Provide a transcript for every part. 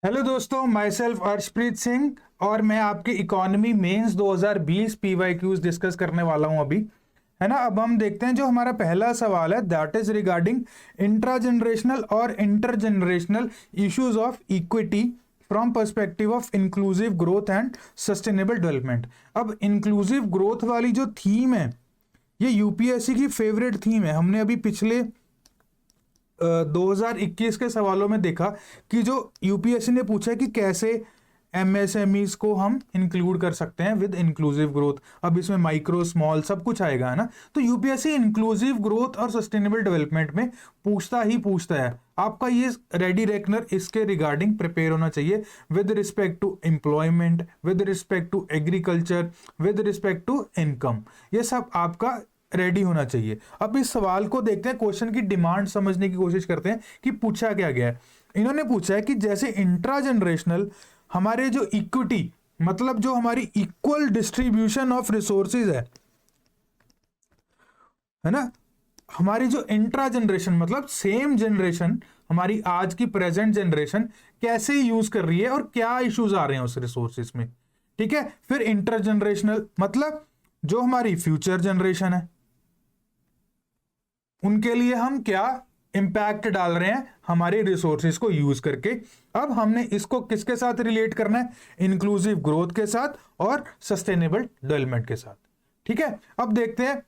Hello दोस्तों, my self Arshpreet Singh और मैं आपके इकोनॉमी मेंस 2020 पीवाईक्यूज डिस्कस करने वाला हूं अभी। है ना। अब हम देखते हैं जो हमारा पहला सवाल है, that is regarding intra generational और inter generational issues of equity from perspective of inclusive growth and sustainable development. अब इंक्लूसिव ग्रोथ वाली जो थीम है ये यूपीएससी की फेवरेट थीम है। हमने अभी पिछले 2021 के सवालों में देखा कि जो यूपीएससी ने पूछा है कि कैसे एमएसएमईज को हम इंक्लूड कर सकते हैं विद इंक्लूसिव ग्रोथ। अब इसमें माइक्रो स्मॉल सब कुछ आएगा, है ना। तो यूपीएससी इंक्लूसिव ग्रोथ और सस्टेनेबल डेवलपमेंट में पूछता ही पूछता है। आपका ये रेडी रेकनर इसके रिगार्डिंग प्रिपेयर होना चाहिए with respect to employment, with respect to agriculture, with respect to income. ये सब आपका रेडी होना चाहिए। अब इस सवाल को देखते हैं, क्वेश्चन की डिमांड समझने की कोशिश करते हैं कि पूछा क्या गया है। इन्होंने पूछा है कि जैसे इंट्रा जनरेशनल हमारे जो इक्विटी मतलब जो हमारी इक्वल डिस्ट्रीब्यूशन ऑफ रिसोर्सेज है ना, हमारी जो इंट्रा जनरेशन मतलब सेम जनरेशन हमारी आज की प्रेजेंट जनरेशन कैसे यूज कर रही है और क्या इश्यूज आ रहे हैं उस रिसोर्सेज में। ठीक है। फिर इंटर जनरेशनल मतलब जो हमारी फ्यूचर जनरेशन है उनके लिए हम क्या इंपैक्ट डाल रहे हैं हमारे रिसोर्सेज को यूज करके। अब हमने इसको किसके साथ रिलेट करना है, इंक्लूसिव ग्रोथ के साथ और सस्टेनेबल डेवलपमेंट के साथ। ठीक है। अब देखते हैं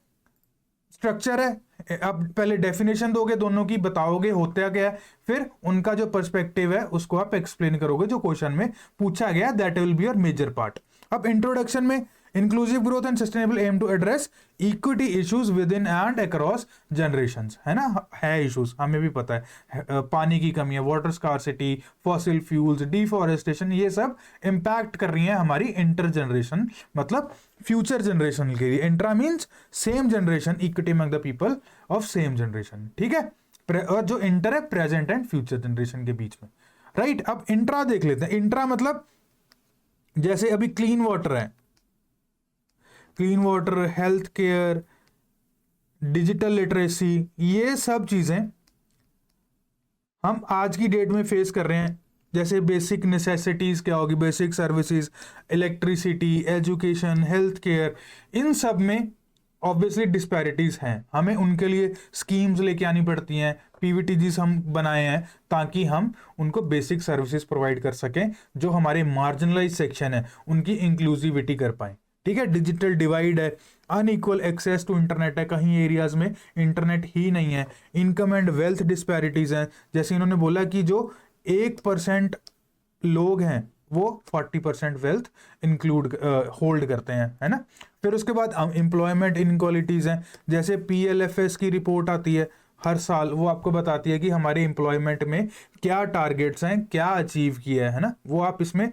स्ट्रक्चर है। अब पहले डेफिनेशन दोगे दोनों की, बताओगे होता क्या है, फिर उनका जो पर्सपेक्टिव है उसको आप एक्सप्लेन करोगे जो क्वेश्चन में पूछा गया। That will be your major part. अब इंट्रोडक्शन में inclusive growth and sustainable aim to address equity issues within and across generations. है ना, है इश्यूज हमें भी पता है। पानी की कमी है, water scarcity, fossil fuels, deforestation, ये सब इंपैक्ट कर रही हैं हमारी इंटर जनरेशन मतलब फ्यूचर जनरेशन के लिए। Intra means same generation, equity among the people of same generation. ठीक है। और जो इंटर है प्रेजेंट एंड फ्यूचर जनरेशन के बीच में। राइट। अब इंट्रा देख लेते हैं। इंट्रा मतलब जैसे अभी क्लीन वाटर है, clean water, health care, digital literacy, ये सब चीजें हम आज की डेट में फेस कर रहे हैं। जैसे बेसिक नेसेसिटीज क्या होगी, basic services, electricity, education, health care, इन सब में ऑब्वियसली डिस्पैरिटीज हैं। हमें उनके लिए स्कीम्स लेके आनी पड़ती हैं, पीवीटीजीज हम बनाए हैं ताकि हम उनको बेसिक सर्विसेज प्रोवाइड कर सकें जो हमारे मार्जिनलाइज सेक्शन है उनकी इंक्लूसिविटी कर पाए। ठीक है। डिजिटल डिवाइड है, अनइक्वल एक्सेस टू इंटरनेट है, कहीं एरियाज में इंटरनेट ही नहीं है। इनकम एंड वेल्थ डिस्पैरिटीज हैं, जैसे इन्होंने बोला कि जो 1% लोग हैं वो 40% वेल्थ इंक्लूड होल्ड करते हैं, है ना। फिर उसके बाद एम्प्लॉयमेंट इनइक्वालिटीज हैं, जैसे पीएलएफएस की रिपोर्ट आती है हर साल, वो आपको बताती है कि हमारे एम्प्लॉयमेंट में क्या टारगेट्स हैं, क्या अचीव किया है ना, वो आप इसमें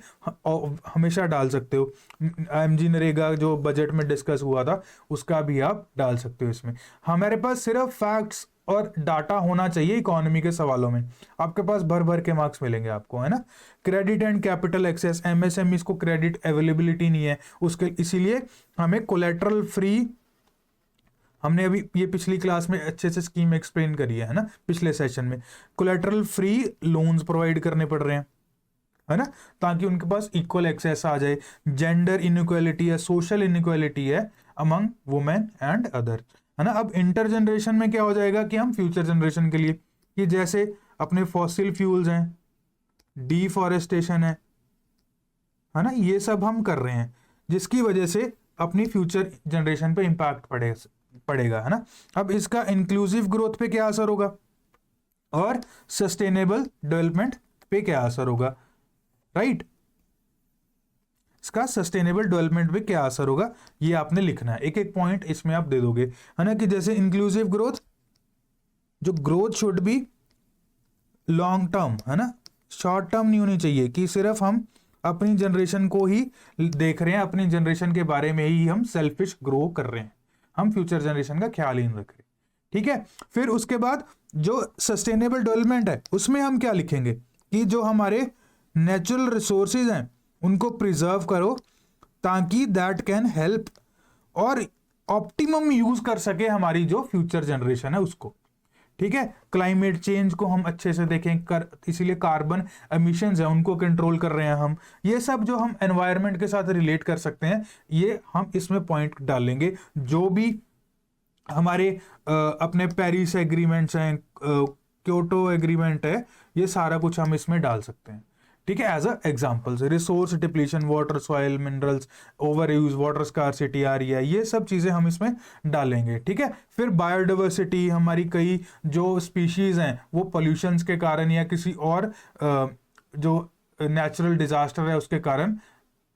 हमेशा डाल सकते हो। एमजी नरेगा जो बजट में डिस्कस हुआ था उसका भी आप डाल सकते हो इसमें। हमारे पास सिर्फ फैक्ट्स और डाटा होना चाहिए इकोनॉमी के सवालों में, आपके पास भर भर के मार्क्स मिलेंगे आपको, है ना। Credit and capital access, MSME को क्रेडिट अवेलेबिलिटी नहीं है उसके, इसीलिए हमें कोलेटरल फ्री, हमने अभी ये पिछली क्लास में अच्छे से स्कीम एक्सप्लेन करी है ना, पिछले सेशन में। कोलेटरल फ्री लोन्स प्रोवाइड करने पड़ रहे हैं, है ना, ताकि उनके पास इक्वल एक्सेस आ जाए। जेंडर इनइक्वालिटी है, सोशल इनइक्वालिटी है अमंग वुमेन एंड अदर, है ना। अब इंटर जनरेशन में क्या हो जाएगा कि हम फ्यूचर जनरेशन के लिए कि जैसे अपने फॉसिल फ्यूल्स हैं, डिफॉरेस्टेशन है ना, ये सब हम कर रहे हैं जिसकी वजह से अपनी फ्यूचर जनरेशन पे इंपैक्ट पड़ेगा, है ना। अब इसका इंक्लूसिव ग्रोथ पे क्या असर होगा और सस्टेनेबल डेवलपमेंट पे क्या असर होगा, राइट। इसका सस्टेनेबल डेवलपमेंट पे क्या असर होगा ये आपने लिखना है, एक एक पॉइंट इसमें आप दे दोगे, है ना। कि जैसे इंक्लूसिव ग्रोथ, जो growth should be long term, है ना, शॉर्ट टर्म नहीं होनी चाहिए कि सिर्फ हम अपनी जनरेशन को ही देख रहे हैं, अपनी जनरेशन के बारे में ही हम सेल्फिश ग्रो कर रहे हैं, हम फ्यूचर जनरेशन का ख्याल ही नहीं रख रहे। ठीक है। फिर उसके बाद जो सस्टेनेबल डेवलपमेंट है उसमें हम क्या लिखेंगे कि जो हमारे नेचुरल रिसोर्सेज हैं उनको प्रिजर्व करो ताकि दैट कैन हेल्प और ऑप्टिमम यूज कर सके हमारी जो फ्यूचर जनरेशन है उसको। ठीक है, क्लाइमेट चेंज को हम अच्छे से देखें इसीलिए कार्बन एमिशंस है उनको कंट्रोल कर रहे हैं हम। ये सब जो हम एनवायरनमेंट के साथ रिलेट कर सकते हैं ये हम इसमें पॉइंट डालेंगे। जो भी हमारे अपने पेरिस एग्रीमेंट्स हैं, क्योटो एग्रीमेंट है, ये सारा कुछ हम इसमें डाल सकते हैं। ठीक है, as a examples resource depletion, water, soil, minerals, over use, water scarcity आ रही है, ये सब चीजें हम इसमें डालेंगे। ठीक है, फिर बायोडाइवर्सिटी, हमारी कई जो स्पीशीज हैं वो पॉल्यूशंस के कारण या किसी और जो नेचुरल डिजास्टर है उसके कारण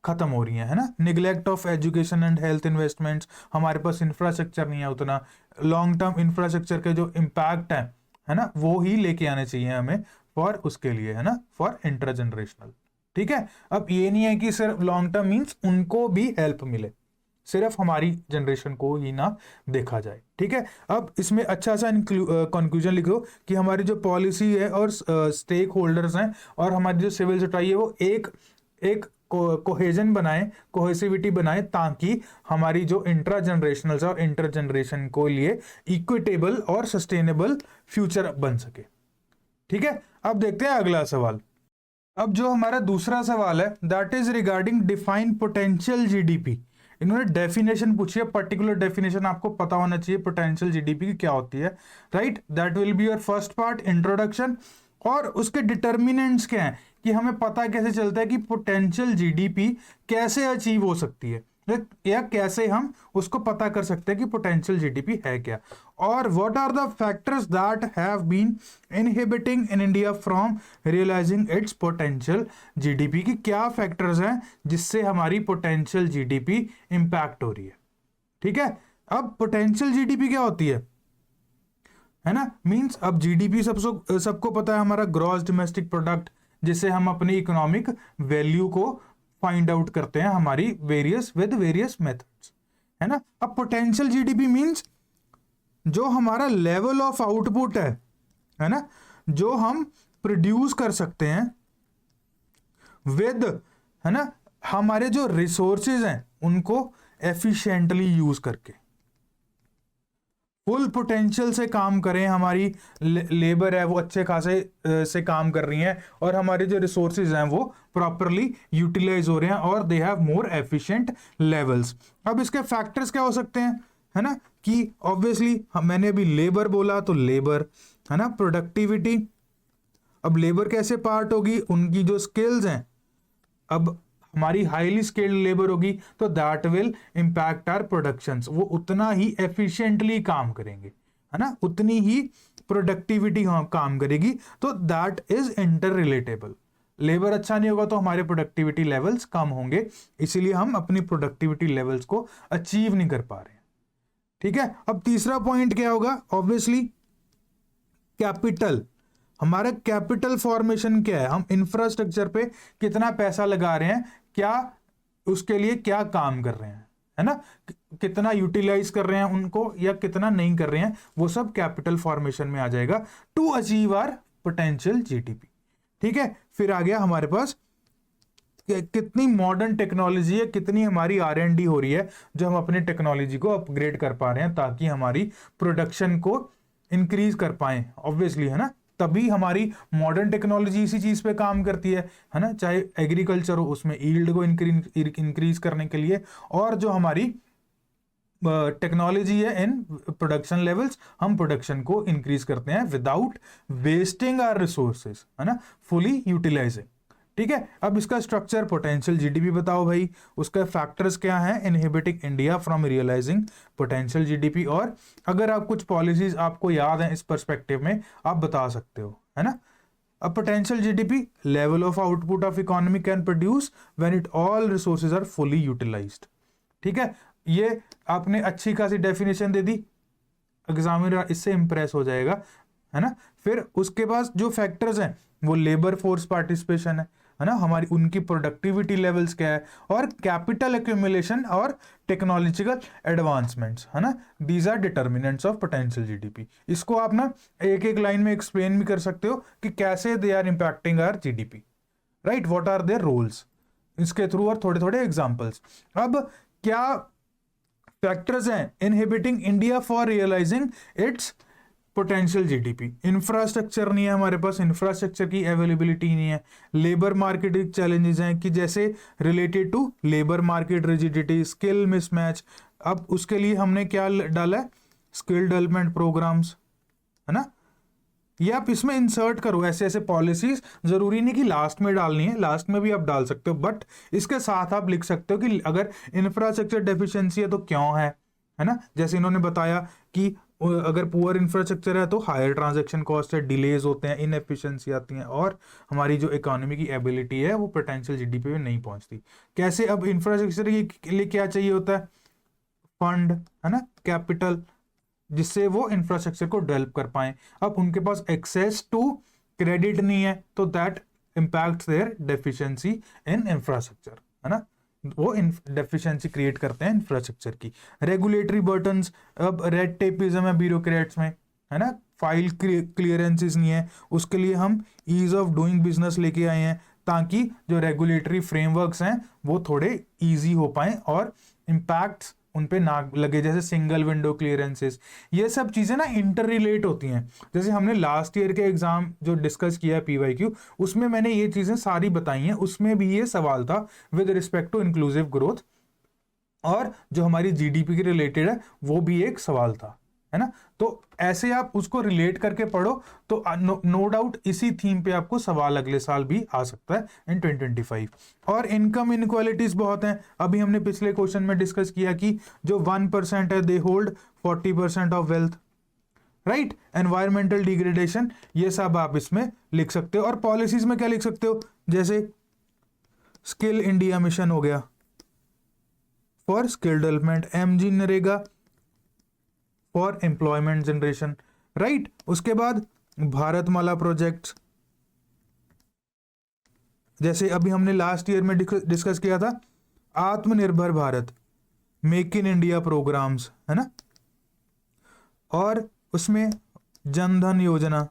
खत्म हो रही है ना। Neglect of education and health investments, हमारे पास इंफ्रास्ट्रक्चर नहीं है उतना, लॉन्ग टर्म इंफ्रास्ट्रक्चर के जो इम्पैक्ट है ना, वो ही लेके आने चाहिए हमें फॉर उसके लिए, है ना, फॉर इंटरजनरेशनल। ठीक है, अब ये नहीं है कि सिर्फ लॉन्ग टर्म मींस उनको भी हेल्प मिले, सिर्फ हमारी जनरेशन को ही ना देखा जाए। ठीक है, अब इसमें अच्छा सा कंक्लूजन लिखो कि हमारी जो पॉलिसी है और स्टेक होल्डर्स हैं और हमारी जो सिविल सोसाइटी है वो एक कोहेजन बनाए, कोहेसिविटी बनाए, ताकि हमारी जो इंट्रा जनरेशनल और इंटर जनरेशन को लिए इक्विटेबल और सस्टेनेबल फ्यूचर बन सके। ठीक है, अब देखते हैं अगला सवाल। अब जो हमारा दूसरा सवाल है that is regarding define potential GDP. इन्होंने डेफिनेशन पूछी है, पर्टिकुलर डेफिनेशन आपको पता होना चाहिए पोटेंशियल जीडीपी की क्या होती है, right. That will be your first part, introduction. और उसके डिटर्मिनेंट्स क्या हैं कि हमें पता कैसे चलता है कि पोटेंशियल जीडीपी कैसे अचीव हो सकती है, या कैसे हम उसको पता कर सकते हैं कि पोटेंशियल जीडीपी है क्या, और what are the factors that have been inhibiting in India from realising its potential GDP, की क्या फैक्टर्स हैं जिससे हमारी पोटेंशियल जीडीपी इंपैक्ट हो रही है। ठीक है, अब पोटेंशियल जीडीपी क्या होती है ना, मींस अब जीडीपी सबको पता है हमारा ग्रॉस डोमेस्टिक प्रोडक्ट, जिससे हम अपनी इकोनॉमिक वैल्यू को फाइंड आउट करते हैं हमारी वेरियस मेथड्स, है ना। अब पोटेंशियल जीडीपी मींस जो हमारा लेवल ऑफ आउटपुट है ना, जो हम प्रोड्यूस कर सकते हैं विद, है ना, हमारे जो रिसोर्सेज हैं उनको एफिशिएंटली यूज करके, फुल पोटेंशियल से काम करें, हमारी लेबर है वो अच्छे खासे से काम कर रही है और हमारे जो रिसोर्सेज हैं वो प्रॉपरली यूटिलाइज हो रहे हैं और they have more efficient levels. अब इसके फैक्टर्स क्या हो सकते हैं, है ना, कि ऑब्वियसली मैंने अभी लेबर बोला तो लेबर, है ना, प्रोडक्टिविटी। अब लेबर कैसे पार्ट होगी, उनकी जो स्किल्स हैं, अब हमारी हाईली स्किल्ड लेबर होगी तो that will impact our productions, वो उतना ही एफिशिएंटली काम करेंगे, है ना, उतनी ही प्रोडक्टिविटी काम करेगी, तो that is inter relatable. Labour अच्छा नहीं होगा तो हमारे प्रोडक्टिविटी लेवल्स कम होंगे, इसीलिए हम अपनी प्रोडक्टिविटी लेवल्स को अचीव नहीं कर पा रहे हैं। ठीक है, अब तीसरा पॉइंट क्या होगा, ऑब्वियसली कैपिटल। हमारा कैपिटल फॉर्मेशन क्या है, हम इंफ्रास्ट्रक्चर पे कितना पैसा लगा रहे हैं, क्या उसके लिए क्या काम कर रहे हैं, है ना, कितना यूटिलाइज कर रहे हैं उनको या कितना नहीं कर रहे हैं, वो सब कैपिटल फॉर्मेशन में आ जाएगा to achieve our potential GDP. ठीक है, फिर आ गया हमारे पास कितनी मॉडर्न टेक्नोलॉजी है, कितनी हमारी R&D हो रही है जो हम अपनी टेक्नोलॉजी को अपग्रेड कर पा रहे हैं ताकि हमारी प्रोडक्शन को इंक्रीज कर पाए, ऑब्वियसली, है ना, तभी हमारी मॉडर्न टेक्नोलॉजी इसी चीज पे काम करती है ना, चाहे एग्रीकल्चर हो उसमें ईल्ड को इंक्रीज करने के लिए, और जो हमारी टेक्नोलॉजी है इन प्रोडक्शन लेवल्स, हम प्रोडक्शन को इंक्रीज करते हैं विदाउट वेस्टिंग आवर रिसोर्सेज, है ना, फुली यूटिलाइजिंग। ठीक है, अब इसका स्ट्रक्चर पोटेंशियल जीडीपी बताओ भाई, उसका फैक्टर्स क्या है inhibiting India from realising potential GDP, और अगर आप कुछ पॉलिसीज आपको याद हैं इस पर्सपेक्टिव में आप बता सकते हो, है ना। अब potential GDP, level of output of economy can produce when it all resources are fully utilised. ठीक है, ये आपने अच्छी खासी डेफिनेशन दे दी, एग्जामिनर इससे इंप्रेस हो जाएगा, है ना। फिर उसके बाद जो फैक्टर्स हैं वो लेबर फोर्स पार्टिसिपेशन है ना, हमारी उनकी प्रोडक्टिविटी लेवल्स क्या है, और कैपिटल एक्यूमुलेशन और टेक्नोलॉजिकल एडवांसमेंट्स, है ना, these are determinants of potential GDP. इसको आप ना एक एक लाइन में एक्सप्लेन भी कर सकते हो कि कैसे they are impacting our GDP, right, what are their roles, इसके थ्रू और थोड़े थोड़े एग्जांपल्स। अब क्या फैक्टर्स हैं inhibiting India for realising its potential GDP. Infrastructure नहीं है हमारे पास, इंफ्रास्ट्रक्चर की अवेलेबिलिटी नहीं है। लेबर मार्केट चैलेंजेस हैं कि जैसे related to labour market rigidity, skill mismatch. अब उसके लिए हमने क्या डाला है, स्किल डेवलपमेंट प्रोग्राम्स, है ना। ये आप इसमें इंसर्ट करो ऐसे ऐसे पॉलिसीज, जरूरी नहीं कि लास्ट में डालनी है, लास्ट में भी आप डाल सकते हो, बट इसके साथ आप लिख सकते हो कि अगर इंफ्रास्ट्रक्चर डेफिशिएंसी है तो क्यों है ना। जैसे इन्होंने बताया कि अगर पुअर इंफ्रास्ट्रक्चर है तो हायर ट्रांजैक्शन कॉस्ट है, डिलेज होते हैं, इनएफिशिएंसी आती है, और हमारी जो इकोनॉमी की एबिलिटी है वो पोटेंशियल जीडीपी में नहीं पहुंचती। कैसे, अब इंफ्रास्ट्रक्चर के लिए क्या चाहिए होता है, फंड, है ना, कैपिटल, जिससे वो इंफ्रास्ट्रक्चर को डेवलप कर पाए। अब उनके पास एक्सेस टू क्रेडिट नहीं है तो that impacts their deficiency in infrastructure, है ना। वो डेफिशिएंसी क्रिएट करते हैं इंफ्रास्ट्रक्चर की। रेगुलेटरी बर्टन्स, अब रेड टेपिज्म है ब्यूरोक्रेट्स में, है ना, फाइल क्लियरेंसेस नहीं है, उसके लिए हम ईज ऑफ डूइंग बिजनेस लेके आए हैं ताकि जो रेगुलेटरी फ्रेमवर्क्स हैं वो थोड़े ईजी हो पाए और इम्पैक्ट्स उन पे ना लगे, जैसे सिंगल विंडो क्लियरेंसेस। ये सब चीजें ना इंटर रिलेट होती हैं। जैसे हमने लास्ट ईयर के एग्जाम जो डिस्कस किया है पीवाईक्यू, उसमें मैंने ये चीजें सारी बताई हैं, उसमें भी ये सवाल था with respect to inclusive growth, और जो हमारी जीडीपी के रिलेटेड है वो भी एक सवाल था, है ना। तो ऐसे आप उसको रिलेट करके पढ़ो तो नो डाउट इसी थीम पे आपको सवाल अगले साल भी आ सकता है इन 2025। और इनकम इनक्वालिटीज बहुत हैं। अभी हमने पिछले क्वेश्चन में डिस्कस किया कि जो 1% है they hold 40% of wealth, right. Environmental degradation, ये सब आप इसमें लिख सकते हो। और पॉलिसीज में क्या लिख सकते हो, जैसे स्किल इंडिया मिशन हो गया for skill development, MG NREGA for employment generation, right. उसके बाद भारतमाला प्रोजेक्ट, जैसे अभी हमने लास्ट ईयर में डिस्कस किया था Atmanirbhar Bharat, make in India programmes, है ना। और उसमें जनधन योजना,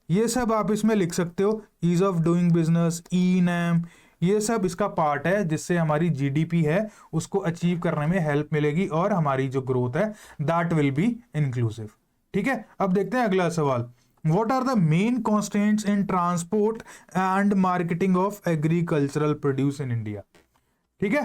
ये सब आप इसमें लिख सकते हो। Ease of doing business, e NAM, ये सब इसका पार्ट है जिससे हमारी जीडीपी है उसको अचीव करने में हेल्प मिलेगी और हमारी जो ग्रोथ है दैट विल बी इंक्लूसिव। ठीक है, अब देखते हैं अगला सवाल। What are the main constants in transport and marketing of agricultural produce in India. ठीक है,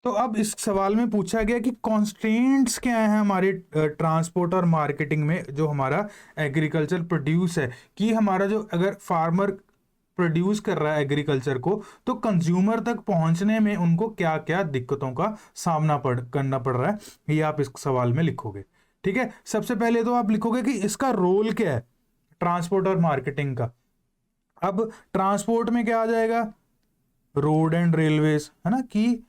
तो अब इस सवाल में पूछा गया कि कॉन्स्टेंट्स क्या है हमारे ट्रांसपोर्ट और मार्केटिंग में जो हमारा एग्रीकल्चर प्रोड्यूस है, कि हमारा जो अगर फार्मर प्रोड्यूस कर रहा है एग्रीकल्चर को तो कंज्यूमर तक पहुंचने में उनको क्या क्या दिक्कतों का सामना करना पड़ रहा है, ये आप इस सवाल में लिखोगे। ठीक है, सबसे पहले तो आप लिखोगे कि इसका रोल क्या है ट्रांसपोर्ट और मार्केटिंग का। अब ट्रांसपोर्ट में क्या आ जाएगा, रोड एंड रेलवेज, है ना, कि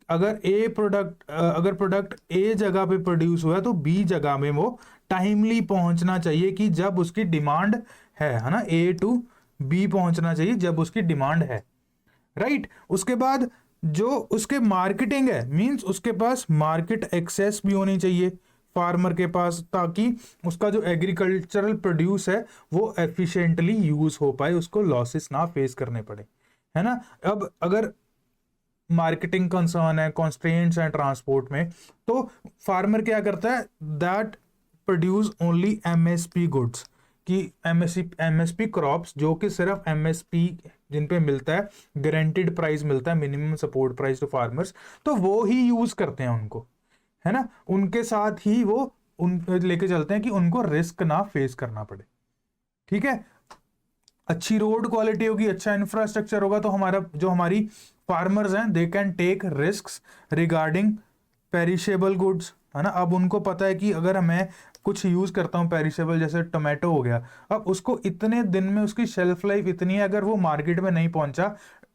अगर प्रोडक्ट ए जगह पे प्रोड्यूस हुआ है तो बी जगह में वो टाइमली पहुंचना चाहिए कि जब उसकी डिमांड है ना, ए टू बी पहुंचना चाहिए जब उसकी डिमांड है, राइट। उसके बाद जो उसके मार्केटिंग है, मींस उसके पास मार्केट एक्सेस भी होनी चाहिए फार्मर के पास, ताकि उसका जो एग्रीकल्चरल प्रोड्यूस है वो एफिशिएंटली यूज हो पाए, उसको लॉसेस ना फेस करने पड़े, है ना। अब अगर मार्केटिंग कंसर्न है, कॉन्स्ट्रेंट्स हैं ट्रांसपोर्ट में, तो फार्मर क्या करता है, that produce only MSP goods, कि एमएसपी क्रॉप्स जो कि सिर्फ एमएसपी जिन पे मिलता है, गारंटीड प्राइस मिलता है, minimum support price to farmers, तो वो ही यूज करते हैं उनको, है ना। उनके साथ ही वो उन लेके चलते हैं कि उनको रिस्क ना फेस करना पड़े। ठीक है, अच्छी रोड क्वालिटी होगी, अच्छा इंफ्रास्ट्रक्चर होगा तो हमारी फार्मर्स हैं they can take risks regarding perishable goods, है ना। अब उनको पता है कि अगर मैं कुछ यूज करता हूं पेरिशेबल, जैसे टोमेटो हो गया, अब उसको इतने दिन में उसकी शेल्फ लाइफ इतनी है, अगर वो मार्केट में नहीं पहुंचा,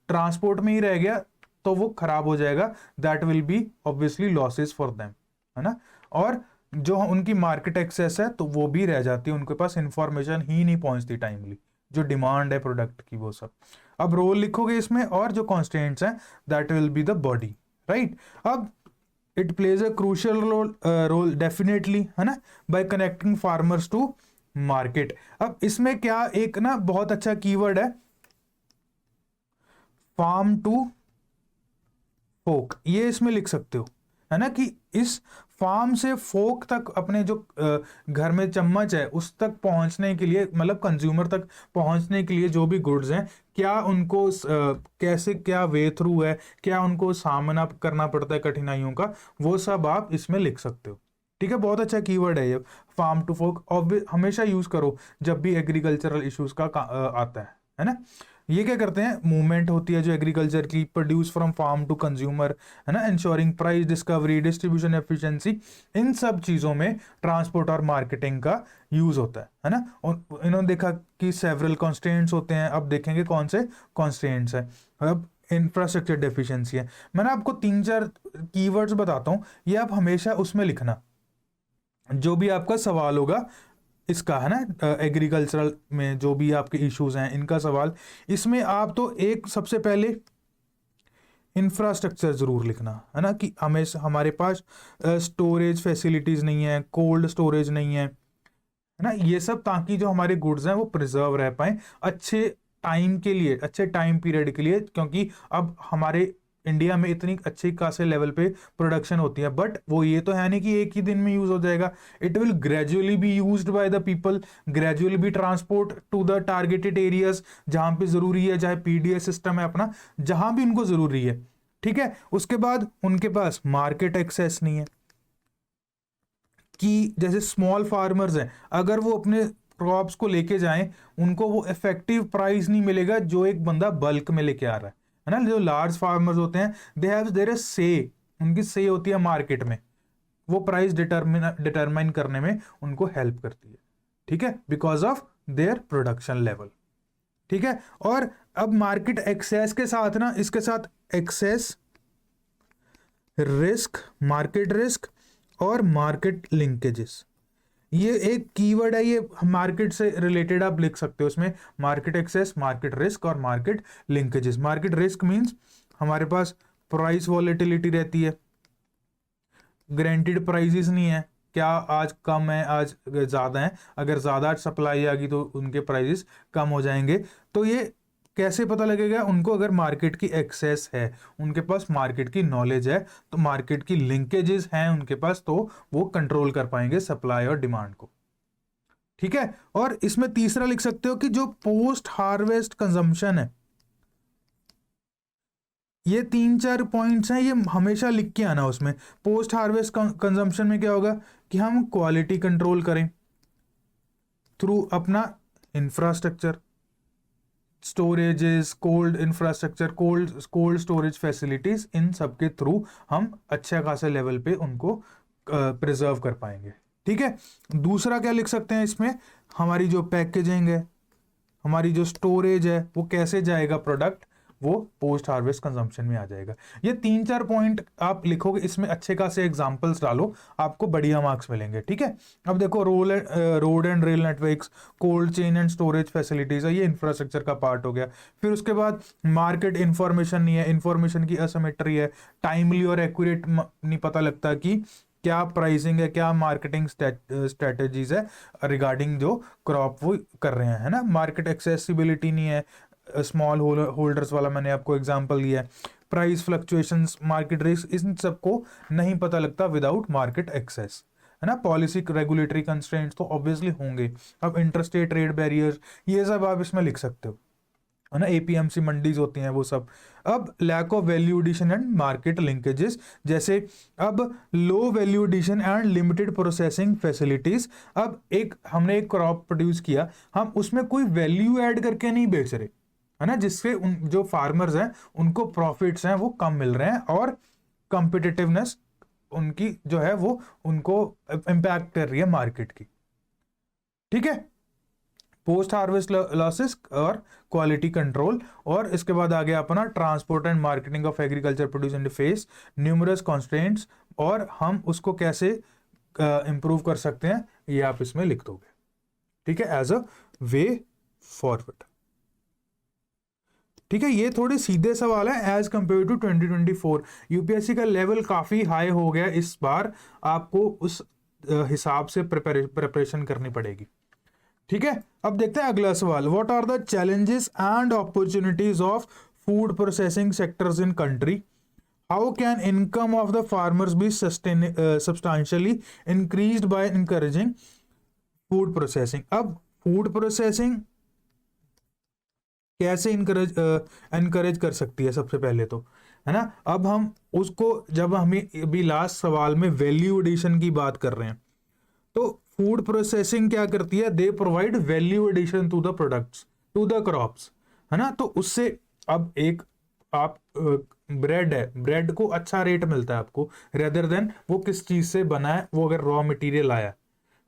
ट्रांसपोर्ट में ही रह गया तो वो खराब हो जाएगा, that will B obviously losses for them, है ना। और जो उनकी मार्केट एक्सेस है तो वो भी रह जाती है, उनके पास इंफॉर्मेशन ही नहीं पहुंचती टाइमली, जो डिमांड है प्रोडक्ट की वो सब। अब रोल लिखोगे इसमें, और जो कॉन्स्टेंट्स हैं that will be the body, right. अब it plays a crucial role definitely, है ना, by connecting farmers to market. अब इसमें क्या एक ना बहुत अच्छा कीवर्ड है, फार्म टू फोक, ये इसमें लिख सकते हो, है ना, कि इस फार्म से फोक तक अपने जो घर में चम्मच है उस तक पहुंचने के लिए, मतलब कंज्यूमर तक पहुंचने के लिए जो भी गुड्स हैं, क्या उनको कैसे क्या वे थ्रू है, क्या उनको सामना करना पड़ता है कठिनाइयों का, वो सब आप इसमें लिख सकते हो। ठीक है, बहुत अच्छा कीवर्ड है ये फार्म टू फोक, और हमेशा यूज करो जब भी एग्रीकल्चरल इश्यूज का आता है ना। ये क्या करते हैं, मूवमेंट होती है जो एग्रीकल्चर की, produce from farm to consumer, है ना, ensuring price discovery, distribution efficiency, इन सब चीजों में ट्रांसपोर्ट और मार्केटिंग का यूज होता है ना। और इन्होंने देखा कि सेवरल कॉन्स्ट्रेंट्स होते हैं, अब देखेंगे कौन से कॉन्स्ट्रेंट्स है। अब इंफ्रास्ट्रक्चर डेफिशिएंसी है। मैंने आपको 3-4 कीवर्ड्स बताता हूं, ये आप हमेशा उसमें लिखना जो भी आपका सवाल होगा इसका, है ना, एग्रीकल्चरल में जो भी आपके इश्यूज हैं इनका सवाल, इसमें आप तो एक सबसे पहले इंफ्रास्ट्रक्चर जरूर लिखना, है ना, कि हमें हमारे पास स्टोरेज फैसिलिटीज नहीं है, कोल्ड स्टोरेज नहीं है ना, ये सब, ताकि जो हमारे गुड्स हैं वो प्रिजर्व रह पाए अच्छे टाइम के लिए, अच्छे टाइम पीरियड के लिए, क्योंकि अब हमारे इंडिया में इतनी अच्छी खासे लेवल पे प्रोडक्शन होती है, बट वो ये तो है नहीं कि एक ही दिन में यूज हो जाएगा। It will gradually be used by the people, gradually be transport to the targeted areas जहां पे जरूरी है, चाहे पीडीएस सिस्टम है अपना, जहां भी उनको जरूरी है। ठीक है, उसके बाद उनके पास मार्केट एक्सेस नहीं है, कि जैसे स्मॉल फार्मर्स हैं, अगर वो अपने क्रॉप्स को लेके जाएं, उनको वो इफेक्टिव प्राइस नहीं मिलेगा जो एक बंदा बल्क में लेके आ रहा है ना। जो लार्ज फार्मर्स होते हैं, दे हैव देयर से, उनकी से होती है मार्केट में, वो प्राइस डिटरमाइन करने में उनको हेल्प करती है। ठीक है, because of their production level. ठीक है, और अब मार्केट एक्सेस के साथ ना, इसके साथ एक्सेस, रिस्क, मार्केट रिस्क और मार्केट लिंकेजेस, ये एक कीवर्ड है, ये मार्केट से रिलेटेड आप लिख सकते हो इसमें, मार्केट एक्सेस, मार्केट रिस्क और market linkages. Market risk means हमारे पास प्राइस वॉलेटिलिटी रहती है, गारंटीड प्राइसेस नहीं है, क्या आज कम है आज ज्यादा है, अगर ज्यादा सप्लाई आ गई तो उनके प्राइसेस कम हो जाएंगे। तो ये कैसे पता लगेगा उनको, अगर मार्केट की एक्सेस है, उनके पास मार्केट की नॉलेज है, तो मार्केट की लिंकेजेस हैं उनके पास, तो वो कंट्रोल कर पाएंगे सप्लाई और डिमांड को। ठीक है, और इसमें तीसरा लिख सकते हो कि जो पोस्ट हार्वेस्ट कंजम्पशन है, ये 3-4 पॉइंट्स हैं, ये हमेशा लिख के आना उसमें। पोस्ट हार्वेस्ट कंजम्पशन में क्या होगा कि हम क्वालिटी कंट्रोल करें थ्रू अपना infrastructure, storages, cold infrastructure, cold storage facilities, इन सब के थ्रू हम अच्छे खासे लेवल पे उनको प्रिजर्व कर पाएंगे। ठीक है, दूसरा क्या लिख सकते हैं इसमें, हमारी जो पैकेजिंग है, हमारी जो स्टोरेज है, वो कैसे जाएगा प्रोडक्ट, वो पोस्ट हार्वेस्ट कंजम्पशन में आ जाएगा। ये 3-4 पॉइंट आप लिखोगे, इसमें अच्छे खासे एग्जांपल्स डालो, आपको बढ़िया मार्क्स मिलेंगे। ठीक है, अब देखो road and rail networks, cold chain and storage facilities है, ये इंफ्रास्ट्रक्चर का पार्ट हो गया। फिर उसके बाद मार्केट इंफॉर्मेशन नहीं है, इंफॉर्मेशन की असिमेट्री है, टाइमली और एक्यूरेट नहीं पता लगता कि क्या प्राइसिंग है, क्या मार्केटिंग स्ट्रेटेजीज है रिगार्डिंग जो क्रॉप वो कर रहे हैं, है ना। मार्केट एक्सेसिबिलिटी नहीं है, स्मॉल होल्डर्स वाला मैंने आपको एग्जांपल दिया है। प्राइस फ्लक्चुएशंस, मार्केट रिस्क, इन सबको नहीं पता लगता विदाउट मार्केट एक्सेस, है ना। पॉलिसी रेगुलेटरी कंस्ट्रेंट्स तो ऑब्वियसली होंगे। अब इंटरस्टेट ट्रेड बैरियर्स, ये सब आप इसमें लिख सकते हो, है ना। एपीएमसी मंडीज होती हैं वो सब। अब lack of value addition and market linkages, जैसे अब low value addition and limited processing facilities. अब हमने एक क्रॉप प्रोड्यूस किया, हम उसमें कोई वैल्यू ऐड करके नहीं बेच रहे, है ना, जिससे जो फार्मर्स हैं उनको प्रॉफिट्स हैं वो कम मिल रहे हैं, और कॉम्पिटिटिवनेस उनकी जो है वो उनको इंपैक्ट कर रही है मार्केट की। ठीक है, पोस्ट हार्वेस्ट लॉसेस और क्वालिटी कंट्रोल। और इसके बाद आ गया अपना transport and marketing of agriculture produce in the face numerous constraints, और हम उसको कैसे इंप्रूव कर सकते हैं, ये आप इसमें लिख दोगे। ठीक है, एज अ वे फॉरवर्ड। ठीक है, ये थोड़े सीधे सवाल है एज कंपेयर टू 2024। यूपीएससी का लेवल काफी हाई हो गया इस बार, आपको उस हिसाब से प्रिपरेशन करनी पड़ेगी। ठीक है, अब देखते हैं अगला सवाल। What are the challenges and opportunities of food processing sectors in country, how can income of the farmers be substantially increased by encouraging food processing. अब फूड प्रोसेसिंग कैसे इनकरेज कर सकती है, सबसे पहले तो, है ना। अब हम उसको, जब हमें अभी लास्ट सवाल में वैल्यू एडिशन की बात कर रहे हैं, तो फूड प्रोसेसिंग क्या करती है, they provide value addition to the products, to the crops, है ना। तो उससे अब एक आप ब्रेड है, ब्रेड को अच्छा रेट मिलता है आपको, रेदर देन वो किस चीज से बना है, वो अगर रॉ मटेरियल आया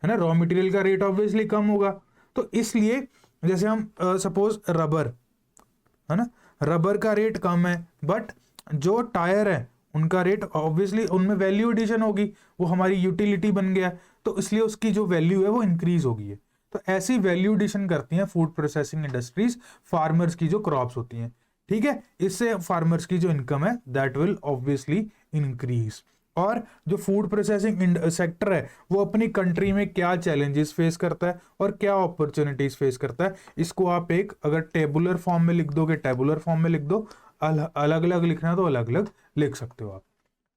है ना, रॉ मटेरियल का रेट ऑब्वियसली कम होगा। तो इसलिए जैसे हम सपोज रबर, है ना, रबर का रेट कम है, बट जो टायर है उनका रेट ऑब्वियसली, उनमें वैल्यू एडिशन होगी, वो हमारी यूटिलिटी बन गया, तो इसलिए उसकी जो वैल्यू है वो इंक्रीज होगी है। तो ऐसी वैल्यू एडिशन करती हैं फूड प्रोसेसिंग इंडस्ट्रीज फार्मर्स की जो क्रॉप्स होती हैं, ठीक है। इससे फार्मर्स की जो इनकम है दैट विल ऑब्वियसली इंक्रीज। और जो फूड प्रोसेसिंग सेक्टर है वो अपनी कंट्री में क्या चैलेंजेस फेस करता है और क्या अपॉर्चुनिटीज फेस करता है, इसको आप एक अगर टेबुलर फॉर्म में लिख दोगे, टेबुलर फॉर्म में लिख दो, अलग अलग लिखना है तो अलग अलग लिख सकते हो आप,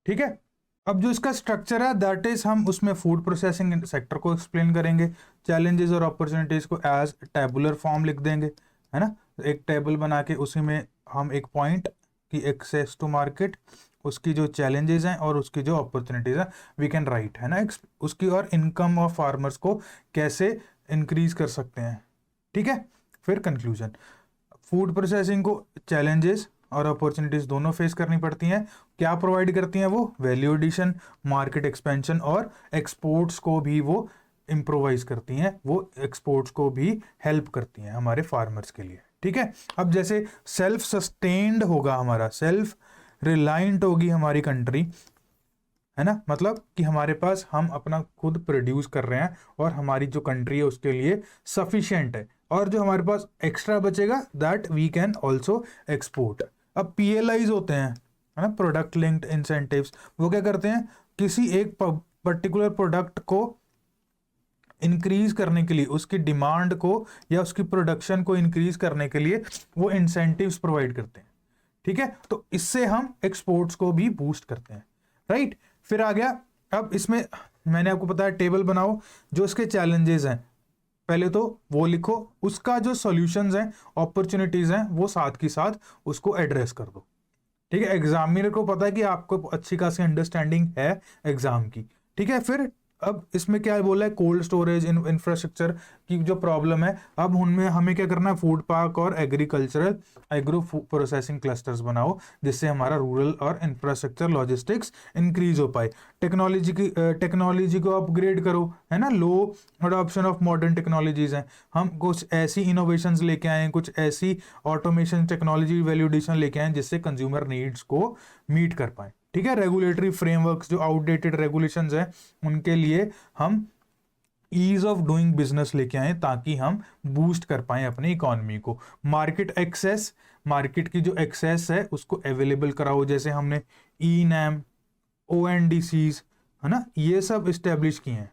ठीक है। अब जो इसका स्ट्रक्चर है दैट इज, हम उसमें फूड प्रोसेसिंग सेक्टर को एक्सप्लेन करेंगे, चैलेंजेस और अपॉर्चुनिटीज को एज टेबुलर फॉर्म लिख देंगे, है ना। एक टेबल बना के उसी में हम एक पॉइंट की एक्सेस टू मार्केट, उसकी जो चैलेंजेस हैं और उसकी जो अपॉर्चुनिटीज हैं वी कैन राइट, है ना, उसकी, और इनकम ऑफ फार्मर्स को कैसे इंक्रीज कर सकते हैं, ठीक है। फिर कंक्लूजन, फूड प्रोसेसिंग को चैलेंजेस और अपॉर्चुनिटीज दोनों फेस करनी पड़ती हैं। क्या प्रोवाइड करती हैं वो, वैल्यू एडिशन, मार्केट एक्सपेंशन, और एक्सपोर्ट्स को भी वो इम्प्रोवाइज करती हैं, वो एक्सपोर्ट्स को भी हेल्प करती हैं हमारे फार्मर्स के लिए, ठीक है। अब जैसे सेल्फ सस्टेन्ड होगा हमारा, सेल्फ रिलायंट होगी हमारी कंट्री, है ना, मतलब कि हमारे पास हम अपना खुद प्रोड्यूस कर रहे हैं और हमारी जो कंट्री है उसके लिए सफिशिएंट है, और जो हमारे पास एक्स्ट्रा बचेगा that we can also export. अब पीएलआईज होते हैं, है ना, प्रोडक्ट लिंक्ड इंसेंटिव्स, वो क्या करते हैं, किसी एक पर्टिकुलर प्रोडक्ट को इंक्रीज करने के लिए, उसकी डिमांड को या उसकी प्रोडक्शन को इंक्रीज करने के लिए वो इंसेंटिव्स प्रोवाइड करते हैं, ठीक है। तो इससे हम एक्सपोर्ट्स को भी बूस्ट करते हैं, राइट। फिर आ गया, अब इसमें मैंने आपको बताया टेबल बनाओ, जो इसके चैलेंजेस हैं पहले तो वो लिखो, उसका जो सॉल्यूशंस हैं, अपॉर्चुनिटीज हैं, वो साथ की साथ उसको एड्रेस कर दो, ठीक है। एग्जामिनर को पता है कि आपको अच्छी खासी अंडरस्टैंडिंग है एग्जाम की, ठीक है। फिर अब इसमें क्या बोला है, कोल्ड स्टोरेज इंफ्रास्ट्रक्चर की जो प्रॉब्लम है, अब उनमें हमें क्या करना है, फूड पार्क और एग्रीकल्चरल एग्रो प्रोसेसिंग क्लस्टर्स बनाओ, जिससे हमारा रूरल और इंफ्रास्ट्रक्चर लॉजिस्टिक्स इंक्रीज हो पाए। टेक्नोलॉजी को अपग्रेड करो, है ना, लो अडॉप्शन ऑफ मॉडर्न टेक्नोलॉजीज हैं, हम कुछ ऐसी इनोवेशंस लेके आए, कुछ ऐसी ऑटोमेशन टेक्नोलॉजी वैल्यूडेशन लेके आए जिससे कंज्यूमर नीड्स को मीट कर पाए, ठीक है। रेगुलेटरी फ्रेमवर्क्स, जो आउटडेटेड रेगुलेशंस हैं उनके लिए हम ईज ऑफ डूइंग बिजनेस लेके आए ताकि हम बूस्ट कर पाए अपनी इकोनॉमी को। मार्केट एक्सेस, मार्केट की जो एक्सेस है उसको अवेलेबल कराओ, जैसे हमने ई नैम, ONDCs, है ना, ये सब इस्टेब्लिश किए हैं,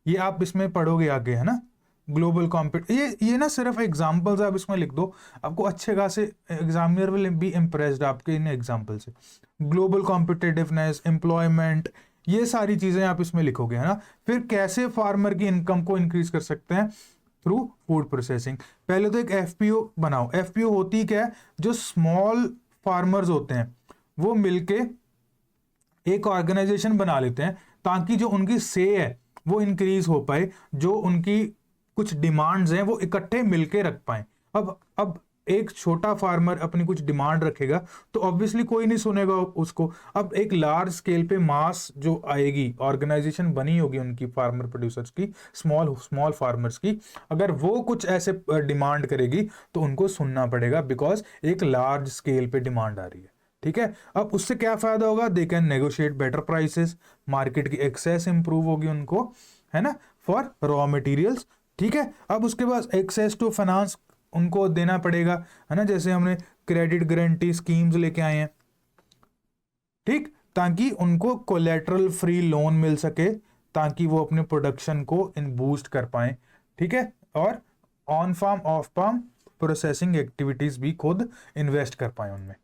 ये आप इसमें पढ़ोगे आगे, है ना। ग्लोबल कॉम्पिट, ये ना सिर्फ एग्जांपल्स आप इसमें लिख दो, आपको अच्छे खासे एग्जामिनर विल बी इम्प्रेस्ड आपके इन एग्जांपल से। ग्लोबल कॉम्पिटिटिवनेस, एम्प्लॉयमेंट, ये सारी चीजें आप इसमें लिखोगे, है ना। फिर कैसे फार्मर की इनकम को इंक्रीज कर सकते हैं, थ्रू फूड प्रोसेसिंग। पहले तो एक FPO बनाओ। FPO होती क्या है, जो स्मॉल फार्मर्स होते हैं वो मिलके एक ऑर्गेनाइजेशन बना लेते हैं ताकि जो उनकी से है वो इंक्रीज हो पाए, जो उनकी कुछ डिमांड्स हैं वो इकट्ठे मिलके रख पाए। अब एक छोटा फार्मर अपनी कुछ डिमांड रखेगा तो ऑब्वियसली कोई नहीं सुनेगा उसको। अब एक लार्ज स्केल पे मास जो आएगी, ऑर्गेनाइजेशन बनी होगी उनकी फार्मर प्रोड्यूसर्स की, स्मॉल फार्मर्स की, अगर वो कुछ ऐसे डिमांड करेगी तो उनको सुनना पड़ेगा, बिकॉज एक लार्ज स्केल पे डिमांड आ रही है, ठीक है। अब उससे क्या फायदा होगा, they can negotiate better prices, market की एक्सेस इंप्रूव होगी उनको, है ना, फॉर रॉ मटेरियल्स, ठीक है। अब उसके बाद एक्सेस टू फाइनेंस उनको देना पड़ेगा, है ना, जैसे हमने क्रेडिट गारंटी स्कीम्स लेके आए हैं, ठीक, ताकि उनको कोलेटरल फ्री लोन मिल सके, ताकि वो अपने प्रोडक्शन को इन बूस्ट कर पाए, ठीक है। और on farm off farm processing activities भी खुद इन्वेस्ट कर पाए उनमें।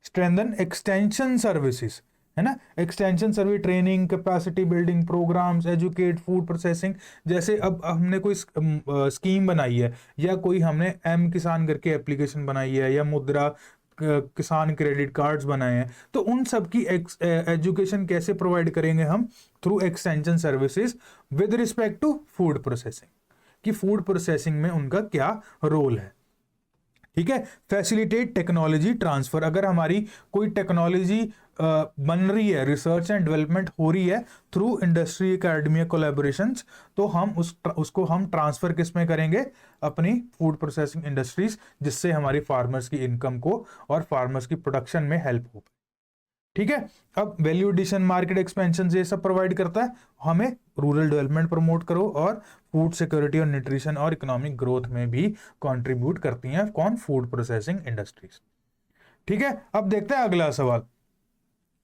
स्ट्रेंथन एक्सटेंशन सर्विसेज, है ना, extension service, training, capacity building programmes, educate, food processing. जैसे अब हमने कोई स्कीम बनाई है, या कोई हमने एम किसान करके एप्लीकेशन बनाई है, या मुद्रा किसान क्रेडिट कार्ड्स बनाए हैं, तो उन सब की एजुकेशन कैसे प्रोवाइड करेंगे हम? Through extension services with respect to food processing, कि फूड प्रोसेसिंग में उनका क्या रोल है। ठीक है। फैसिलिटेट टेक्नोलॉजी ट्रांसफर, अगर हमारी कोई टेक्नोलॉजी बन रही है, रिसर्च एंड डेवलपमेंट हो रही है थ्रू इंडस्ट्री एकेडमिया कोलैबोरेशंस, तो हम उसको हम ट्रांसफर किस में करेंगे? अपनी फूड प्रोसेसिंग इंडस्ट्रीज, जिससे हमारी फार्मर्स की इनकम को और फार्मर्स की प्रोडक्शन में हेल्प हो। ठीक है। अब वैल्यू एडिशन, मार्केट एक्सपेंशन ये सब प्रोवाइड करता है हमें, रूरल डेवलपमेंट प्रमोट करो, और फूड सिक्योरिटी और न्यूट्रिशन और इकोनॉमिक ग्रोथ में भी कंट्रीब्यूट करती हैं कौन? Food processing industries. ठीक है। अब देखते हैं अगला सवाल।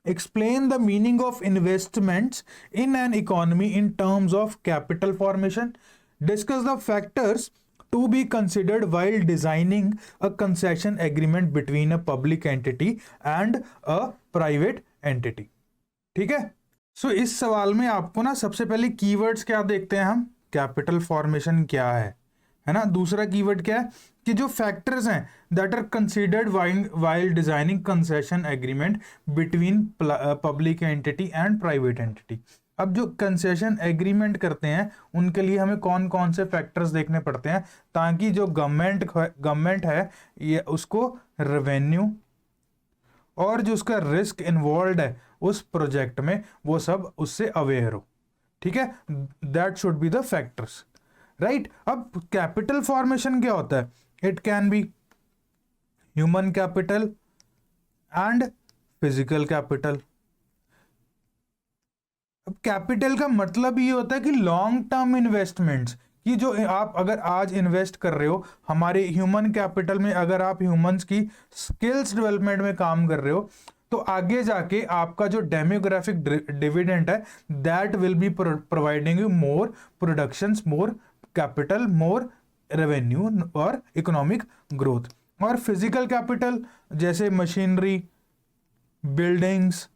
Explain the meaning of investments in an economy in terms of capital formation, discuss the factors to be considered while designing a concession agreement between a public entity and a private entity। ठीक है। सो इस सवाल में आपको ना सबसे पहले keywords क्या देखते हैं हम? कैपिटल फॉर्मेशन क्या है ना। दूसरा कीवर्ड क्या है कि जो फैक्टर्स हैं that are considered while designing concession agreement between public entity and private entity. अब जो कंसेशन एग्रीमेंट करते हैं उनके लिए हमें कौन कौन से फैक्टर्स देखने पड़ते हैं, ताकि जो गवर्नमेंट है ये उसको रेवेन्यू और जो उसका रिस्क इन्वॉल्व है उस प्रोजेक्ट में, वो सब उससे अवेयर हो। ठीक है। That should be the factors, right. अब कैपिटल फॉर्मेशन क्या होता है? It can be human capital and physical capital. अब कैपिटल का मतलब ये होता है कि लॉन्ग टर्म इन्वेस्टमेंट्स, कि जो आप अगर आज इन्वेस्ट कर रहे हो हमारे ह्यूमन कैपिटल में, अगर आप ह्यूमंस की स्किल्स डेवलपमेंट में काम कर रहे हो, तो आगे जाके आपका जो डेमोग्राफिक डिविडेंड है that will be providing you more productions, more capital, more revenue और इकोनॉमिक ग्रोथ। और फिजिकल कैपिटल जैसे मशीनरी, बिल्डिंग्स,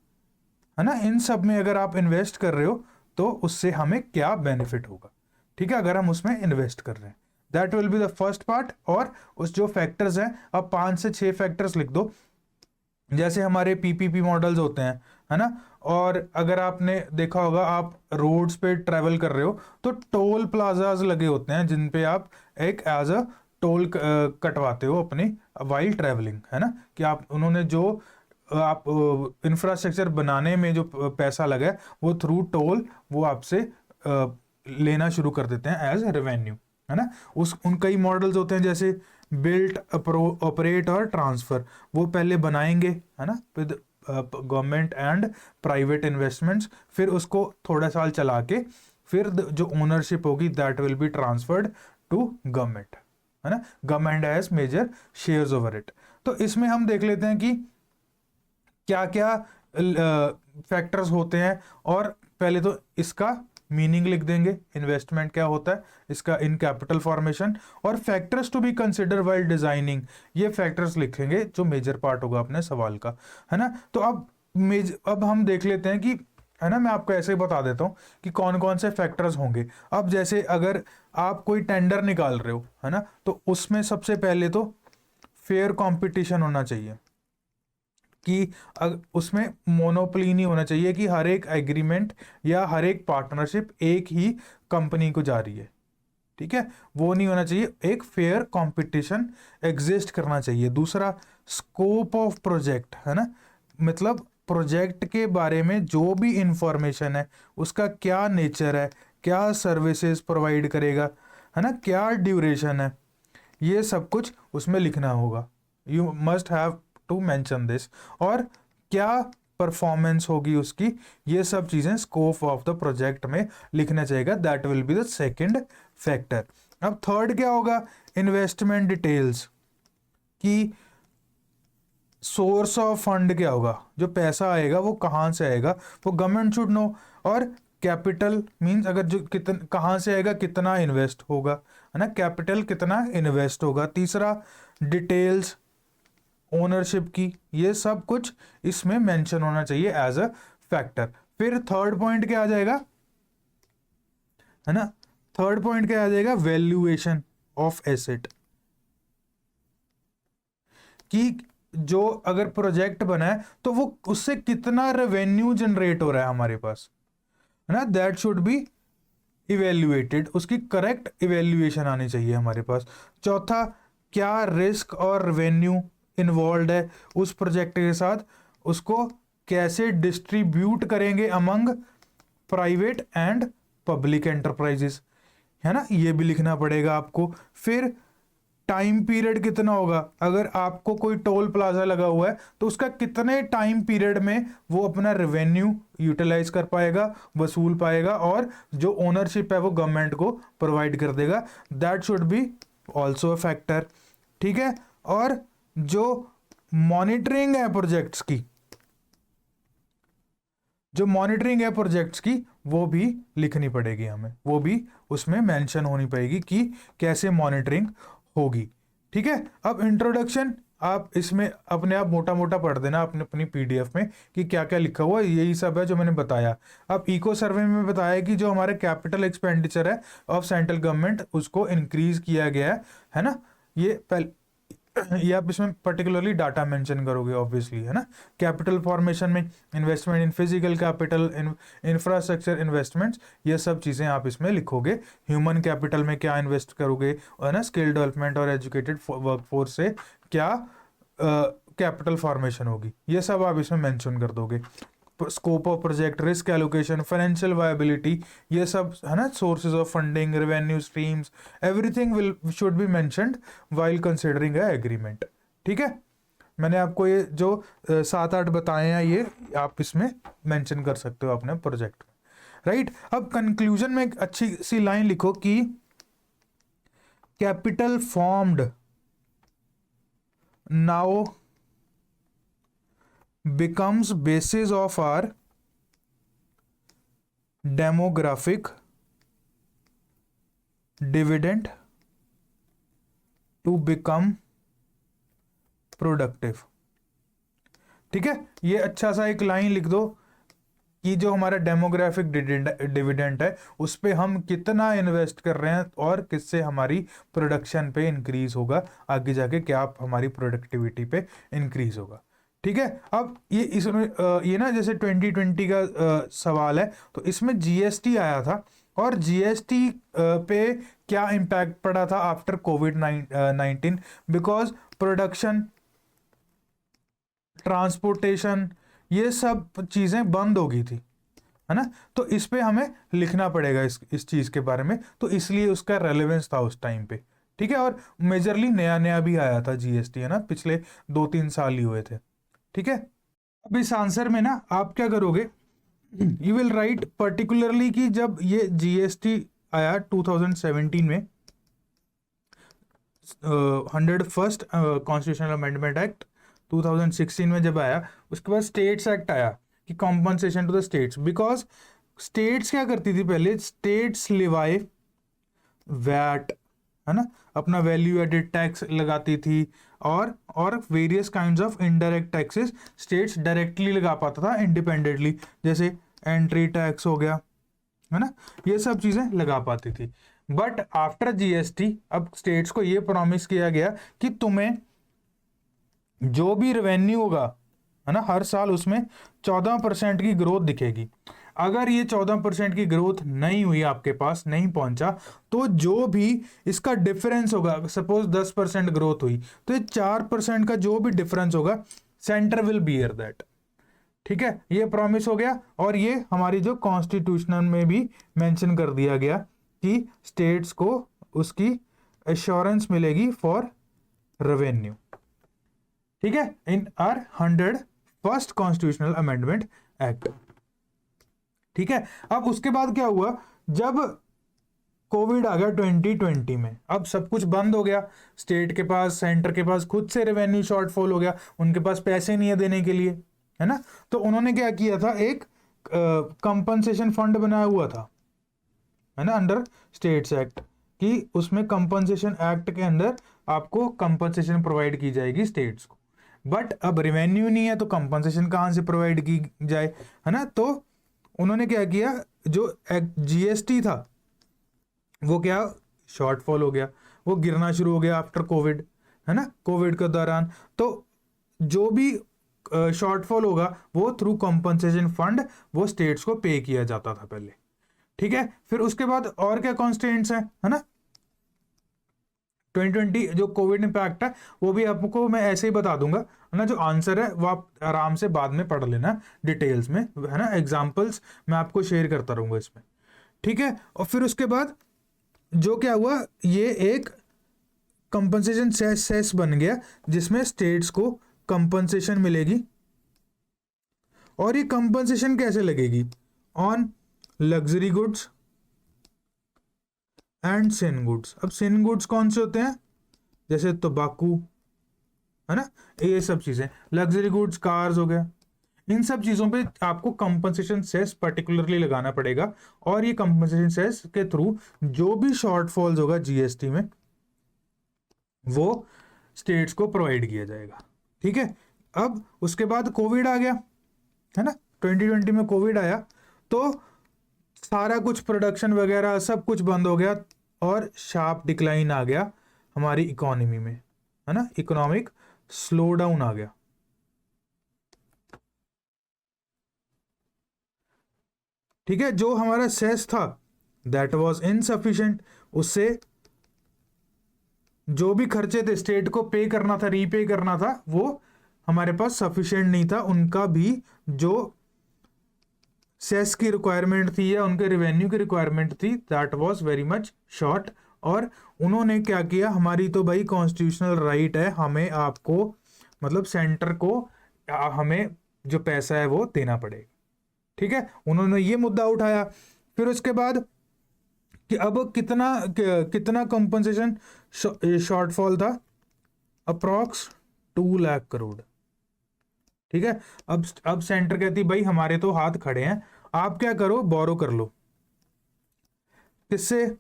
है ना, इन सब में अगर आप इन्वेस्ट कर रहे हो तो उससे हमें क्या बेनिफिट होगा। ठीक है। अगर हम उसमें इन्वेस्ट कर रहे हैं, that will be the first part. और उस जो फैक्टर्स हैं, अब 5 से 6 फैक्टर्स लिख दो। जैसे हमारे पीपीपी मॉडल्स होते हैं, है ना, और अगर आपने देखा होगा आप रोड्स पे ट्रेवल कर रहे हो तो टोल प्लाजाज लगे होते हैं जिन पे आप एक एज अ टोल कटवाते हो अपने वाइल ट्रेवलिंग, है ना, कि आप उन्होंने जो आप इंफ्रास्ट्रक्चर बनाने में जो पैसा लगा है वो थ्रू टोल वो आपसे लेना शुरू कर देते हैं एज रेवेन्यू, है ना। उन कई मॉडल्स होते हैं जैसे बिल्ट, ऑपरेट और ट्रांसफर। वो पहले बनाएंगे, है ना, with government and private investments, फिर उसको थोड़ा साल चला के फिर जो ओनरशिप होगी that will be transferred to government, है ना। Government has major shares over it. तो इसमें हम देख लेते हैं कि क्या क्या फैक्टर्स होते हैं, और पहले तो इसका मीनिंग लिख देंगे, इन्वेस्टमेंट क्या होता है इसका इन कैपिटल फॉर्मेशन, और factors to be consider while designing, ये फैक्टर्स लिखेंगे जो मेजर पार्ट होगा अपने सवाल का, है ना। तो अब हम देख लेते हैं कि, है ना, मैं आपको ऐसे ही बता देता हूँ कि कौन कौन से फैक्टर्स होंगे। अब जैसे अगर आप कोई टेंडर निकाल रहे हो, है ना, तो उसमें सबसे पहले तो फेयर कंपटीशन होना चाहिए, कि उसमें मोनोपोली नहीं होना चाहिए कि हर एक एग्रीमेंट या हर एक पार्टनरशिप एक ही कंपनी को जा रही है। ठीक है, वो नहीं होना चाहिए, एक फेयर कंपटीशन एग्जिस्ट करना चाहिए। दूसरा, स्कोप ऑफ प्रोजेक्ट, है ना, मतलब प्रोजेक्ट के बारे में जो भी इंफॉर्मेशन है उसका क्या नेचर है, क्या सर्विसेज प्रोवाइड करेगा, है ना, क्या ड्यूरेशन है, ये सब कुछ उसमें लिखना होगा। You must have to mention this. और क्या परफॉर्मेंस होगी उसकी, ये सब चीजें स्कोप ऑफ द प्रोजेक्ट में लिखना चाहिए। That will be the second factor. अब थर्ड क्या होगा? इन्वेस्टमेंट डिटेल्स, कि सोर्स ऑफ फंड क्या होगा, जो पैसा आएगा वो कहाँ से आएगा, वो गवर्नमेंट शुड नो। और कैपिटल मींस अगर जो कितना कहाँ से आएगा, कितना इन्वेस्ट होगा, है ना, कैपिटल कितना इन्वेस्ट होगा। तीसरा, डिटेल्स ओनरशिप की, ये सब कुछ इसमें मेंशन होना चाहिए एज अ फैक्टर। फिर थर्ड पॉइंट क्या आ जाएगा, है ना, थर्ड पॉइंट क्या आ जाएगा, वैल्यूएशन ऑफ एसेट, कि जो अगर प्रोजेक्ट बना है तो वो उससे कितना रेवेन्यू जनरेट हो रहा है हमारे पास, है ना, दैट शुड बी इवेल्युएटेड, उसकी करेक्ट इवेल्युएशन आनी चाहिए हमारे पास। चौथा, क्या रिस्क और रेवेन्यू इन्वॉल्व है उस प्रोजेक्ट के साथ, उसको कैसे डिस्ट्रीब्यूट करेंगे among private and public enterprises, है ना, ये भी लिखना पड़ेगा आपको। फिर टाइम पीरियड कितना होगा, अगर आपको कोई टोल प्लाजा लगा हुआ है तो उसका कितने टाइम पीरियड में वो अपना रेवेन्यू यूटिलाइज कर पाएगा, वसूल पाएगा, और जो ओनरशिप है वो गवर्नमेंट को प्रोवाइड कर देगा, that should be also a factor. ठीक है, और जो मॉनिटरिंग है प्रोजेक्ट्स की, जो मॉनिटरिंग है प्रोजेक्ट्स की, वो भी लिखनी पड़ेगी हमें, वो भी उसमें मेंशन होनी पड़ेगी कि कैसे मॉनिटरिंग होगी। ठीक है, अब इंट्रोडक्शन आप इसमें अपने आप मोटा मोटा पढ़ देना अपने अपनी पीडीएफ में कि क्या क्या लिखा हुआ है, यही सब है जो मैंने बताया। अब इको सर्वे में बताया कि जो हमारे कैपिटल एक्सपेंडिचर है ऑफ सेंट्रल गवर्नमेंट उसको इंक्रीज किया गया है ना, ये ये आप इसमें पर्टिकुलरली डाटा मेंशन करोगे ऑब्वियसली, है ना। कैपिटल फॉर्मेशन में investment in physical capital, infrastructure investments, ये सब चीज़ें आप इसमें लिखोगे। ह्यूमन कैपिटल में क्या इन्वेस्ट करोगे, है ना, स्किल डेवलपमेंट और एजुकेटेड वर्कफोर्स से क्या कैपिटल फॉर्मेशन होगी, ये सब आप इसमें मेंशन कर दोगे। Scope of project, risk allocation, financial viability, ये सब, है ना, sources of funding, revenue streams, everything will should be mentioned while considering a agreement. ठीक है, मैंने आपको ये जो 7-8 बताए हैं ये आप इसमें मेंशन कर सकते हो अपने प्रोजेक्ट में, राइट। अब कंक्लूजन में एक अच्छी सी लाइन लिखो कि capital formed now becomes basis of our demographic dividend to become productive। ठीक है, ये अच्छा सा एक लाइन लिख दो कि जो हमारा डेमोग्राफिक डिविडेंड है उस पे हम कितना इन्वेस्ट कर रहे हैं और किससे हमारी प्रोडक्शन पे इंक्रीज होगा, आगे जाके क्या हमारी प्रोडक्टिविटी पे इंक्रीज होगा। ठीक है, अब ये इसमें ये ना जैसे 2020 का सवाल है तो इसमें जीएसटी आया था, और जीएसटी पे क्या इम्पैक्ट पड़ा था after covid, because production, transportation, ये सब चीज़ें बंद हो गई थी, है ना, तो इस पे हमें लिखना पड़ेगा इस चीज़ के बारे में, तो इसलिए उसका रेलेवेंस था उस टाइम पे। ठीक है, और मेजरली नया नया भी आया था जीएसटी, है ना, पिछले 2-3 साल ही हुए थे। ठीक है, अब इस आंसर में ना आप क्या करोगे, यू विल राइट पर्टिकुलरली कि जब ये जीएसटी आया 2017 में, 101st कॉन्स्टिट्यूशनल अमेंडमेंट एक्ट 2016 में जब आया, उसके बाद स्टेट्स एक्ट आया कि compensation to the states, because states क्या करती थी पहले, स्टेट्स लिवाई वैट, है ना, अपना वैल्यू एडेड टैक्स लगाती थी, और various kinds of indirect taxes states directly लगा पाता था इंडिपेंडेंटली, जैसे एंट्री टैक्स हो गया, है ना, ये सब चीजें लगा पाती थी। बट आफ्टर जीएसटी अब स्टेट्स को ये प्रॉमिस किया गया कि तुम्हें जो भी रेवेन्यू होगा, है ना, हर साल उसमें 14% की ग्रोथ दिखेगी। अगर ये 14% की ग्रोथ नहीं हुई, आपके पास नहीं पहुंचा, तो जो भी इसका डिफरेंस होगा, सपोज 10% ग्रोथ हुई, तो ये 4% का जो भी डिफरेंस होगा, सेंटर विल बियर दैट। ठीक है, ये प्रॉमिस हो गया, और ये हमारी जो कॉन्स्टिट्यूशनल में भी मेंशन कर दिया गया कि स्टेट्स को उसकी एश्योरेंस मिलेगी फॉर रेवेन्यू। ठीक है, इन are 101st constitutional amendment act. ठीक है, अब उसके बाद क्या हुआ, जब कोविड आ गया 2020 में, अब सब कुछ बंद हो गया, स्टेट के पास, सेंटर के पास खुद से रेवेन्यू शॉर्टफॉल हो गया, उनके पास पैसे नहीं है देने के लिए, है ना, तो उन्होंने क्या किया था, एक कंपनसेशन फंड बनाया हुआ था, है ना, अंडर स्टेट्स एक्ट, कि उसमें कंपनसेशन एक्ट के अंदर आपको कंपनसेशन प्रोवाइड की जाएगी स्टेट्स को। बट अब रेवेन्यू नहीं है तो कंपनसेशन कहाँ से प्रोवाइड की जाए, है ना। तो उन्होंने क्या किया, जो जीएसटी था वो क्या शॉर्टफॉल हो गया, वो गिरना शुरू हो गया आफ्टर कोविड, है ना, कोविड के दौरान। तो जो भी शॉर्टफॉल होगा वो थ्रू कंपनसेशन फंड वो स्टेट्स को पे किया जाता था पहले, ठीक है। फिर उसके बाद और क्या कॉन्स्टेंट्स हैं, है ना। 2020 जो कोविड इम्पैक्ट है वो भी आपको मैं ऐसे ही बता दूंगा, है ना। जो आंसर है वो आप आराम से बाद में पढ़ लेना डिटेल्स में, है ना। एग्जांपल्स मैं आपको शेयर करता रहूंगा इसमें, ठीक है। और फिर उसके बाद जो क्या हुआ, ये एक कंपनसेशन सेस बन गया जिसमें स्टेट्स को कंपनसेशन मिलेगी। और ये कंपनसेशन कैसे लगेगी, on luxury goods and sin goods. अब सिन गुड्स कौन से होते हैं, जैसे तंबाकू, है ना, ये सब चीजें। लग्जरी गुड्स कार्स हो गया, इन सब चीजों पे आपको कंपनसेशन सेस पर्टिकुलरली लगाना पड़ेगा। और ये कंपनसेशन सेस के थ्रू जो भी शॉर्टफॉल्स होगा जीएसटी में वो स्टेट्स को प्रोवाइड किया जाएगा, ठीक है। अब उसके बाद कोविड आ गया, है ना। 2020 में कोविड आया तो सारा कुछ प्रोडक्शन वगैरह सब कुछ बंद हो गया और शार्प डिक्लाइन आ गया हमारी इकोनॉमी में, है ना। इकोनॉमिक स्लो डाउन आ गया, ठीक है। जो हमारा सेस था दैट वाज इनसफिशिएंट, उससे जो भी खर्चे थे स्टेट को पे करना था, रीपे करना था, वो हमारे पास सफिशिएंट नहीं था। उनका भी जो सेस की रिक्वायरमेंट थी या उनके रेवेन्यू की रिक्वायरमेंट थी that was very much short. और उन्होंने क्या किया, हमारी तो भाई कॉन्स्टिट्यूशनल राइट है, हमें आपको मतलब सेंटर को हमें जो पैसा है वो देना पड़ेगा, ठीक है। उन्होंने ये मुद्दा उठाया। फिर उसके बाद कि अब कितना कंपनसेशन शॉर्टफॉल था, अप्रॉक्स 2 लाख करोड़, ठीक है। अब सेंटर कहती भाई हमारे तो हाथ खड़े हैं, आप क्या करो, बोरो कर लो। किससे,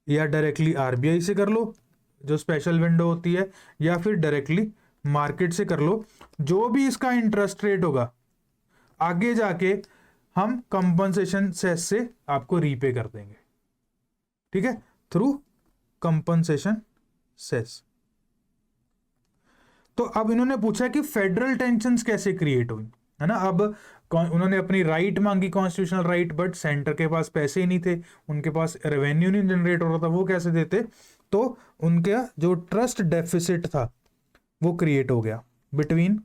या डायरेक्टली आरबीआई से कर लो जो स्पेशल विंडो होती है, या फिर डायरेक्टली मार्केट से कर लो। जो भी इसका इंटरेस्ट रेट होगा आगे जाके हम कंपनसेशन सेस से आपको रीपे कर देंगे, ठीक है, थ्रू कंपनसेशन सेस। तो अब इन्होंने पूछा कि फेडरल टेंशन्स कैसे क्रिएट हुई, है ना। अब उन्होंने अपनी राइट मांगी, कॉन्स्टिट्यूशनल राइट, बट सेंटर के पास पैसे ही नहीं थे, उनके पास रेवेन्यू नहीं जनरेट हो रहा था, वो कैसे देते। तो उनका जो ट्रस्ट डेफिसिट था वो क्रिएट हो गया between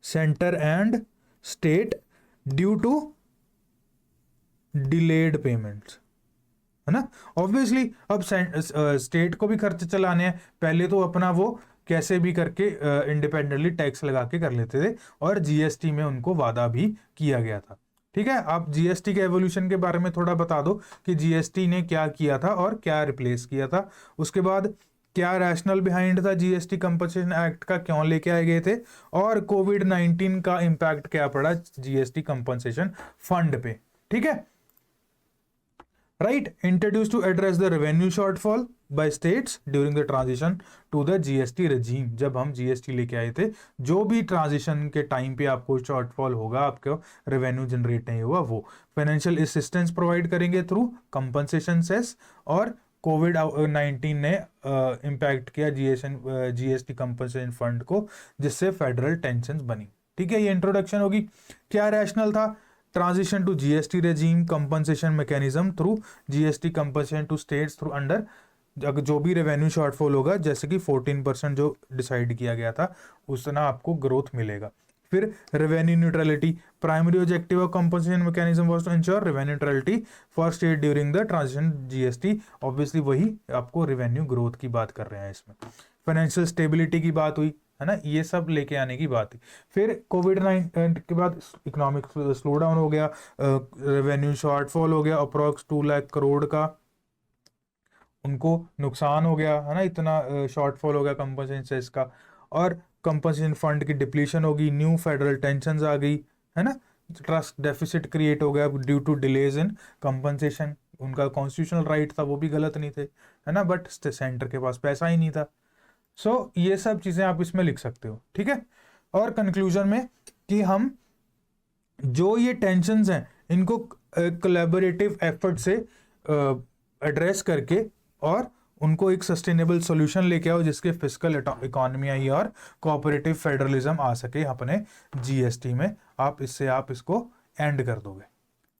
centre and state due to delayed payments, है ना। ऑब्वियसली अब स्टेट को भी खर्चे चलाने हैं, पहले तो अपना वो कैसे भी करके इंडिपेंडेंटली टैक्स लगा के कर लेते थे, और जीएसटी में उनको वादा भी किया गया था, ठीक है। आप जीएसटी के एवोल्यूशन के बारे में थोड़ा बता दो कि जीएसटी ने क्या किया था और क्या रिप्लेस किया था। उसके बाद क्या रैशनल बिहाइंड था जीएसटी कंपनसेशन एक्ट का, क्यों लेके आए गए थे, और कोविड-19 का इंपैक्ट क्या पड़ा जीएसटी कंपनसेशन फंड पे, ठीक है। right, introduced to address the revenue shortfall by states during the transition to the GST regime। जब हम GST लेके आए थे, जो भी ट्रांजिशन के टाइम पे आपको शॉर्टफॉल होगा, आपको रेवेन्यू जनरेट नहीं हुआ, वो फाइनेंशियल असिस्टेंस प्रोवाइड करेंगे थ्रू कंपनसेशन सेस। और कोविड-19 ने इम्पैक्ट किया जीएसटी कंपनसेशन फंड को, जिससे फेडरल टेंशन बनी, ठीक है। ये इंट्रोडक्शन होगी। क्या रैशनल था, transition to GST regime, compensation mechanism through GST compensation to states through under, जो भी रेवेन्यू शॉर्टफॉल होगा, जैसे कि 14% जो डिसाइड किया गया था उतना आपको ग्रोथ मिलेगा। फिर revenue neutrality, primary objective of compensation mechanism was to ensure revenue neutrality for state during the transition GST. Obviously वही आपको रेवेन्यू ग्रोथ की बात कर रहे हैं इसमें। फाइनेंशियल स्टेबिलिटी की बात हुई, है ना, ये सब लेके आने की बात है। फिर कोविड-19 के बाद इकोनॉमिक स्लो डाउन हो गया, रेवेन्यू शॉर्टफॉल हो गया, अप्रॉक्स 2 लाख करोड़ का उनको नुकसान हो गया, है ना, इतना शॉर्टफॉल हो गया कंपनसेशन सेस का। और कंपनसेशन फंड की डिप्लीशन होगी, न्यू फेडरल टेंशन्स आ गई, है ना, ट्रस्ट डेफिसिट क्रिएट हो गया due to delays in compensation. उनका कॉन्स्टिट्यूशनल राइट था, वो भी गलत नहीं थे, है ना, बट सेंटर के पास पैसा ही नहीं था। सो ये सब चीजें आप इसमें लिख सकते हो, ठीक है। और कंक्लूजन में कि हम जो ये टेंशन्स हैं इनको कोलैबोरेटिव एफर्ट से एड्रेस करके और उनको एक सस्टेनेबल सॉल्यूशन लेके आओ जिसके फिस्कल इकोनॉमी आई और कोऑपरेटिव फेडरलिज्म आ सके अपने जीएसटी में। आप इसको एंड कर दोगे,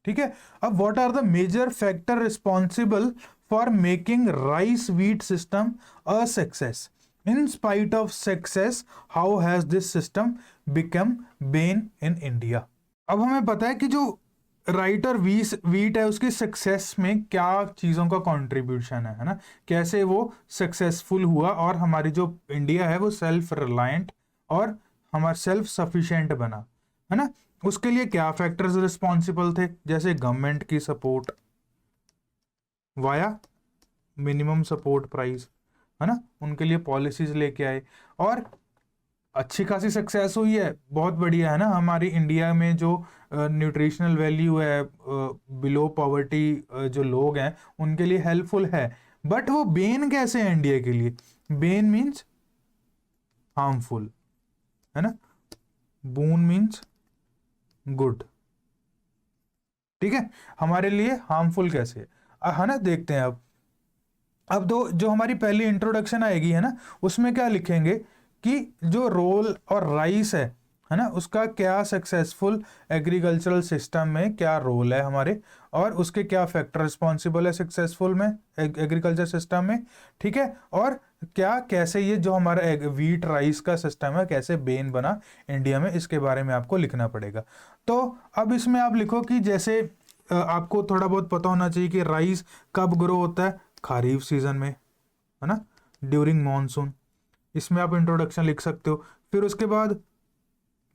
ठीक है। अब what are the major factor responsible for making rice wheat system a success? In spite of success, how has this system become bane in India? अब हमें पता है कि जो राइट और वीट है उसकी सक्सेस में क्या चीज़ों का कंट्रीब्यूशन है ना, कैसे वो सक्सेसफुल हुआ और हमारी जो इंडिया है वो सेल्फ रिलायंट और हमारा सेल्फ सफिशिएंट बना, है ना। उसके लिए क्या फैक्टर्स रिस्पॉन्सिबल थे, जैसे गवर्नमेंट की support via minimum support price, है ना, उनके लिए पॉलिसीज लेके आए और अच्छी खासी सक्सेस हुई है, बहुत बढ़िया है ना। हमारी इंडिया में जो न्यूट्रिशनल वैल्यू है, बिलो पॉवर्टी जो लोग हैं उनके लिए हेल्पफुल है, बट वो बेन कैसे है इंडिया के लिए? बेन मीन्स हार्मफुल, है ना, बून मीन्स गुड, ठीक है। हमारे लिए हार्मफुल कैसे है ना, देखते हैं। अब जो हमारी पहली इंट्रोडक्शन आएगी है ना, उसमें क्या लिखेंगे कि जो रोल और राइस है ना, उसका क्या सक्सेसफुल एग्रीकल्चरल सिस्टम में क्या रोल है हमारे, और उसके क्या फैक्टर रिस्पॉन्सिबल है सक्सेसफुल में एग्रीकल्चर सिस्टम में, ठीक है। और क्या कैसे ये जो हमारा वीट राइस का सिस्टम है कैसे बेन बना इंडिया में, इसके बारे में आपको लिखना पड़ेगा। तो अब इसमें आप लिखो कि जैसे आपको थोड़ा बहुत पता होना चाहिए कि राइस कब ग्रो होता है, खरीफ सीजन में, है ना, ड्यूरिंग मॉनसून। इसमें आप इंट्रोडक्शन लिख सकते हो। फिर उसके बाद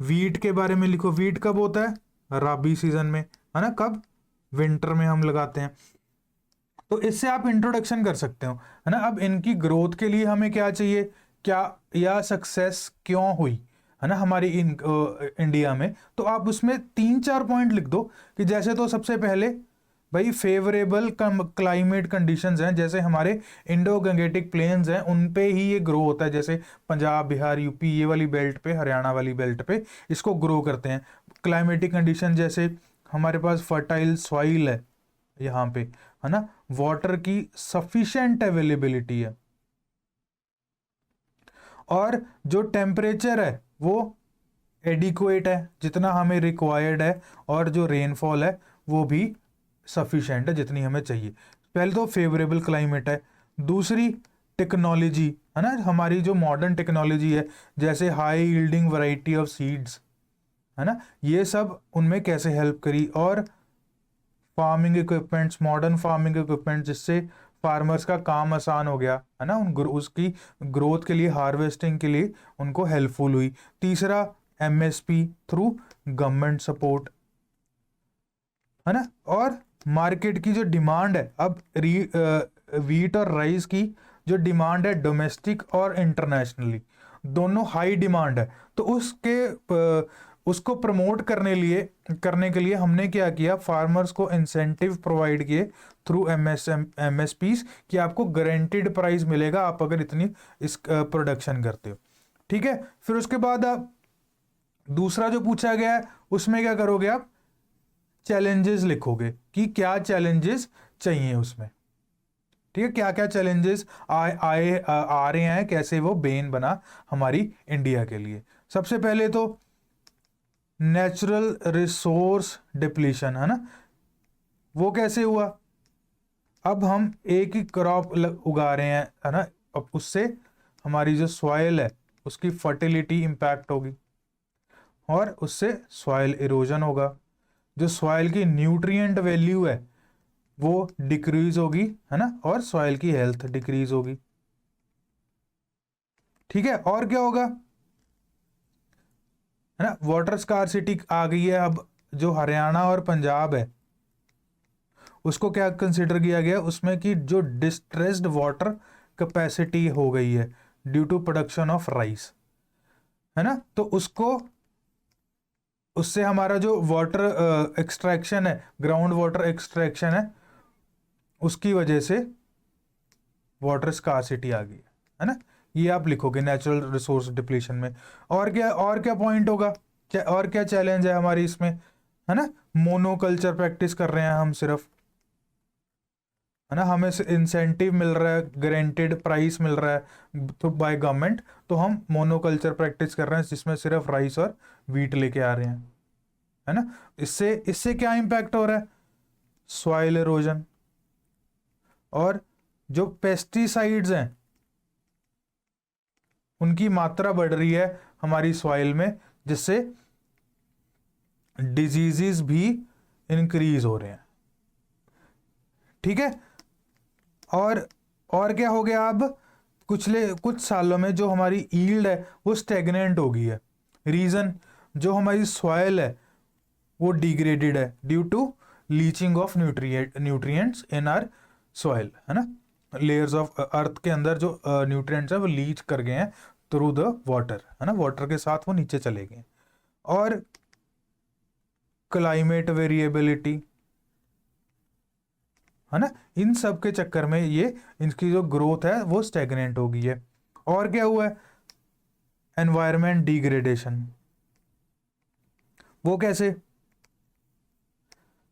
वीट के बारे में लिखो, वीट कब होता है, राबी सीजन में, है ना, कब, विंटर में हम लगाते हैं। तो इससे आप इंट्रोडक्शन कर सकते हो, है ना। अब इनकी ग्रोथ के लिए हमें क्या चाहिए, क्या या सक्सेस क्यों हुई, है ना, हमारी इंडिया में। तो आप उसमें 3-4 पॉइंट लिख दो कि जैसे, तो सबसे पहले भाई फेवरेबल क्लाइमेट कंडीशंस हैं, जैसे हमारे इंडो गंगेटिक प्लेन्स हैं उन पे ही ये ग्रो होता है, जैसे पंजाब, बिहार, यूपी, ये वाली बेल्ट पे, हरियाणा वाली बेल्ट पे इसको ग्रो करते हैं। क्लाइमेटिक कंडीशन जैसे हमारे पास फर्टाइल सॉइल है यहाँ पे, है ना, वाटर की सफिशिएंट अवेलेबिलिटी है, और जो टेम्परेचर है वो एडिक्वेट है जितना हमें रिक्वायर्ड है, और जो रेनफॉल है वो भी सफिशिएंट है जितनी हमें चाहिए। पहले तो फेवरेबल क्लाइमेट है। दूसरी टेक्नोलॉजी, है ना, हमारी जो मॉडर्न टेक्नोलॉजी है, जैसे high yielding variety of seeds, है ना, ये सब उनमें कैसे हेल्प करी। और farming equipments, modern farming equipment, जिससे फार्मर्स का काम आसान हो गया, है ना, उसकी ग्रोथ के लिए, हार्वेस्टिंग के लिए उनको हेल्पफुल हुई। तीसरा एमएसपी थ्रू गवर्नमेंट सपोर्ट, है ना। और मार्केट की जो डिमांड है, अब वीट और राइस की जो डिमांड है डोमेस्टिक और इंटरनेशनली दोनों हाई डिमांड है, तो उसको प्रमोट करने के लिए हमने क्या किया, फार्मर्स को इंसेंटिव प्रोवाइड किए थ्रू एमएसपीज कि आपको गारंटीड प्राइस मिलेगा आप अगर इतनी इस प्रोडक्शन करते हो, ठीक है। फिर उसके बाद आप दूसरा जो पूछा गया है उसमें क्या करोगे, आप चैलेंजेस लिखोगे कि क्या चैलेंजेस चाहिए उसमें, ठीक है, क्या क्या चैलेंजेस आ रहे हैं, कैसे वो बेन बना हमारी इंडिया के लिए। सबसे पहले तो नेचुरल रिसोर्स डिप्लीशन, है ना, वो कैसे हुआ। अब हम एक ही क्रॉप उगा रहे हैं, है ना, अब उससे हमारी जो सॉइल है उसकी फर्टिलिटी इंपैक्ट होगी, और उससे सॉइल इरोजन होगा, जो सॉइल की न्यूट्रिएंट वैल्यू है वो डिक्रीज होगी, है ना, और सॉइल की हेल्थ डिक्रीज होगी, ठीक है। और क्या होगा, है ना, वाटर स्कार्सिटी आ गई है। अब जो हरियाणा और पंजाब है उसको क्या कंसिडर किया गया उसमें कि जो डिस्ट्रेस्ड वाटर कैपेसिटी हो गई है due to production of rice, है ना, तो उससे हमारा जो वाटर एक्सट्रैक्शन है, ग्राउंड वाटर एक्सट्रैक्शन है, उसकी वजह से वाटर स्कार्सिटी आ गई है ना। ये आप लिखोगे नेचुरल रिसोर्स डिप्लीशन में। और क्या पॉइंट होगा, और क्या चैलेंज है हमारी इसमें, है ना, मोनोकल्चर प्रैक्टिस कर रहे हैं हम सिर्फ, है ना, हमें इंसेंटिव मिल रहा है, गारंटेड प्राइस मिल रहा है तो बाय गवर्नमेंट, तो हम मोनोकल्चर प्रैक्टिस कर रहे हैं जिसमें सिर्फ राइस और वीट लेके आ रहे हैं, है ना। इससे इससे क्या इंपैक्ट हो रहा है, सॉइल एरोजन, और जो पेस्टिसाइड्स हैं उनकी मात्रा बढ़ रही है हमारी सॉइल में, जिससे डिजीजेस भी इंक्रीज हो रहे हैं, ठीक है। और क्या हो गया, अब कुछ सालों में जो हमारी ईल्ड है वो स्टेगनेंट हो गई है। रीजन, जो हमारी सॉइल है वो डिग्रेडेड है due to leaching of nutrients in our soil, है ना। लेयर्स ऑफ अर्थ के अंदर जो न्यूट्रिएंट्स है वो लीच कर गए हैं थ्रू द वाटर, है ना, वाटर के साथ वो नीचे चले गए। और क्लाइमेट वेरिएबिलिटी, है ना, इन सब के चक्कर में ये इनकी जो ग्रोथ है वो स्टेगनेंट हो गई है। और क्या हुआ है, एनवायरमेंट डिग्रेडेशन। वो कैसे,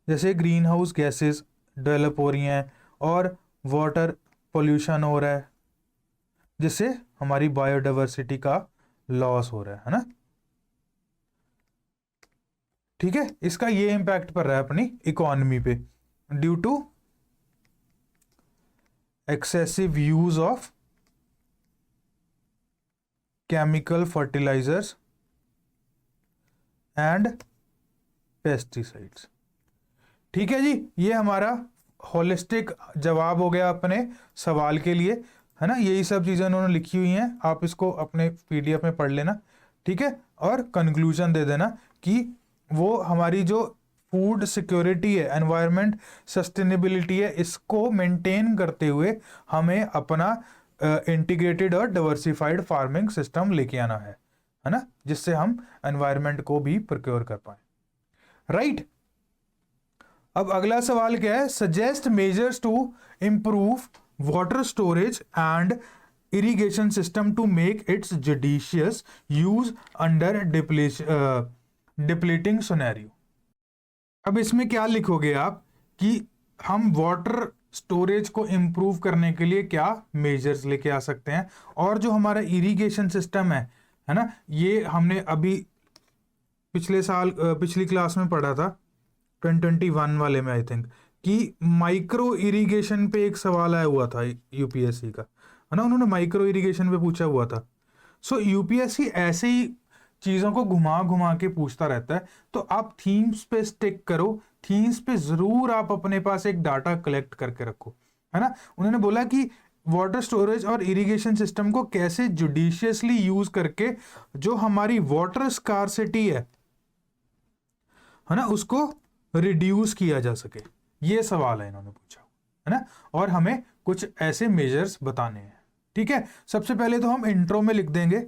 जैसे ग्रीन हाउस गैसेस डेवलप हो रही हैं और वाटर पोल्यूशन हो रहा है, जिससे हमारी बायोडाइवर्सिटी का लॉस हो रहा है ना, ठीक है। इसका ये इंपैक्ट पड़ रहा है अपनी इकोनॉमी पे due to excessive use of chemical fertilizers and pesticides, ठीक है जी। ये हमारा होलिस्टिक जवाब हो गया अपने सवाल के लिए, है ना। यही सब चीज़ें उन्होंने लिखी हुई हैं, आप इसको अपने पीडीएफ में पढ़ लेना, ठीक है। और कंक्लूजन दे देना कि वो हमारी जो फूड सिक्योरिटी है, एनवायरनमेंट सस्टेनेबिलिटी है, इसको मेंटेन करते हुए हमें अपना इंटीग्रेटेड और डाइवर्सिफाइड फार्मिंग सिस्टम लेके आना है ना, जिससे हम एनवायरनमेंट को भी प्रोक्योर कर पाए, राइट। अब अगला सवाल क्या है, suggest measures to improve water storage and irrigation system to make its judicious use under depleting scenario. अब इसमें क्या लिखोगे आप कि हम वाटर स्टोरेज को इम्प्रूव करने के लिए क्या मेजर्स लेके आ सकते हैं, और जो हमारा इरिगेशन सिस्टम है ना, ये हमने अभी पिछली क्लास में पढ़ा था 2021 वाले में आई थिंक, कि माइक्रो इरिगेशन पे एक सवाल आया हुआ था यूपीएससी का, है ना, उन्होंने माइक्रो इरिगेशन पे पूछा हुआ था। सो यूपीएससी ऐसे ही चीज़ों को घुमा घुमा के पूछता रहता है, तो आप थीम्स पे स्टिक करो, थीम्स पे जरूर आप अपने पास एक डाटा कलेक्ट करके रखो, है ना। उन्होंने बोला कि वाटर स्टोरेज और इरिगेशन सिस्टम को कैसे जुडिशियसली यूज करके जो हमारी वाटर स्कार्सिटी है ना, उसको रिड्यूस किया जा सके, ये सवाल है इन्होंने पूछा, है ना। और हमें कुछ ऐसे मेजर्स बताने हैं, ठीक है। सबसे पहले तो हम इंट्रो में लिख देंगे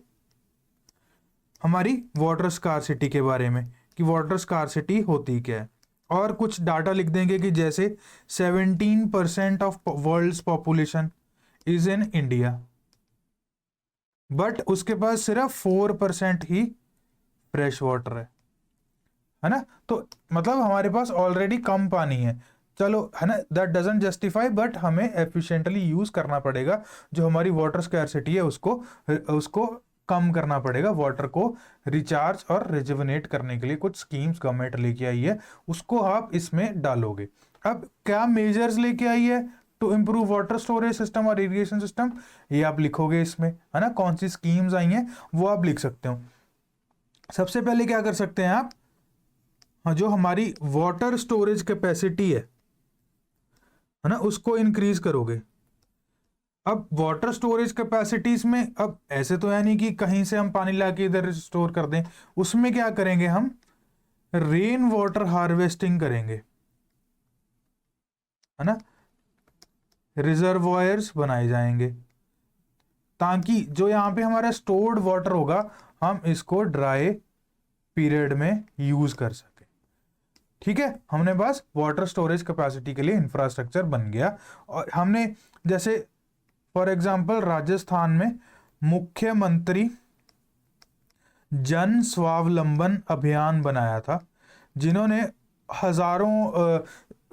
हमारी वाटर स्कार्सिटी के बारे में कि वाटर स्कार्सिटी होती क्या है, और कुछ डाटा लिख देंगे कि जैसे 17% of world's population is in India, but उसके पास सिर्फ 4% ही फ्रेश वाटर है ना। तो मतलब हमारे पास ऑलरेडी कम पानी है, चलो, है ना, दैट डजंट जस्टिफाई, बट हमें एफिशिएंटली यूज करना पड़ेगा, जो हमारी वाटर स्कैर्सिटी है उसको कम करना पड़ेगा। वाटर को रिचार्ज और रिजुविनेट करने के लिए कुछ स्कीम्स गवर्नमेंट लेके आई है, उसको आप इसमें डालोगे। अब क्या मेजर्स लेके आई है to improve water storage system और इरिगेशन सिस्टम, ये आप लिखोगे इसमें, है ना। कौन सी स्कीम्स आई हैं वो आप लिख सकते हो। सबसे पहले क्या कर सकते हैं आप, जो हमारी वाटर स्टोरेज कैपेसिटी है ना, उसको इंक्रीज करोगे। अब वाटर स्टोरेज कैपेसिटीज में अब ऐसे तो है नहीं कि कहीं से हम पानी लाके इधर स्टोर कर दें, उसमें क्या करेंगे हम, रेन वाटर हार्वेस्टिंग करेंगे, है ना। रिजर्वॉयर्स बनाए जाएंगे ताकि जो यहाँ पे हमारा स्टोर्ड वाटर होगा हम इसको ड्राई पीरियड में यूज कर सके, ठीक है। हमने बस वाटर स्टोरेज कैपेसिटी के लिए इंफ्रास्ट्रक्चर बन गया। और हमने जैसे फॉर एग्जांपल राजस्थान में मुख्यमंत्री जन स्वावलंबन अभियान बनाया था, जिन्होंने हजारों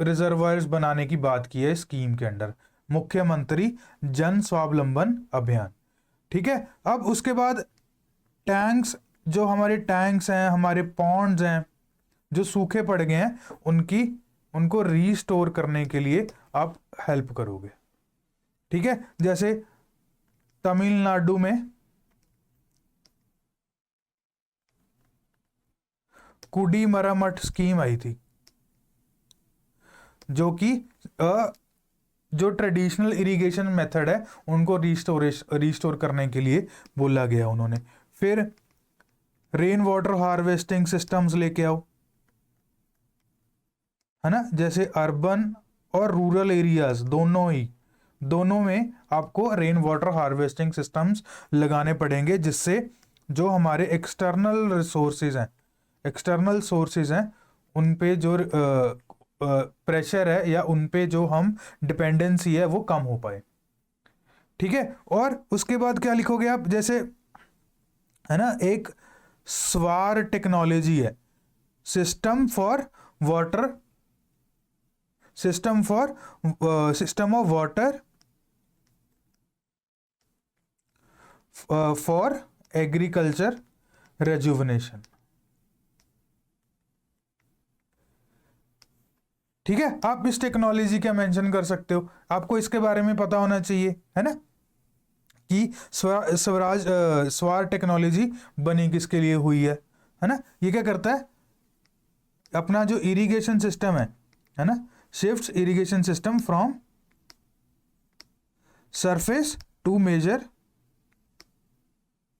रिजर्वायर्स बनाने की बात की है स्कीम के अंडर। मुख्यमंत्री जन स्वावलंबन अभियान, ठीक है। अब उसके बाद टैंक्स, जो हमारे टैंक्स हैं, हमारे पॉन्ड्स हैं जो सूखे पड़ गए हैं, उनको रीस्टोर करने के लिए आप हेल्प करोगे, ठीक है। जैसे तमिलनाडु में कुडीमरमठ स्कीम आई थी, जो कि जो ट्रेडिशनल इरिगेशन मेथड है उनको रिस्टोर करने के लिए बोला गया उन्होंने। फिर रेन वाटर हार्वेस्टिंग सिस्टम्स लेके आओ, है ना। जैसे अर्बन और रूरल एरियाज दोनों में आपको रेन वाटर हार्वेस्टिंग सिस्टम्स लगाने पड़ेंगे, जिससे जो हमारे एक्सटर्नल सोर्सेज हैं उन पे जो प्रेशर है या उन पे जो हम डिपेंडेंसी है वो कम हो पाए, ठीक है। और उसके बाद क्या लिखोगे आप, जैसे है ना, एक स्वार टेक्नोलॉजी है, system of water for agriculture rejuvenation, ठीक है। आप इस टेक्नोलॉजी का मेंशन कर सकते हो, आपको इसके बारे में पता होना चाहिए, है ना, कि स्वार टेक्नोलॉजी बनी किसके लिए हुई है ना। ये क्या करता है, अपना जो इरिगेशन सिस्टम है ना, shifts irrigation system from surface to measure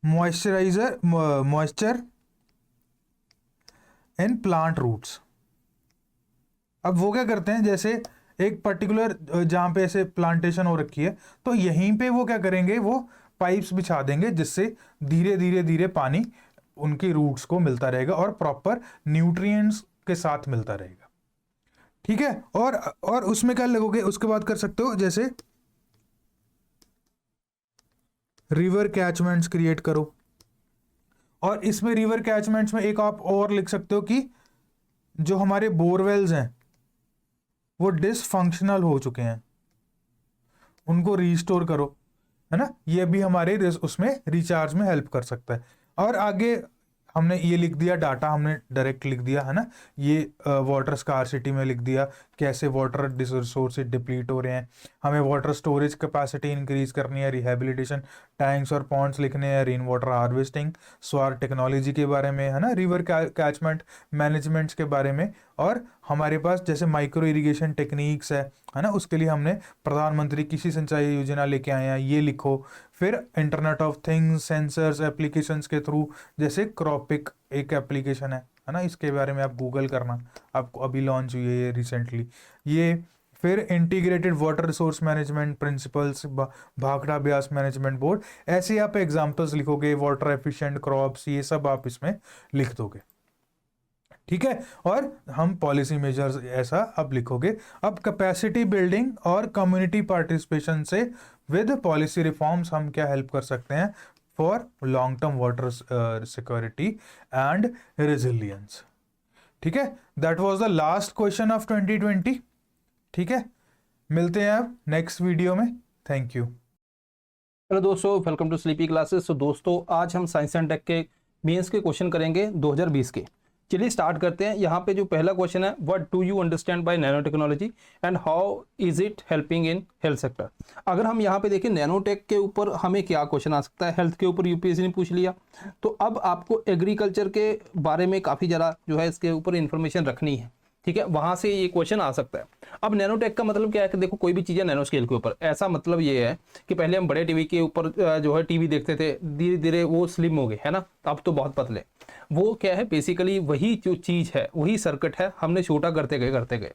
moisture in plant roots. अब वो क्या करते हैं, जैसे एक पर्टिकुलर जहां पे ऐसे प्लांटेशन हो रखी है, तो यहीं पे वो क्या करेंगे, वो पाइप्स बिछा देंगे, जिससे धीरे पानी उनकी रूट्स को मिलता रहेगा और प्रॉपर न्यूट्रिएंट्स के साथ मिलता रहेगा, ठीक है। और उसमें क्या लगोगे, उसके बाद कर सकते हो, जैसे रिवर कैचमेंट्स क्रिएट करो। और इसमें रिवर कैचमेंट्स में एक आप और लिख सकते हो कि जो हमारे बोरवेल्स हैं वो डिसफंक्शनल हो चुके हैं, उनको रीस्टोर करो, है ना। ये भी हमारे उसमें रिचार्ज में हेल्प कर सकता है। और आगे हमने ये लिख दिया, डाटा हमने डायरेक्ट लिख दिया, है ना। ये वाटर स्कार्सिटी में लिख दिया कैसे वाटर रिसोर्सेज डिप्लीट हो रहे हैं, हमें वाटर स्टोरेज कैपेसिटी इंक्रीज करनी है, रिहेबिलिटेशन टैंक्स और पॉन्ड्स लिखने हैं, रेन वाटर हार्वेस्टिंग, स्वार टेक्नोलॉजी के बारे में, है ना, रिवर कैचमेंट मैनेजमेंट्स के बारे में। और हमारे पास जैसे माइक्रो इरिगेशन टेक्निक्स है ना, उसके लिए हमने प्रधानमंत्री कृषि सिंचाई योजना लेके आए हैं, ये लिखो। फिर internet of things, sensors, applications के थ्रू, जैसे क्रॉपिक एक एप्लीकेशन है ना, इसके बारे में आप गूगल करना, आपको अभी लॉन्च हुई है ये रिसेंटली ये। फिर integrated water resource management principles, Bhakra Beas management board, ऐसे आप एग्जांपल्स लिखोगे, वाटर एफिशिएंट क्रॉप्स, ये सब आप इसमें लिख दोगे, ठीक है। और हम पॉलिसी मेजर्स ऐसा अब लिखोगे। अब कैपेसिटी बिल्डिंग और कम्युनिटी पार्टिसिपेशन से विद पॉलिसी रिफॉर्म्स हम क्या हेल्प कर सकते हैं for long term water security and resilience, ठीक है। That was the last question of 2020, ठीक है। मिलते हैं अब नेक्स्ट वीडियो में, थैंक यू। हेलो दोस्तों, वेलकम टू स्लीपी क्लासेस। तो दोस्तों आज हम साइंस एंड टेक के मेंस के क्वेश्चन करेंगे 2020 के। चलिए स्टार्ट करते हैं। यहाँ पे जो पहला क्वेश्चन है, what do you understand by nano technology and how is it helping in health sector. अगर हम यहाँ पे देखें नैनो टेक के ऊपर हमें क्या क्वेश्चन आ सकता है, हेल्थ के ऊपर यूपीएससी ने पूछ लिया, तो अब आपको एग्रीकल्चर के बारे में काफ़ी ज़्यादा जो है इसके ऊपर इंफॉर्मेशन रखनी है, ठीक है, वहां से ये क्वेश्चन आ सकता है। अब नैनो टेक का मतलब क्या है कि देखो कोई भी चीज़ है नैनो स्केल के ऊपर, ऐसा मतलब ये है कि पहले हम बड़े टीवी के ऊपर जो है टीवी देखते थे, धीरे धीरे वो स्लिम हो गए, है ना, अब तो बहुत पतले। वो क्या है, बेसिकली वही जो चीज़ है, वही सर्किट है, हमने छोटा करते गए।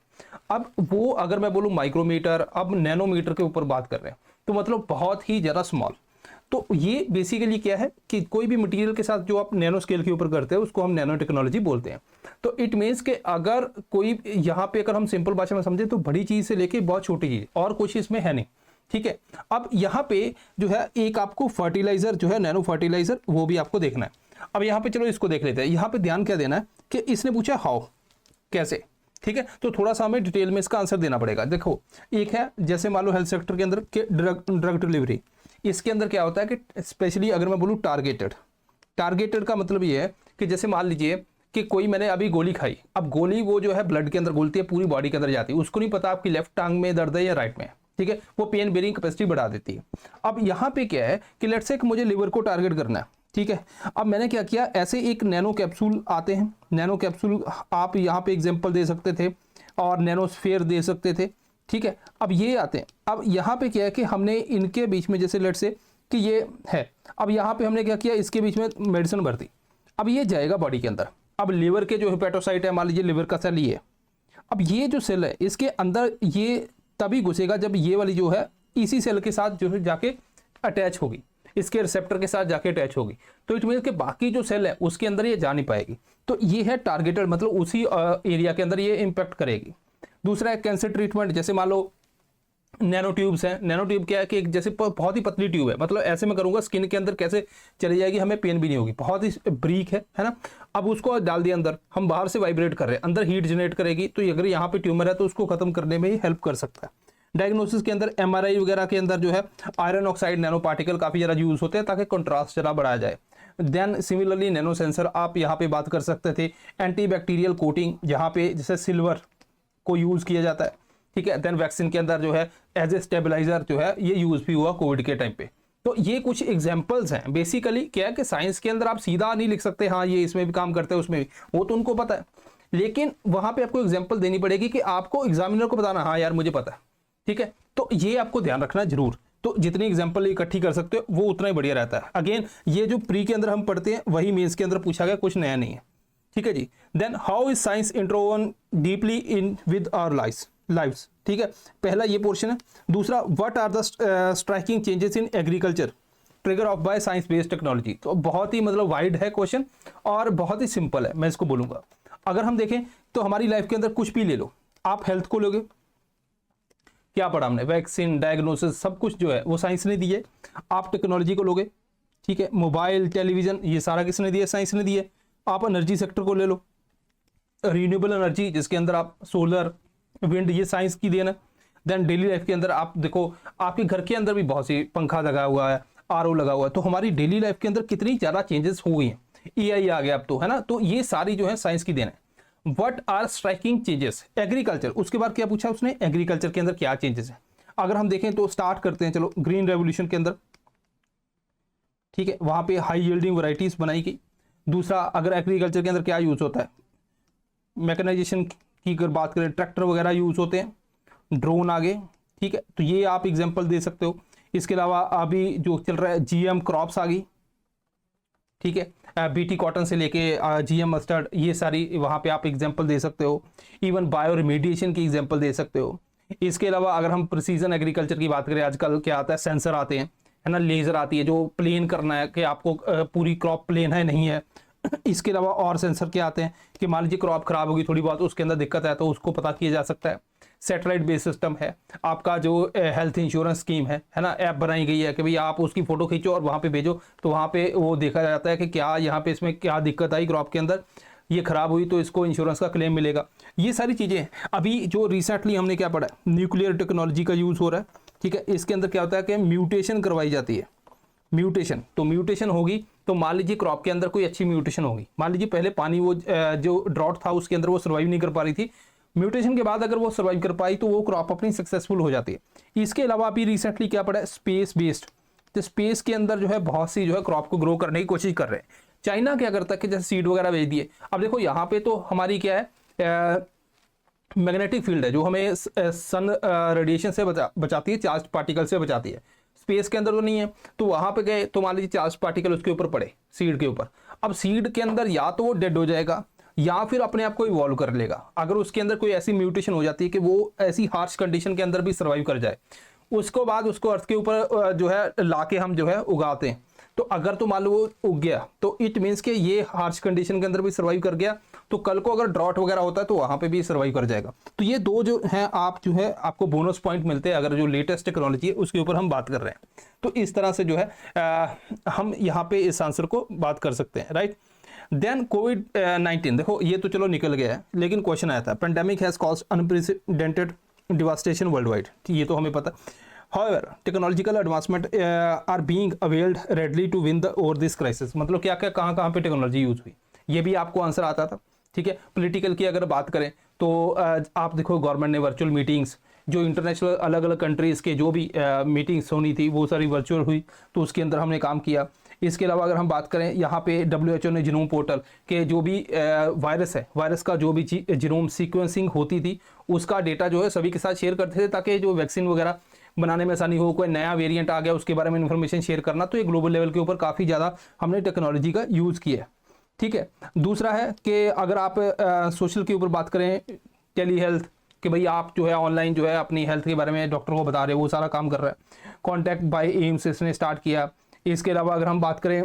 अब वो अगर मैं बोलूँ माइक्रोमीटर, अब नैनोमीटर के ऊपर बात कर रहे हैं, तो मतलब बहुत ही ज़्यादा स्मॉल। तो ये बेसिकली क्या है कि कोई भी मटेरियल के साथ जो आप नैनो स्केल के ऊपर करते हैं उसको हम नैनो टेक्नोलॉजी बोलते हैं। तो इट मीन्स कि अगर कोई यहाँ पे अगर हम सिंपल भाषा में समझे तो बड़ी चीज़ से लेके बहुत छोटी चीज़ और कुछ इसमें है नहीं, ठीक है। अब यहाँ पे जो है एक आपको फर्टिलाइजर जो है नैनो फर्टिलाइजर वो भी आपको देखना है। अब यहाँ पे चलो इसको देख लेते हैं। यहाँ पे ध्यान क्या देना है कि इसने पूछा हाउ, कैसे, ठीक है। तो थोड़ा सा हमें डिटेल में इसका आंसर देना पड़ेगा। देखो एक है जैसे मान लो हेल्थ सेक्टर के अंदर के ड्रग डिलीवरी, इसके अंदर क्या होता है कि स्पेशली अगर मैं बोलूँ टारगेटेड का मतलब ये है कि जैसे मान लीजिए कि कोई मैंने अभी गोली खाई, अब गोली वो जो है ब्लड के अंदर घुलती है, पूरी बॉडी के अंदर जाती है, उसको नहीं पता आपकी लेफ्ट टांग में दर्द है या राइट में, ठीक है, वो पेन बेरिंग कैपेसिटी बढ़ा देती है। अब यहाँ पे क्या है कि लेट्स से मुझे लिवर को टारगेट करना है, ठीक है। अब मैंने क्या किया, ऐसे एक नैनो कैप्सूल आते हैं, नैनो कैप्सूल आप यहाँ पे एग्जाम्पल दे सकते थे और नैनोस्फेयर दे सकते थे, ठीक है। अब ये आते हैं, अब यहाँ पे क्या है कि हमने इनके बीच में जैसे लेट्स से कि ये है, अब यहाँ पे हमने क्या किया, इसके बीच में मेडिसिन भर दी। अब ये जाएगा बॉडी के अंदर, अब लिवर के जो हेपेटोसाइट है, मान लीजिए लिवर का सेल ये है, अब ये जो सेल है इसके अंदर ये तभी घुसेगा जब ये वाली जो है इसी सेल के साथ जो है जाके अटैच होगी, इसके रिसेप्टर के साथ जाके अटैच होगी, तो इट मीन कि बाकी जो सेल है उसके अंदर ये जा नहीं पाएगी। तो ये है टारगेटेड, मतलब उसी एरिया के अंदर ये इम्पैक्ट करेगी। दूसरा है कैंसर ट्रीटमेंट, जैसे मान लो नैनो ट्यूब्स हैं। नैनो ट्यूब क्या है कि एक जैसे बहुत ही पतली ट्यूब है, मतलब ऐसे में करूंगा स्किन के अंदर कैसे चली जाएगी, हमें पेन भी नहीं होगी, बहुत ही ब्रीक है ना। अब उसको डाल दिया अंदर, हम बाहर से वाइब्रेट कर रहे हैं, अंदर हीट जनरेट करेगी, तो अगर यहाँ पे ट्यूमर है तो उसको खत्म करने में ही हेल्प कर सकता है। डायग्नोसिस के अंदर एमआरआई वगैरह के अंदर जो है आयरन ऑक्साइड नैनो पार्टिकल काफी ज़्यादा यूज होते हैं ताकि कंट्रास्ट जरा बढ़ाया जाए। देन सिमिलरली नैनो सेंसर आप यहाँ पे बात कर सकते थे, एंटीबैक्टीरियल कोटिंग यहाँ पे जैसे सिल्वर को यूज किया जाता है, ठीक है। देन वैक्सीन के अंदर जो है एज ए स्टेबलाइजर जो है ये यूज भी हुआ कोविड के टाइम पे। तो ये कुछ एग्जांपल्स हैं। बेसिकली क्या है कि साइंस के अंदर आप सीधा नहीं लिख सकते हाँ ये इसमें भी काम करते हैं उसमें भी, वो तो उनको पता है, लेकिन वहां पे आपको एग्जांपल देनी पड़ेगी कि आपको एग्जामिनर को बताना हाँ यार मुझे पता है, ठीक है। तो ये आपको ध्यान रखना जरूर। तो जितनी एग्जाम्पल इकट्ठी कर सकते हो वो उतना ही बढ़िया रहता है। अगेन ये जो प्री के अंदर हम पढ़ते हैं वही मेंस के अंदर पूछा गया, कुछ नया नहीं है, ठीक है जी। Then how is science interwoven deeply in with our lives, ठीक है, पहला ये पोर्शन है। दूसरा what are the striking changes in agriculture trigger off by science based technology. तो बहुत ही मतलब वाइड है क्वेश्चन और बहुत ही सिंपल है, मैं इसको बोलूंगा। अगर हम देखें तो हमारी लाइफ के अंदर कुछ भी ले लो, आप हेल्थ को लोगे, क्या पढ़ा हमने, वैक्सीन, डायग्नोसिस, सब कुछ जो है वो साइंस ने दी है। आप टेक्नोलॉजी को लोगे, ठीक है, मोबाइल, टेलीविजन, ये सारा किसने दिया, साइंस ने दिया। आप एनर्जी सेक्टर को ले लो, रीन्यूएबल एनर्जी जिसके अंदर आप सोलर, विंड, ये साइंस की देन है। देन डेली लाइफ के अंदर आप देखो आपके घर के अंदर भी बहुत सी पंखा लगा हुआ है, आरओ लगा हुआ है, तो हमारी डेली लाइफ के अंदर कितनी ज़्यादा चेंजेस हो गई हैं, एआई आ गया अब तो, है ना। तो ये सारी जो है साइंस की देन है। What are striking changes agriculture, उसके बाद क्या पूछा उसने, एग्रीकल्चर के अंदर क्या चेंजेस है। अगर हम देखें तो स्टार्ट करते हैं, चलो ग्रीन रेवोल्यूशन के अंदर, ठीक है, वहां पे हाई यील्डिंग वैरायटीज बनाई गई। दूसरा अगर एग्रीकल्चर के अंदर क्या यूज होता है, मैकेनाइजेशन की अगर बात करें, ट्रैक्टर वगैरह यूज होते हैं, ड्रोन आ गए, ठीक है, तो ये आप एग्जाम्पल दे सकते हो। इसके अलावा अभी जो चल रहा है जीएम क्रॉप्स आ गई, ठीक है, बीटी कॉटन से लेके जीएम मस्टर्ड, ये सारी वहाँ पे आप एग्जांपल दे सकते हो। इवन बायो रिमीडिएशन की एग्जांपल दे सकते हो। इसके अलावा अगर हम प्रिसीजन एग्रीकल्चर की बात करें, आजकल क्या आता है, सेंसर आते हैं, है ना, लेजर आती है जो प्लेन करना है कि आपको पूरी क्रॉप प्लेन है नहीं है। इसके अलावा और सेंसर क्या आते हैं कि मान लीजिए क्रॉप खराब होगी थोड़ी बहुत, उसके अंदर दिक्कत है तो उसको पता किया जा सकता है। सैटेलाइट बेस्ड सिस्टम है, आपका जो हेल्थ इंश्योरेंस स्कीम है ना, ऐप बनाई गई है कि भाई आप उसकी फोटो खींचो और वहाँ पे भेजो, तो वहाँ पे वो देखा जाता है कि क्या यहाँ पे इसमें क्या दिक्कत आई क्रॉप के अंदर, ये खराब हुई तो इसको इंश्योरेंस का क्लेम मिलेगा। ये सारी चीज़ें हैं। अभी जो रिसेंटली हमने क्या पढ़ा, न्यूक्लियर टेक्नोलॉजी का यूज़ हो रहा है, ठीक है। इसके अंदर क्या होता है कि म्यूटेशन करवाई जाती है, म्यूटेशन, तो म्यूटेशन होगी तो मान लीजिए क्रॉप के अंदर कोई अच्छी म्यूटेशन होगी, मान लीजिए पहले पानी वो जो ड्रॉट था उसके अंदर वो सर्वाइव नहीं कर पा रही थी, म्यूटेशन के बाद अगर वो सर्वाइव कर पाई तो वो क्रॉप अपनी सक्सेसफुल हो जाती है। इसके अलावा अभी रिसेंटली क्या पड़ा है, स्पेस बेस्ड, तो स्पेस के अंदर जो है बहुत सी जो है क्रॉप को ग्रो करने की कोशिश कर रहे हैं। चाइना क्या करता है कि जैसे सीड वगैरह भेज दिए, अब देखो यहाँ पे तो हमारी क्या है, मैग्नेटिक फील्ड है जो हमें सन रेडिएशन से बचाती है, चार्ज पार्टिकल से बचाती है। स्पेस के अंदर तो नहीं है, तो वहां पे गए तो मान लीजिए चार्ज पार्टिकल उसके ऊपर पड़े, सीड के ऊपर, अब सीड के अंदर या तो वो डेड हो जाएगा या फिर अपने आप को इवॉल्व कर लेगा। अगर उसके अंदर कोई ऐसी म्यूटेशन हो जाती है कि वो ऐसी हार्श कंडीशन के अंदर भी सर्वाइव कर जाए, उसको बाद उसको अर्थ के ऊपर जो है लाके हम जो है उगाते हैं, तो अगर तो मान लो वो उग गया तो इट मीन्स कि ये हार्श कंडीशन के अंदर भी सर्वाइव कर गया, तो कल को अगर ड्रॉट वगैरह होता है तो वहां पे भी सर्वाइव कर जाएगा। तो ये दो जो है आप जो है आपको बोनस पॉइंट मिलते हैं अगर जो लेटेस्ट टेक्नोलॉजी है उसके ऊपर हम बात कर रहे हैं। तो इस तरह से जो है हम यहाँ पे इस आंसर को बात कर सकते हैं, राइट। देन कोविड-19, देखो ये तो चलो निकल गया है, लेकिन क्वेश्चन आया था pandemic has caused unprecedented devastation world wide, ये तो हमें पता। However, technological advancement are being availed readily to win the over this crisis। मतलब क्या क्या कहाँ पे टेक्नोलॉजी यूज हुई, ये भी आपको आंसर आता था, ठीक है। पॉलिटिकल की अगर बात करें तो आप देखो गवर्नमेंट ने वर्चुअल मीटिंग्स, जो इंटरनेशनल अलग अलग कंट्रीज़ के जो भी मीटिंग्स होनी थी वो सारी वर्चुअल हुई, तो उसके अंदर हमने काम किया। इसके अलावा अगर हम बात करें यहाँ पे WHO ने जीनोम पोर्टल के जो भी वायरस है, वायरस का जो भी जीनोम सीक्वेंसिंग होती थी उसका डेटा जो है सभी के साथ शेयर करते थे, ताकि जो वैक्सीन वगैरह बनाने में आसानी हो। कोई नया वेरिएंट आ गया उसके बारे में इन्फॉर्मेशन शेयर करना, तो ये ग्लोबल लेवल के ऊपर काफ़ी ज़्यादा हमने टेक्नोलॉजी का यूज़ किया है, ठीक है। दूसरा है कि अगर आप सोशल के ऊपर बात करें, टेली हेल्थ, कि भाई आप जो है ऑनलाइन जो है अपनी हेल्थ के बारे में डॉक्टर को बता रहे हो, वो सारा काम कर रहा है। कॉन्टैक्ट बाय एम्स इसने स्टार्ट किया। इसके अलावा अगर हम बात करें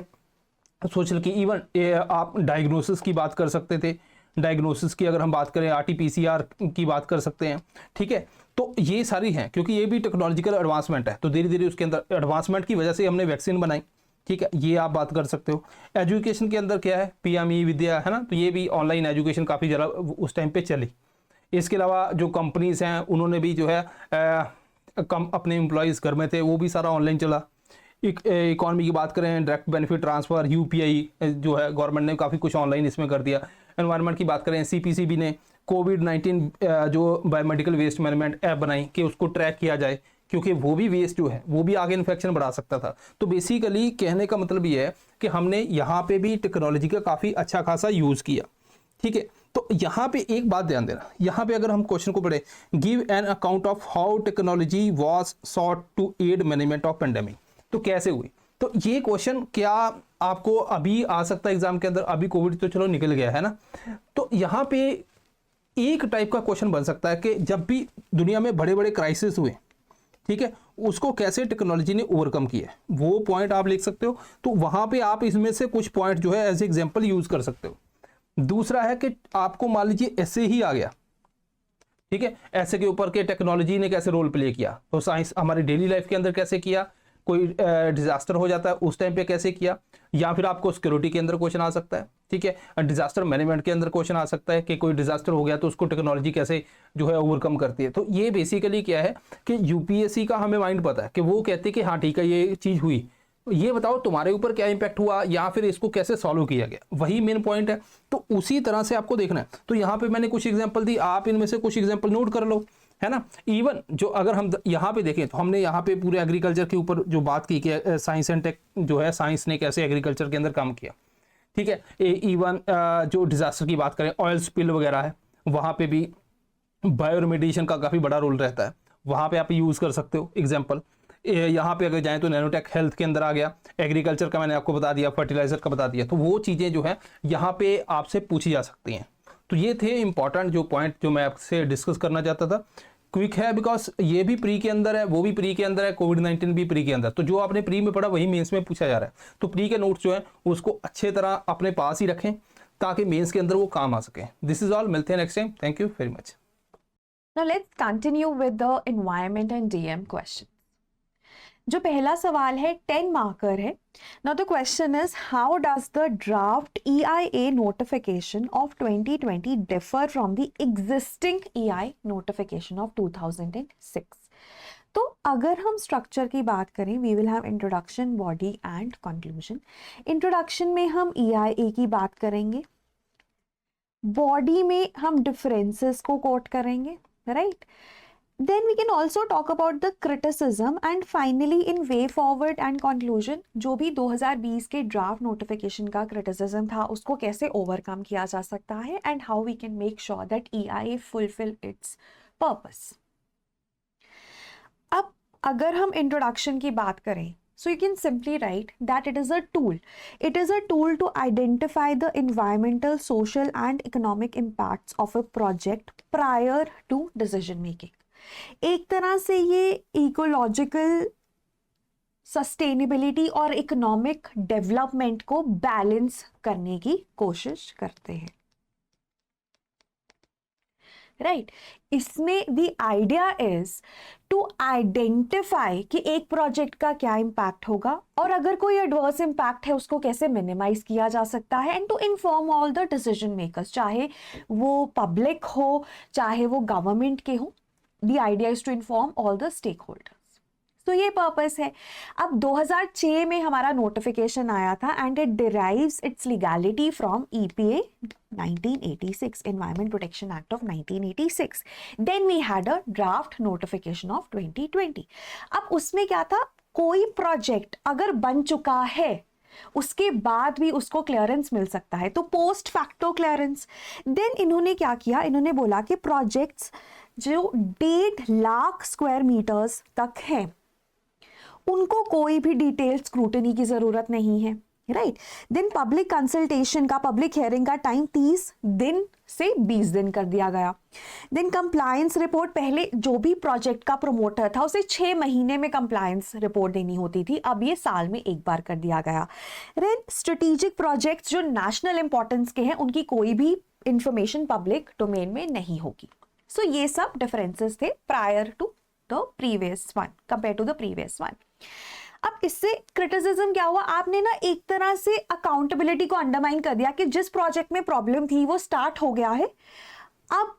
सोशल की, इवन आप डायग्नोसिस की बात कर सकते थे, डायग्नोसिस की अगर हम बात करें RT-PCR की बात कर सकते हैं, ठीक है। तो ये सारी हैं, क्योंकि ये भी टेक्नोलॉजिकल एडवांसमेंट है, तो धीरे धीरे उसके अंदर एडवांसमेंट की वजह से हमने वैक्सीन बनाई, ठीक है। ये आप बात कर सकते हो। एजुकेशन के अंदर क्या है, PME विद्या है ना, तो ये भी ऑनलाइन एजुकेशन काफ़ी ज़्यादा उस टाइम पे चली। इसके अलावा जो कंपनीज हैं उन्होंने भी जो है अपने एम्प्लॉयज़ घर में थे, वो भी सारा ऑनलाइन चला। इकॉनमी की बात करें, डायरेक्ट बेनिफिट ट्रांसफ़र, UPI जो है गवर्नमेंट ने काफ़ी कुछ ऑनलाइन इसमें कर दिया। एनवायरनमेंट की बात करें, CPCB ने कोविड-19 जो बायोमेडिकल वेस्ट मैनेजमेंट ऐप बनाई कि उसको ट्रैक किया जाए, क्योंकि वो भी वेस्ट जो है वो भी आगे इन्फेक्शन बढ़ा सकता था। तो बेसिकली कहने का मतलब ये है कि हमने यहाँ पे भी टेक्नोलॉजी का काफ़ी अच्छा खासा यूज़ किया, ठीक है। तो यहाँ पे एक बात ध्यान देना, यहाँ पे अगर हम क्वेश्चन को पढ़े, give an account of how technology was sought to aid management of pandemic, तो कैसे हुई। तो ये क्वेश्चन क्या आपको अभी आ सकता है एग्जाम के अंदर, अभी कोविड तो चलो निकल गया है ना, तो यहाँ पे एक टाइप का क्वेश्चन बन सकता है कि जब भी दुनिया में बड़े बड़े क्राइसिस हुए, ठीक है, उसको कैसे टेक्नोलॉजी ने ओवरकम किया है, वो पॉइंट आप लिख सकते हो। तो वहां पे आप इसमें से कुछ पॉइंट जो है एज एग्जांपल यूज कर सकते हो। दूसरा है कि आपको मान लीजिए ऐसे ही आ गया, ठीक है, ऐसे के ऊपर के टेक्नोलॉजी ने कैसे रोल प्ले किया, तो साइंस हमारी डेली लाइफ के अंदर कैसे किया, कोई डिजास्टर हो जाता है उस टाइम पे कैसे किया, या फिर आपको सिक्योरिटी के अंदर क्वेश्चन आ सकता है, ठीक है। डिजास्टर मैनेजमेंट के अंदर क्वेश्चन आ सकता है कि कोई डिजास्टर हो गया तो उसको टेक्नोलॉजी कैसे जो है ओवरकम करती है। तो ये बेसिकली क्या है कि UPSC का हमें माइंड पता है कि वो कहते हैं कि हाँ ठीक है ये चीज़ हुई, ये बताओ तुम्हारे ऊपर क्या इंपैक्ट हुआ या फिर इसको कैसे सॉल्व किया गया, वही मेन पॉइंट है। तो उसी तरह से आपको देखना है। तो यहाँ पे मैंने कुछ एग्जांपल दी, आप इनमें से कुछ एग्जांपल नोट कर लो, है ना। इवन जो अगर हम यहाँ पे देखें तो हमने यहाँ पे पूरे एग्रीकल्चर के ऊपर जो बात की कि साइंस एंड टेक जो है, साइंस ने कैसे एग्रीकल्चर के अंदर काम किया, ठीक है। इवन जो डिजास्टर की बात करें, ऑयल स्पिल वगैरह है, वहाँ पे भी बायोरिमेडिएशन का काफ़ी बड़ा रोल रहता है, वहाँ पे आप यूज़ कर सकते हो एग्जाम्पल। यहाँ पे अगर जाएं तो नैनोटेक हेल्थ के अंदर आ गया, एग्रीकल्चर का मैंने आपको बता दिया, फर्टिलाइजर का बता दिया, तो वो चीज़ें जो है यहाँ पे आपसे पूछी जा सकती हैं। तो ये थे इंपॉर्टेंट जो पॉइंट जो मैं आपसे डिस्कस करना चाहता था। क्विक है बिकॉज ये भी प्री के अंदर है, वो भी प्री के अंदर है, कोविड-19 भी प्री के अंदर, तो जो आपने प्री में पढ़ा वही मेंस में पूछा जा रहा है। तो प्री के नोट्स जो है उसको अच्छे तरह अपने पास ही रखें ताकि मेंस के अंदर वो काम आ सके। दिस इज ऑल, मिलते हैं next time, thank you very much. Now let's continue with the environment and DM question. जो पहला सवाल है 10 मार्कर है। Now the question is, how does the draft EIA notification of 2020 differ from the existing EI notification of 2006? तो अगर हम structure की बात करें, we will have introduction, body and conclusion. Introduction में हम EIA की बात करेंगे, बॉडी में हम डिफरेंसेस को कोट करेंगे, right. Then we can also talk about the criticism and finally in way forward and conclusion जो भी 2020 के ड्राफ्ट नोटिफिकेशन का क्रिटिसिज्म था उसको कैसे ओवरकम किया जा सकता है and how we can make sure that EIA fulfill its purpose। अब अगर हम इंट्रोडक्शन की बात करें, so you can simply write that it is a tool. It is a tool to identify the environmental, social and economic impacts of a project prior to decision making. एक तरह से ये इकोलॉजिकल सस्टेनेबिलिटी और economic development को balance करने की कोशिश करते हैं, राइट। इसमें the idea is to identify कि एक प्रोजेक्ट का क्या इम्पैक्ट होगा और अगर कोई एडवर्स इम्पैक्ट है उसको कैसे मिनिमाइज किया जा सकता है, and to inform all the decision makers, चाहे वो पब्लिक हो चाहे वो गवर्नमेंट के हो। The idea is to inform all the stakeholders. तो ये पर्पस है। अब 2006 में हमारा नोटिफिकेशन आया था and it derives it's legality from EPA 1986, Environment Protection Act of 1986. Then we had a draft notification of 2020. अब उसमें क्या था, कोई प्रोजेक्ट अगर बन चुका है उसके बाद भी उसको क्लियरेंस मिल सकता है, तो पोस्ट फैक्टो क्लियरेंस। देन इन्होंने क्या किया, इन्होंने बोला कि प्रोजेक्ट्स जो 1.5 लाख स्क्वायर मीटर्स तक हैं उनको कोई भी डिटेल स्क्रूटनी की जरूरत नहीं है, राइट। देन पब्लिक कंसल्टेशन का, पब्लिक हियरिंग का टाइम 30 दिन से 20 दिन कर दिया गया। देन कंप्लायंस रिपोर्ट, पहले जो भी प्रोजेक्ट का प्रमोटर था उसे 6 महीने में कंप्लायंस रिपोर्ट देनी होती थी, अब ये साल में एक बार कर दिया गया। देन स्ट्रेटेजिक प्रोजेक्ट्स जो नेशनल इंपॉर्टेंस के हैं उनकी कोई भी इंफॉर्मेशन पब्लिक डोमेन में नहीं होगी। सो ये सब डिफरेंसेस थे prior to the previous one, compare to the previous one. अब इससे क्रिटिसिज्म क्या हुआ, आपने ना एक तरह से अकाउंटेबिलिटी को अंडरमाइन कर दिया कि जिस प्रोजेक्ट में प्रॉब्लम थी वो स्टार्ट हो गया है, अब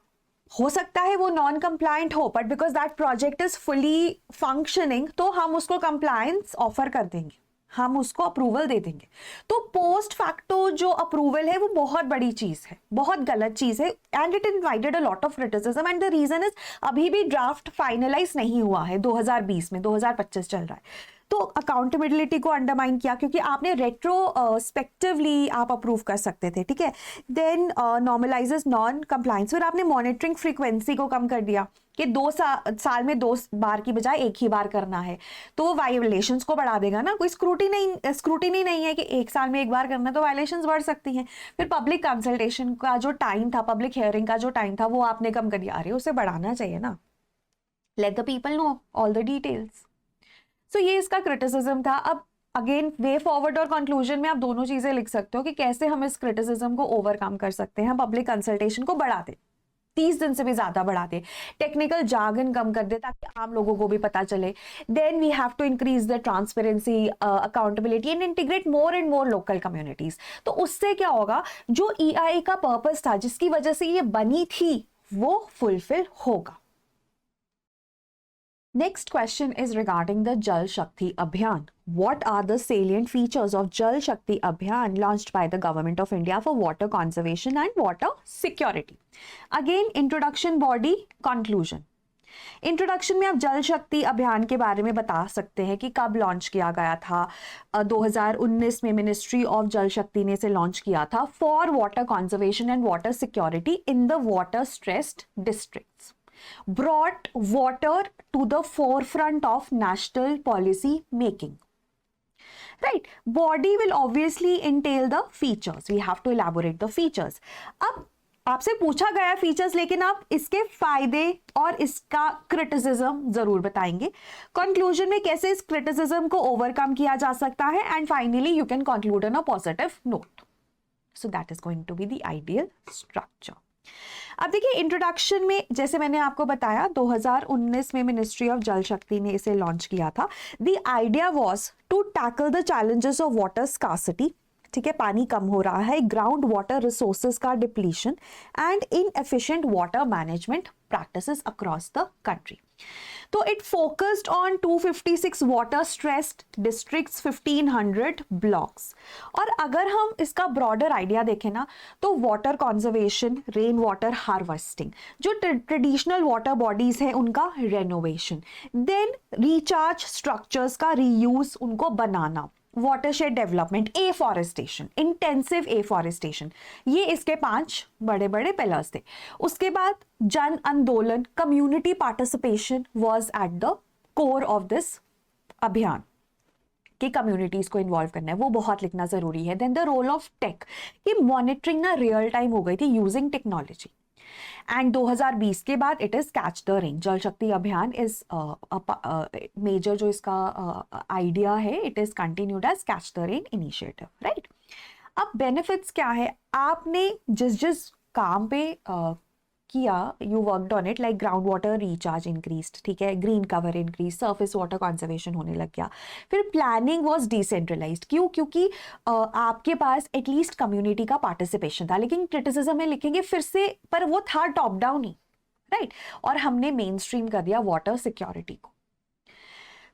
हो सकता है वो नॉन कंप्लायंट हो, but because that project is fully functioning तो हम उसको कंप्लायंस ऑफर कर देंगे, हम उसको अप्रूवल दे देंगे। तो पोस्ट फैक्टो जो अप्रूवल है वो बहुत बड़ी चीज है, बहुत गलत चीज है, and it invited a lot of criticism. And the reason is अभी भी ड्राफ्ट फाइनलाइज नहीं हुआ है, 2020 में, 2025 चल रहा है। तो अकाउंटेबिलिटी को अंडरमाइन किया क्योंकि आपने रेट्रोस्पेक्टिवली आप अप्रूव कर सकते थे, ठीक है। देन नॉर्मलाइजेस नॉन कंप्लायंस, फिर आपने मॉनिटरिंग फ्रीक्वेंसी को कम कर दिया कि 2 साल में 2 बार की बजाय एक ही बार करना है, तो वो वायलेशंस को बढ़ा देगा ना। कोई स्क्रूटिनी नहीं है कि 1 साल में एक बार करना है, तो वायलेशंस बढ़ सकती हैं। फिर पब्लिक कंसल्टेशन का जो टाइम था, पब्लिक हियरिंग का जो टाइम था, वो आपने कम कर दिया। अरे उसे बढ़ाना चाहिए ना, let the people know all the details. So ये इसका क्रिटिसिज्म था। अब अगेन वे फॉरवर्ड और कंक्लूजन में आप दोनों चीजें लिख सकते हो कि कैसे हम इस क्रिटिसिज्म को ओवरकम कर सकते हैं। पब्लिक कंसल्टेशन को बढ़ा दे, 30 दिन से भी ज्यादा बढ़ा दे, टेक्निकल जार्गन कम कर दे ताकि आम लोगों को भी पता चले। Then we have to increase the transparency, accountability and integrate more and more local communities. तो उससे क्या होगा, जो EIA का पर्पस था जिसकी वजह से ये बनी थी वो फुलफिल होगा। Next question is regarding the Jal Shakti Abhiyan. What are the salient features of Jal Shakti Abhiyan launched by the Government of India for water conservation and water security? Again, introduction, body, conclusion. Introduction में आप जल शक्ति अभियान के बारे में बता सकते हैं कि कब लॉन्च किया गया था। 2019 में मिनिस्ट्री ऑफ जल शक्ति ने इसे लॉन्च किया था for water conservation and water security in the water stressed districts, brought water to the forefront of national policy making. Right, body will obviously entail the features. We have to elaborate the features. अब आपसे पूछा गया features, लेकिन आप इसके फायदे और इसका क्रिटिसिज्म जरूर बताएंगे। कंक्लूजन में कैसे इस क्रिटिसिज्म को ओवरकम किया जा सकता है, and finally you can conclude on a positive note. So that is going to be the ideal structure. अब देखिए इंट्रोडक्शन में जैसे मैंने आपको बताया 2019 में मिनिस्ट्री ऑफ जल शक्ति ने इसे लॉन्च किया था। The idea was to tackle the challenges of water scarcity, ठीक है, पानी कम हो रहा है, ग्राउंड वाटर रिसोर्सेज का depletion and inefficient water management practices across the country. तो it focused on 256 water stressed districts, 1500 blocks. और अगर हम इसका ब्रॉडर आइडिया देखें ना, तो water conservation, rain water harvesting, जो ट्रेडिशनल वाटर बॉडीज है उनका रेनोवेशन, देन रिचार्ज स्ट्रक्चर्स का रीयूज, उनको बनाना, watershed development, afforestation, intensive afforestation, ये इसके 5 बड़े बड़े पिलर्स थे। उसके बाद जन आंदोलन, community participation was at the core of this अभियान, कि कम्युनिटीज को इन्वॉल्व करना है, वो बहुत लिखना जरूरी है। Then the role of tech, कि मॉनिटरिंग ना रियल टाइम हो गई थी यूजिंग टेक्नोलॉजी, एंड 2020 के बाद it is catch the rain. Jal Shakti Abhiyan is major जो इसका आइडिया है, it is continued as catch the rain initiative, right. अब बेनिफिट्स क्या है, आपने जिस जिस काम पे किया, you worked on it, like ground water recharge increased, ठीक है, green cover increase, surface water conservation होने लग गया। फिर प्लानिंग वाज डिसेंट्रलाइज्ड, क्यों? क्योंकि आपके पास एटलीस्ट कम्युनिटी का पार्टिसिपेशन था। लेकिन क्रिटिसिज्म में लिखेंगे फिर से, पर वो था टॉप डाउन ही, राइट। और हमने मेन स्ट्रीम कर दिया वाटर सिक्योरिटी को।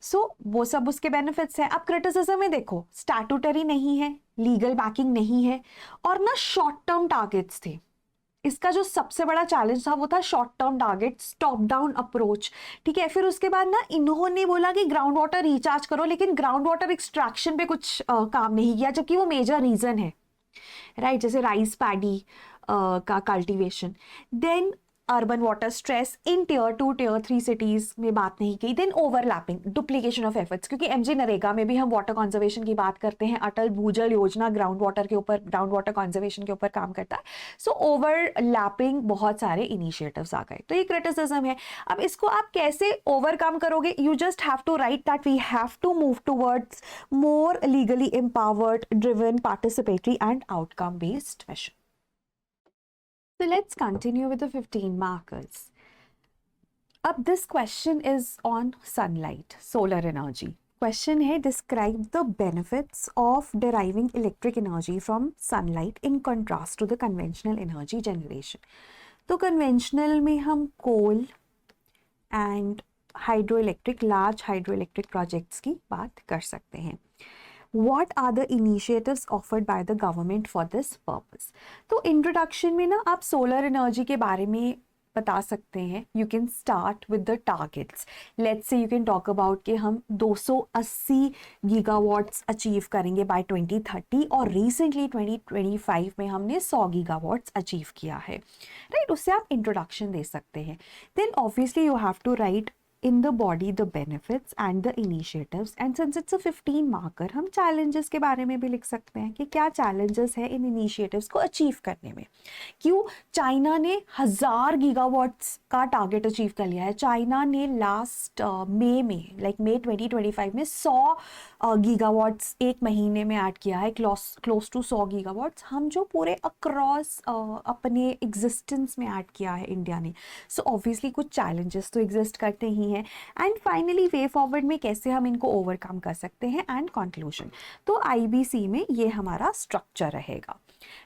सो वो सब उसके बेनिफिट्स हैं। अब क्रिटिसिज्म में देखो, स्टैट्यूटरी नहीं है, लीगल बैकिंग नहीं है, और ना शॉर्ट टर्म टारगेट्स थे। इसका जो सबसे बड़ा चैलेंज था वो था short term targets, top down approach, ठीक है। फिर उसके बाद ना इन्होंने बोला कि ग्राउंड वाटर रिचार्ज करो, लेकिन ग्राउंड वाटर एक्सट्रैक्शन पे कुछ काम नहीं किया, जबकि वो मेजर रीजन है, राइट। जैसे राइस पैडी का cultivation. Then urban water stress in tier 2 tier 3 cities में बात नहीं की। Then overlapping, duplication of efforts, क्योंकि एमजी नरेगा में भी हम वाटर कंजर्वेशन की बात करते हैं, अटल भूजल योजना ग्राउंड वाटर के ऊपर, ग्राउंड वाटर कंजर्वेशन के ऊपर काम करता है। सो ओवरलैपिंग, बहुत सारे इनिशिएटिव्स आ गए, तो ये क्रिटिसिज्म है। अब इसको आप कैसे ओवरकम करोगे? You just have to write that we have to move towards more legally empowered, driven, participatory and outcome based mission. So let's continue with the 15 markers. Up this question is on sunlight, solar energy. Question है, describe the benefits of deriving electric energy from sunlight in contrast to the conventional energy generation. तो conventional में हम coal and hydroelectric, large hydroelectric projects की बात कर सकते हैं। What are the initiatives offered by the government for this purpose? तो introduction में ना आप सोलर एनर्जी के बारे में बता सकते हैं। You can start with the targets. Let's say you can talk about कि हम 280 गीगावाट्स अचीव करेंगे बाय 2030, और रिसेंटली 2025 में हमने 100 गीगावाट्स अचीव किया है, राइट। उससे आप इंट्रोडक्शन दे सकते हैं। Then obviously you have to write in the body the benefits and the initiatives, and since it's a 15 marker, हम challenges के बारे में भी लिख सकते हैं कि क्या challenges है इन initiatives को अचीव करने में। क्यों? चाइना ने 1000 गीगावाट्स का टारगेट अचीव कर लिया है। चाइना ने लास्ट मई में, लाइक मई 2025 में 100 गीगावाट्स एक महीने में ऐड किया है, क्लोज टू 100 गीगावाट्स हम जो पूरे अक्रॉस अपने एग्जिस्टेंस में ऐड किया है इंडिया ने। सो ऑब्वियसली कुछ चैलेंजेस तो एग्जिस्ट करते ही हैं, एंड फाइनली वे फॉरवर्ड में कैसे हम इनको ओवरकम कर सकते हैं, एंड कंक्लूजन। तो आईबीसी में ये हमारा स्ट्रक्चर रहेगा,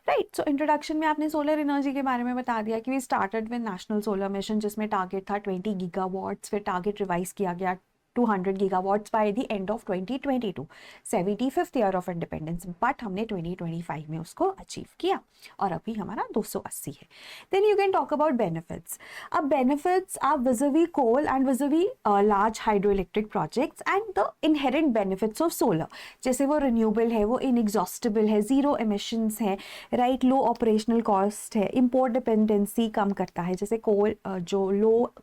राइट। सो इंट्रोडक्शन में आपने सोलर एनर्जी के बारे में बता दिया कि we started with national solar mission, जिसमें टारगेट था 20 गीगावाट्स, फिर टारगेट रिवाइज किया गया 200 gigawatts by the end of 2022, 75th year of independence, but हमने 2025 में उसको अचीव किया और अभी हमारा 280 है। Then you can talk about benefits. अब बेनिफिट्स आप vis-a-vis coal and vis-a-vis large hydro electric projects and the inherent benefits of solar, जैसे वो रिन्यूएबल है, वो इनएग्जॉस्टिबल है, जीरो एमिशंस है, राइट, लो ऑपरेशनल कॉस्ट है, इम्पोर्ट डिपेंडेंसी कम करता है, जैसे कोल जो लो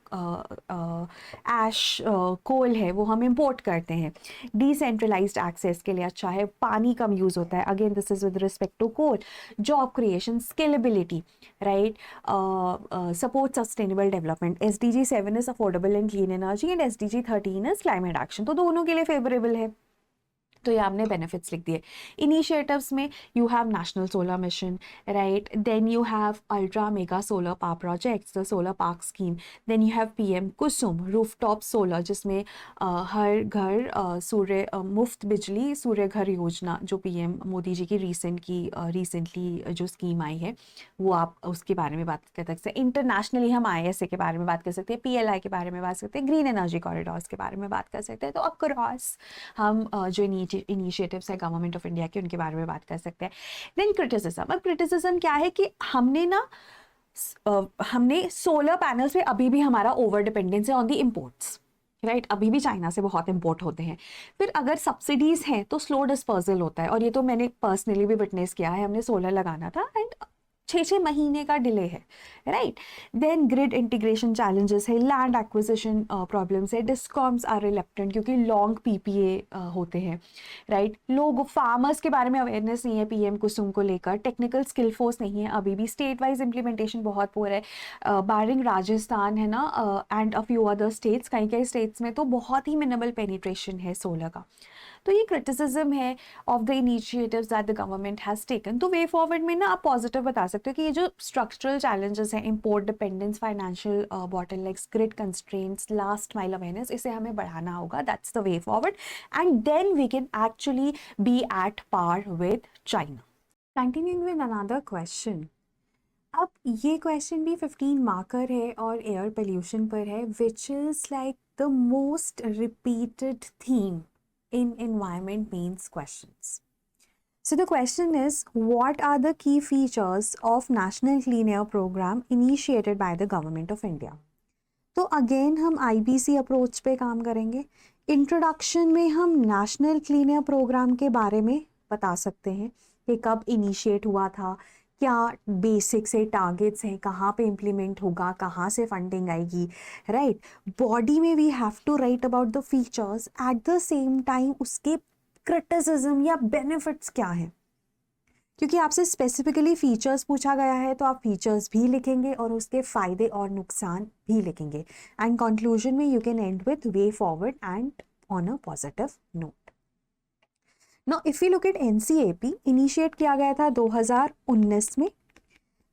ऐश कोल है वो हम इंपोर्ट करते हैं, डिसेंट्रलाइज्ड एक्सेस के लिए अच्छा है, पानी कम यूज़ होता है, again this is with respect to coal, job creation, scalability, right, support sustainable development. SDG 7 is affordable and clean energy and SDG 13 is climate action, तो दोनों के लिए फेवरेबल है, तो ये आपने बेनिफिट्स लिख दिए। इनिशिएटिव्स में you have national solar mission, right, then you have ultra mega solar power projects, the solar park scheme, then you have PM Kusum rooftop solar, जिसमें हर घर सूर्य मुफ्त बिजली सूर्य घर योजना, जो PM मोदी जी की रिसेंटली जो स्कीम आई है वो आप उसके बारे में बात कर सकते हैं। इंटरनेशनली हम ISA के बारे में बात कर सकते हैं, PLI के बारे में बात कर सकते हैं, ग्रीन एनर्जी कॉरिडोर्स के बारे में बात कर सकते हैं। तो अक्रॉस हम जो इनिशिएटिव्स है गवर्नमेंट ऑफ इंडिया के उनके बारे में बात कर सकते हैं। Then criticism. अब क्रिटिसिज्म क्या है कि हमने सोलर पैनल्स पे अभी भी हमारा ओवर डिपेंडेंस है ऑन द इम्पोर्ट्स, राइट, अभी भी चाइना से बहुत इंपोर्ट होते हैं। फिर अगर सब्सिडीज हैं तो स्लो डिस्पर्सल होता है, और ये तो मैंने पर्सनली भी विटनेस किया है। हमने सोलर लगाना था एंड 6 महीने का डिले है, right. Then grid integration challenges है, लैंड एक्विजिशन प्रॉब्लम्स है, डिस्कॉम्स आर रिलेक्टेंट क्योंकि लॉन्ग पीपीए होते हैं, राइट। लोग फार्मर्स के बारे में अवेयरनेस नहीं है पीएम कुसुम को लेकर, टेक्निकल स्किल फोर्स नहीं है अभी भी, स्टेट वाइज इम्प्लीमेंटेशन बहुत पुअर है, बारिंग राजस्थान है ना and a few other states, कई स्टेट्स में तो बहुत ही मिनिमल पेनिट्रेशन है सोलर का। तो ये क्रिटिसिज्म है of the initiatives that the government has taken. तो वे फॉरवर्ड में ना आप पॉजिटिव बता सकते हो कि ये जो स्ट्रक्चरल चैलेंजेस हैं, import dependence, financial bottlenecks, grid constraints, last mile awareness, इसे हमें बढ़ाना होगा, that's the way forward and then we can actually be at par with China. Continuing with another question. अब ये क्वेश्चन भी 15 मार्कर है और एयर पोल्यूशन पर है, which is like the most repeated theme in environment means questions. So the question is, what are the key features of National Clean Air Program initiated by the Government of India? तो again हम IBC approach पे काम करेंगे। Introduction में हम national clean air programme के बारे में बता सकते हैं कि कब इनिशिएट हुआ था, क्या बेसिक्स है, टारगेट्स हैं, कहाँ पे इम्प्लीमेंट होगा, कहाँ से फंडिंग आएगी, राइट। बॉडी में we have to write about the features, at the same time उसके क्रिटिसिज्म या बेनिफिट्स क्या हैं, क्योंकि आपसे स्पेसिफिकली फीचर्स पूछा गया है तो आप फीचर्स भी लिखेंगे और उसके फ़ायदे और नुकसान भी लिखेंगे एंड कंक्लूजन में you can and with way forward and on a positive note. Now, if we look at NCAP, initiate किया गया था 2019 में।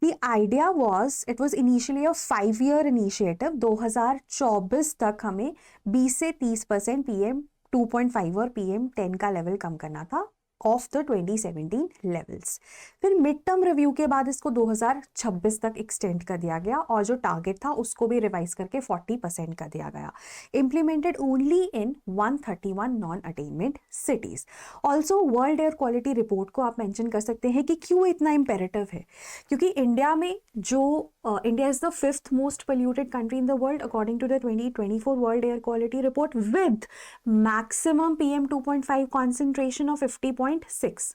The idea was, it was initially a 5-year initiative। 2024 तक हमें 20 से 30% PM 2.5 और PM 10 का लेवल कम करना था ऑफ द 2017 लेवल्स। फिर मिड टर्म रिव्यू के बाद इसको 2026 तक एक्सटेंड कर दिया गया और जो टारगेट था उसको भी रिवाइज करके 40% कर दिया गया। Implemented only in 131 non attainment cities. Also world air quality report को आप मेंशन कर सकते हैं कि क्यों इतना इम्पेरेटिव है, क्योंकि इंडिया में जो India is the 5th most polluted country in the world according to the 2024 world air quality report with maximum PM 2.5 concentration of 50.6।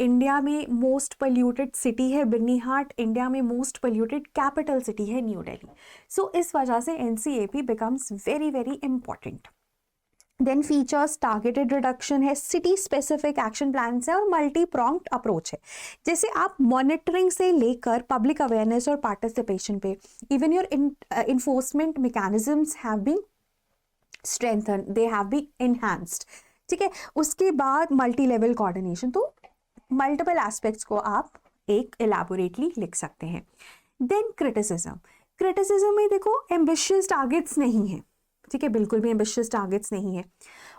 India में मोस्ट पोल्यूटेड सिटी है बिर्नीहाट, इंडिया में मोस्ट पोल्यूटेड कैपिटल सिटी है New Delhi. So इस वजह से NCAP becomes very very important. Then features, targeted reduction है, city specific action plan है और मल्टी प्रॉन्ग्ड अप्रोच है। जैसे आप मॉनिटरिंग से लेकर पब्लिक अवेयरनेस और पार्टिसिपेशन पे, even your enforcement mechanisms have been strengthen, they have been enhanced, ठीक है। उसके बाद मल्टी लेवल कोऑर्डिनेशन, तो मल्टीपल एस्पेक्ट्स को आप एक एलैबोरेटली लिख सकते हैं। देन क्रिटिसिज्म में देखो एम्बिशियस टारगेट्स नहीं है, ठीक है, बिल्कुल भी एम्बिशियस टारगेट्स नहीं है।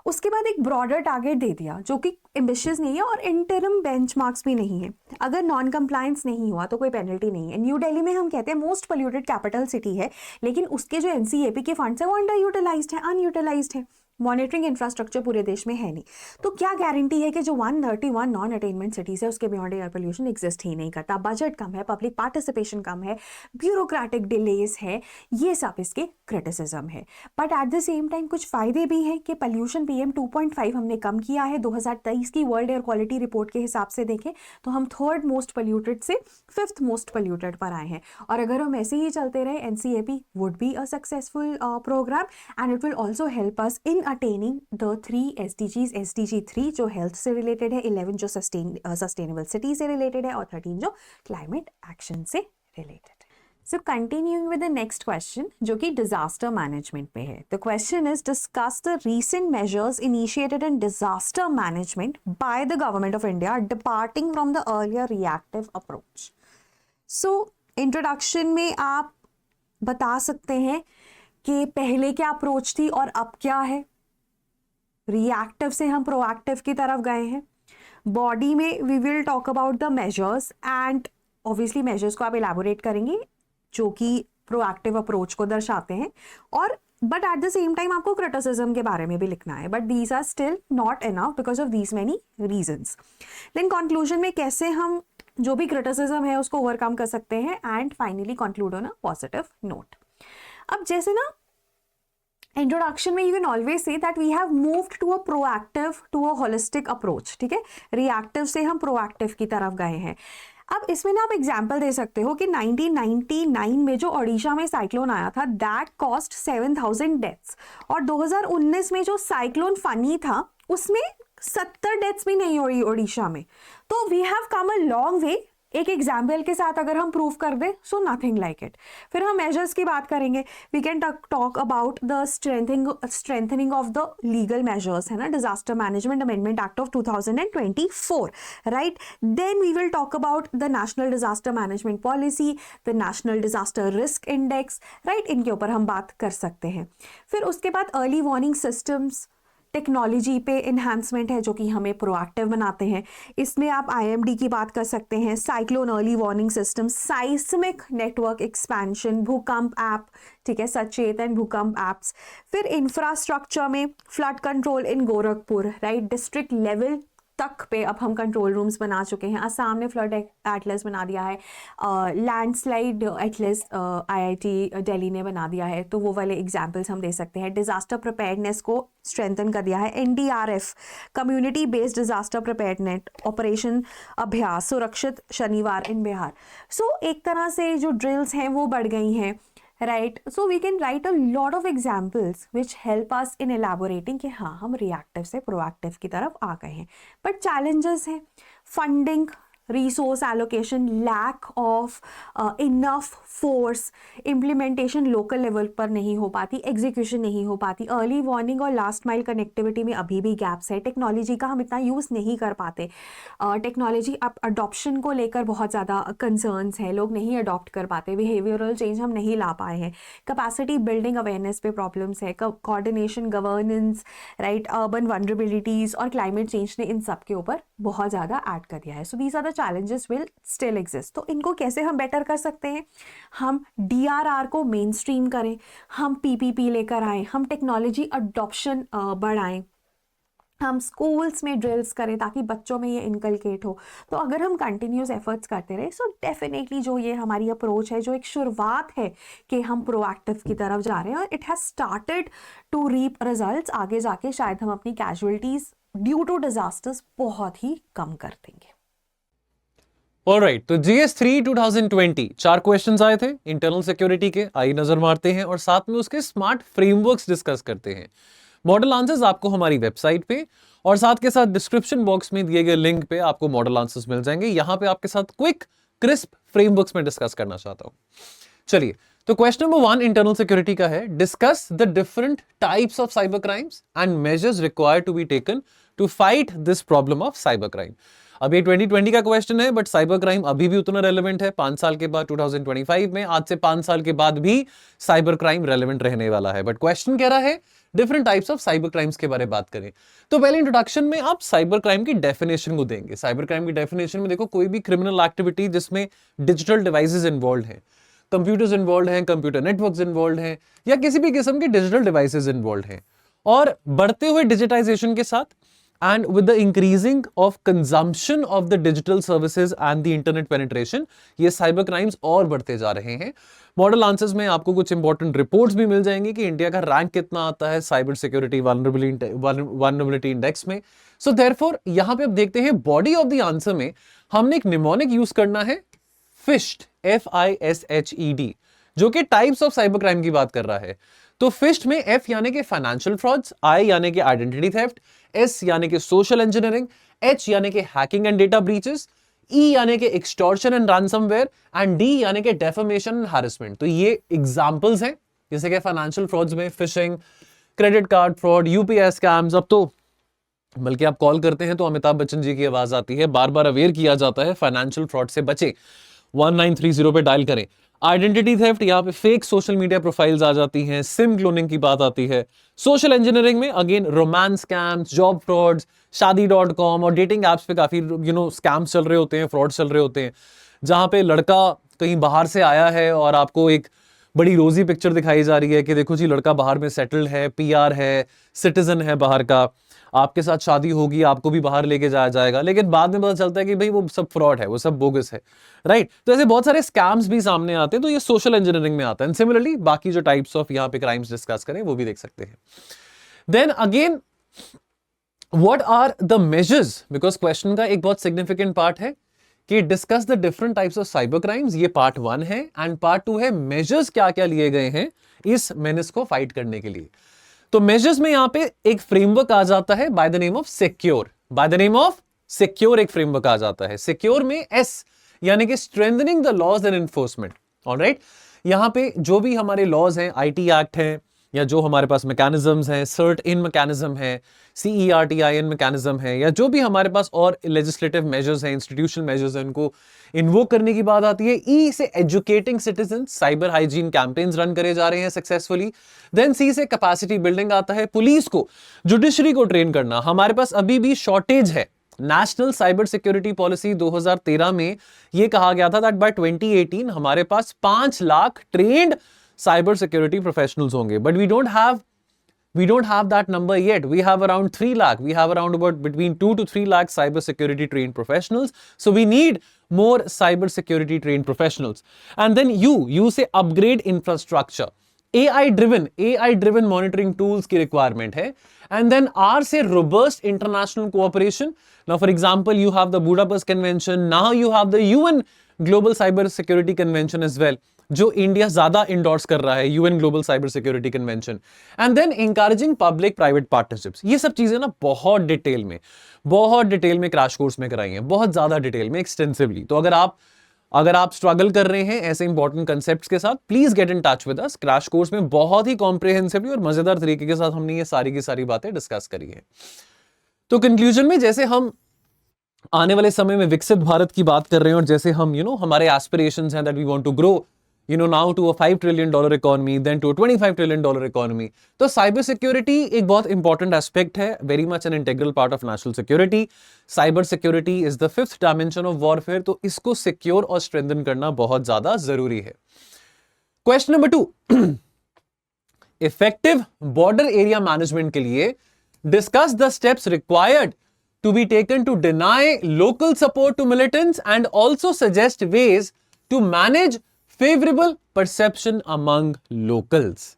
उसके बाद एक ब्रॉडर टारगेट दे दिया जो कि एम्बिशियस नहीं है और इंटरम बेंचमार्क्स भी नहीं है। अगर नॉन कंप्लायंस नहीं हुआ तो कोई पेनल्टी नहीं है। न्यू दिल्ली में हम कहते हैं मोस्ट पोल्यूटेड कैपिटल सिटी है, लेकिन उसके जो NCAP के फंड्स है वो अंडर यूटिलाइज्ड है, अनयूटिलाइज्ड है। मॉनिटरिंग इंफ्रास्ट्रक्चर पूरे देश में है नहीं, तो क्या गारंटी है कि जो 131 नॉन अटेनमेंट सिटीज़ है उसके बियॉन्ड एयर पोल्यूशन एग्जिस्ट ही नहीं करता। बजट कम है, पब्लिक पार्टिसिपेशन कम है, ब्यूरोक्रेटिक डिलेज है, ये सब इसके क्रिटिसिज्म है। But at the same time कुछ फ़ायदे भी हैं कि पोल्यूशन PM 2.5 हमने कम किया है। 2023 की वर्ल्ड एयर क्वालिटी रिपोर्ट के हिसाब से देखें तो हम 3rd मोस्ट पोल्यूटेड से 5th मोस्ट पोल्यूटेड पर आए हैं। और अगर हम ऐसे ही चलते रहे NCAP would be a successful programme and it will also help us in attaining the 3 SDGs, SDG 3 जो हेल्थ से रिलेटेड है, 11 जो सस्टेनेबल सिटी से रिलेटेड है और 13 जो क्लाइमेट एक्शन से रिलेटेड है। सो continuing with the next question जो कि डिजास्टर मैनेजमेंट पे है। The question is discuss the recent measures initiated in disaster management by the government of India departing from the earlier reactive approach. So introduction में आप बता सकते हैं कि पहले क्या अप्रोच थी और अब क्या है। रिएक्टिव से हम प्रोएक्टिव की तरफ गए हैं। बॉडी में we will talk about the measures and obviously measures को आप एलैबोरेट करेंगे जो कि प्रोएक्टिव अप्रोच को दर्शाते हैं, और but at the same time आपको क्रिटिसिज्म के बारे में भी लिखना है, but these are still not enough because of these many reasons. Then conclusion में कैसे हम जो भी क्रिटिसिज्म है उसको ओवरकम कर सकते हैं and finally conclude on a positive note. अब जैसे ना इंट्रोडक्शन में you can always say that we have moved to a proactive to a holistic approach, ठीक है। रिएक्टिव से हम प्रोएक्टिव की तरफ गए हैं। अब इसमें ना आप एग्जाम्पल दे सकते हो कि 1999 में जो ओडिशा में साइक्लोन आया था दैट कॉस्ट 7,000 डेथ्स, और 2019 में जो साइक्लोन फनी था उसमें 70 डेथ्स भी नहीं हुई ओडिशा में। तो we have come a long way. एक एग्जाम्पल के साथ अगर हम प्रूव कर दें सो नथिंग लाइक इट। फिर हम मेजर्स की बात करेंगे। We can talk about the strengthening of the legal measures, है ना, disaster management amendment act of 2024, right. Then we will talk about the national disaster management policy, the national disaster risk index, right, इनके ऊपर हम बात कर सकते हैं। फिर उसके बाद अर्ली वार्निंग सिस्टम्स, टेक्नोलॉजी पे इन्हांसमेंट है जो कि हमें प्रोएक्टिव बनाते हैं। इसमें आप आईएमडी की बात कर सकते हैं, cyclone early warning system, साइस्मिक network expansion, भूकंप ऐप, ठीक है, सचेत एंड भूकंप ऐप्स। फिर इंफ्रास्ट्रक्चर में फ्लड कंट्रोल इन गोरखपुर, राइट, डिस्ट्रिक्ट लेवल तक पे अब हम कंट्रोल रूम्स बना चुके हैं। असम ने फ्लड एटलस बना दिया है, लैंडस्लाइड एटलस आईआईटी दिल्ली ने बना दिया है, तो वो वाले एग्जांपल्स हम दे सकते हैं। डिजास्टर प्रिपेयर्डनेस को स्ट्रेंथन कर दिया है NDRF, community based disaster preparedness operation अभ्यास, सुरक्षित शनिवार इन बिहार। सो एक तरह से जो ड्रिल्स हैं वो बढ़ गई हैं, right. So we can write a lot of examples which help us in elaborating कि हाँ हम रिएक्टिव से प्रोएक्टिव की तरफ आ गए हैं। बट चैलेंजेस हैं, funding, resource allocation, lack of enough force, implementation local level पर नहीं हो पाती, एग्जीक्यूशन नहीं हो पाती, अर्ली वार्निंग और लास्ट माइल कनेक्टिविटी में अभी भी गैप्स है, टेक्नोलॉजी का हम इतना यूज़ नहीं कर पाते, टेक्नोलॉजी अब अडॉप्शन को लेकर बहुत ज़्यादा कंसर्न्स है, लोग नहीं अडॉप्ट कर पाते, बिहेवियरल चेंज हम नहीं ला पाए हैं, कैपेसिटी बिल्डिंग अवेयरनेस पे प्रॉब्लम्स है, coordination, governance, right, urban vulnerabilities और क्लाइमेट चेंज ने इन सब के ऊपर बहुत ज़्यादा ऐड कर दिया है। So these are the challenges will still exist. तो इनको कैसे हम बेटर कर सकते हैं? हम डीआरआर को मेन स्ट्रीम करें, हम पीपीपी लेकर आएँ, हम टेक्नोलॉजी अडॉप्शन बढ़ाएं, हम स्कूल्स में ड्रिल्स करें ताकि बच्चों में ये इनकलकेट हो। तो अगर हम कंटिन्यूस एफर्ट्स करते रहे सो डेफिनेटली जो ये हमारी अप्रोच है, जो एक शुरुआत है कि हम प्रोएक्टिव की तरफ जा रहे हैं और it has started to reap results, आगे जाके शायद हम अपनी कैजुअलिटीज ड्यू टू डिजास्टर्स बहुत ही कम कर देंगे। ऑलराइट, तो GS3 2020 4 क्वेश्चंस आए थे इंटरनल सिक्योरिटी के, आइए नजर मारते हैं और साथ में उसके स्मार्ट फ्रेमवर्क्स डिस्कस करते हैं। मॉडल आंसर्स आपको हमारी वेबसाइट पे और साथ के साथ डिस्क्रिप्शन बॉक्स में दिए गए लिंक पे आपको मॉडल आंसर्स मिल जाएंगे। यहां पे आपके साथ क्विक क्रिस्प फ्रेमवर्क्स में डिस्कस करना चाहता हूं। चलिए, तो क्वेश्चन नंबर 1 इंटरनल सिक्योरिटी का है, discuss the different types of cyber crimes and measures required to be taken to fight this problem of cyber crime. अब ये 2020 का क्वेश्चन है, बट साइबर क्राइम अभी भी उतना रेलेवेंट है 5 साल के बाद 2025 में, आज से 5 साल के बाद भी साइबर क्राइम रेलेवेंट रहने वाला है। बट क्वेश्चन कह रहा है different types of cyber crimes के बारे में बात करें। तो पहले इंट्रोडक्शन में आप साइबर क्राइम की डेफिनेशन को देंगे। साइबर क्राइम की डेफिनेशन में देखो, कोई भी क्रिमिनल एक्टिविटी जिसमें डिजिटल डिवाइसेस इन्वॉल्व हैं, कंप्यूटर्स इन्वॉल्व हैं, कंप्यूटर नेटवर्क्स इन्वॉल्व हैं, या किसी भी किस्म के डिजिटल डिवाइसेस इन्वॉल्व हैं, और बढ़ते हुए डिजिटाइजेशन के साथ and with the increasing of consumption of the digital services and the internet penetration, ये साइबर क्राइम्स और बढ़ते जा रहे हैं। मॉडल आंसर्स में आपको कुछ इंपॉर्टेंट रिपोर्ट्स भी मिल जाएंगी कि इंडिया का रैंक कितना आता है साइबर सिक्योरिटी वल्नरेबिलिटी इंडेक्स में। सो देयरफॉर यहां पे अब देखते हैं बॉडी ऑफ द आंसर में हमने एक निमोनिक यूज करना है, फिश्ड, FISHED, जो कि टाइप्स ऑफ साइबर क्राइम की बात कर रहा है। तो फिश्ड में F यानी कि फाइनेंशियल फ्रॉड्स, I यानी कि आइडेंटिटी थेफ्ट, S यानी कि सोशल इंजीनियरिंग, H यानी कि hacking and data breaches, E यानी कि extortion and ransomware, and D यानी कि डेफेमेशन एंड हैरेसमेंट। तो ये एग्जांपल्स हैं, जैसे कि फाइनेंशियल फ्रॉड्स में fishing, credit card fraud, UPI scams. अब तो बल्कि आप कॉल करते हैं तो अमिताभ बच्चन जी की आवाज आती है, बार बार अवेयर किया जाता है फाइनेंशियल फ्रॉड से बचे, 1930 पे डायल करें। आइडेंटिटी थेफ्ट, यहाँ पे फेक सोशल मीडिया प्रोफाइल्स आ जाती हैं, सिम क्लोनिंग की बात आती है। सोशल इंजीनियरिंग में again romance scams, job frauds, शादी.com और डेटिंग एप्स पे काफी स्कैम्स चल रहे होते हैं, फ्रॉड चल रहे होते हैं, जहां पे लड़का कहीं बाहर से आया है और आपको एक बड़ी रोजी पिक्चर दिखाई जा रही है कि देखो जी लड़का बाहर में सेटल्ड है, PR है, सिटीजन है बाहर का, आपके साथ शादी होगी, आपको भी बाहर लेके जाया जाएगा, लेकिन बाद में पता चलता है कि भाई वो सब फ्रॉड है, वो सब बोगस है, राइट। तो ऐसे बहुत सारे स्कैम्स भी सामने आते हैं, तो ये सोशल इंजीनियरिंग में आता है। सिमिलरली बाकी जो टाइप्स ऑफ यहाँ पे क्राइम्स डिस्कस करें वो भी देख सकते हैं। Then again what are the measures, because question का एक बहुत सिग्निफिकेंट पार्ट है कि discuss the different types of cyber crimes, ये पार्ट 1 है, एंड पार्ट 2 है मेजर्स क्या क्या लिए गए हैं इस मेनेस को फाइट करने के लिए। तो मेजर्स में यहां पे एक फ्रेमवर्क आ जाता है by the name of secure, by the name of secure एक फ्रेमवर्क आ जाता है। सिक्योर में एस यानी कि strengthening the laws and enforcement. Alright, यहां पे जो भी हमारे लॉज हैं, आईटी एक्ट है, या जो हमारे पास मैकेनिज्म्स हैं, सर्ट इन मैकेनिज्म है, CERTIN मैकेनिज्म है, या जो भी हमारे पास और लेजिस्लेटिव मेजर्स हैं, इंस्टीट्यूशनल मेजर्स हैं, उनको इन्वोक करने की बात आती है। ई से educating citizen, cyber hygiene campaigns run करे जा रहे हैं सक्सेसफुली। देन सी से कैपेसिटी बिल्डिंग आता है, पुलिस को, जुडिशरी को ट्रेन करना। हमारे पास अभी भी शॉर्टेज है। नेशनल साइबर सिक्योरिटी पॉलिसी 2013 में यह कहा गया था दैट बाय 2018 हमारे पास 5 lakh trained cyber security professionals होंगे, but we don't have that number yet. We have around 3 lakh. We have around about between 2 to 3 lakh cyber security trained professionals. So we need more cyber security trained professionals. And then you say upgrade infrastructure. AI driven monitoring tools की requirement है. And then R say robust international cooperation. Now, for example, you have the Budapest Convention. Now you have the UN Global Cyber Security Convention as well, जो India ज्यादा endorse कर रहा है, UN global cyber security convention. And then encouraging public private partnerships. ये सब चीजें ना बहुत डिटेल में क्रैश कोर्स में कराई हैं, बहुत ज्यादा डिटेल में, एक्सटेंसिवली। तो अगर आप स्ट्रगल कर रहे हैं ऐसे इंपॉर्टेंट कंसेप्ट्स के साथ, please get in touch with us. Crash course में बहुत ही कॉम्प्रिहेंसिवली और मजेदार तरीके के साथ हमने ये सारी की सारी बातें डिस्कस करी है। तो कंक्लूजन में, जैसे हम आने वाले समय में विकसित भारत की बात कर रहे हैं, और जैसे हम हमारे एस्पिरेशंस हैं that we want to grow now to a $5 trillion economy, then to a $25 trillion economy. तो साइबर सिक्योरिटी एक बहुत इंपॉर्टेंट एस्पेक्ट है, very much an integral part of national security. Cyber security is the 5th dimension of warfare, तो इसको secure और strengthen करना बहुत ज्यादा जरूरी है। Question number 2, effective border area management के लिए discuss the steps required to be taken to deny local support to militants and also suggest ways to manage favourable perception among locals.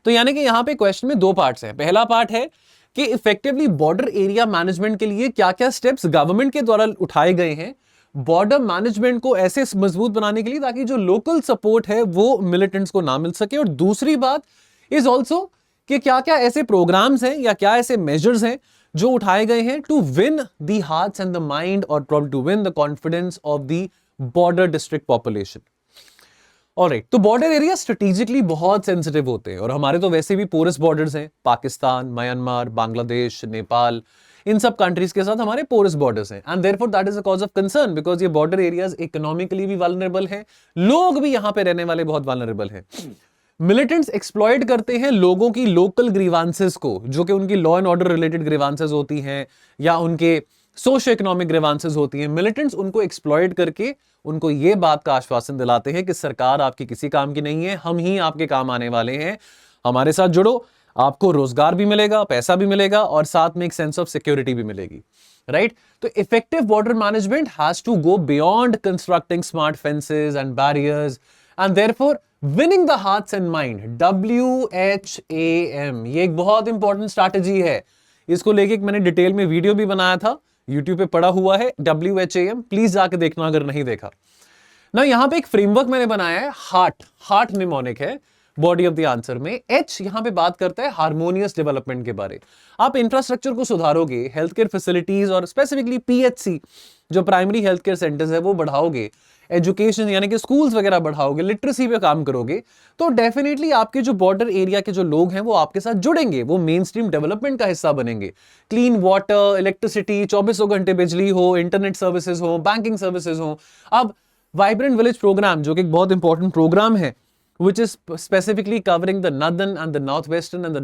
तो यानी कि यहां पे क्वेश्चन में 2 पार्ट्स हैं। पहला पार्ट है कि इफेक्टिवली बॉर्डर एरिया मैनेजमेंट के लिए क्या क्या स्टेप्स गवर्नमेंट के द्वारा उठाए गए हैं बॉर्डर मैनेजमेंट को ऐसे मजबूत बनाने के लिए ताकि जो लोकल सपोर्ट है वो मिलिटेंट्स को ना मिल सके। और दूसरी बात इज ऑल्सो कि क्या क्या ऐसे प्रोग्राम्स हैं या क्या ऐसे मेजर्स हैं जो उठाए गए हैं to win the hearts and the mind और to win the confidence of the border district population. Alright, तो बॉर्डर एरिया स्ट्रेटेजिकली बहुत सेंसिटिव होते हैं और हमारे तो वैसे भी पोरस बॉर्डर्स हैं, पाकिस्तान, म्यांमार, बांग्लादेश, नेपाल, इन सब कंट्रीज के साथ हमारे पोरस बॉर्डर्स हैं, and therefore that is a cause of concern because ये बॉर्डर एरियाज इकोनॉमिकली भी वल्नरेबल हैं, लोग भी यहां पे रहने वाले बहुत वल्नरेबल हैं। मिलिटेंट्स एक्सप्लॉइट करते हैं लोगों की लोकल ग्रीवांसेस को, जो कि उनकी law and order related grievances होती हैं या उनके सोशो इकोनॉमिक ग्रीवांसेस होती हैं। मिलिटेंट्स उनको एक्सप्लॉइट करके उनको ये बात का आश्वासन दिलाते हैं कि सरकार आपकी किसी काम की नहीं है, हम ही आपके काम आने वाले हैं, हमारे साथ जुड़ो, आपको रोजगार भी मिलेगा, पैसा भी मिलेगा और साथ में एक सेंस ऑफ सिक्योरिटी भी मिलेगी। राइट, तो effective border management has to go beyond constructing smart fences and barriers and therefore winning the hearts and mind. WHAM ये एक बहुत इंपॉर्टेंट स्ट्रैटेजी है, इसको लेके मैंने डिटेल में वीडियो भी बनाया था, YouTube पे पड़ा हुआ है WHAM, प्लीज जाके देखना अगर नहीं देखा ना। यहां पे एक फ्रेमवर्क मैंने बनाया है, हार्ट निमोनिक है बॉडी ऑफ द आंसर में। H यहां पे बात करता है हार्मोनियस डेवलपमेंट के बारे। आप इंफ्रास्ट्रक्चर को सुधारोगे, हेल्थ केयर फैसिलिटीज और स्पेसिफिकली PHC जो प्राइमरी हेल्थ केयर सेंटर्स है वो बढ़ाओगे, एजुकेशन यानी कि स्कूल्स वगैरह बढ़ाओगे, लिटरेसी पे काम करोगे, तो डेफिनेटली आपके जो बॉर्डर एरिया के जो लोग हैं वो आपके साथ जुड़ेंगे, वो मेन स्ट्रीम डेवलपमेंट का हिस्सा बनेंगे। क्लीन वाटर, इलेक्ट्रिसिटी, 24 घंटे बिजली हो, इंटरनेट सर्विसेज हो, बैंकिंग सर्विसेज हो। अब वाइब्रेंट विलेज प्रोग्राम जो कि एक बहुत इंपॉर्टेंट प्रोग्राम है which is specifically covering the northern and the northwestern and the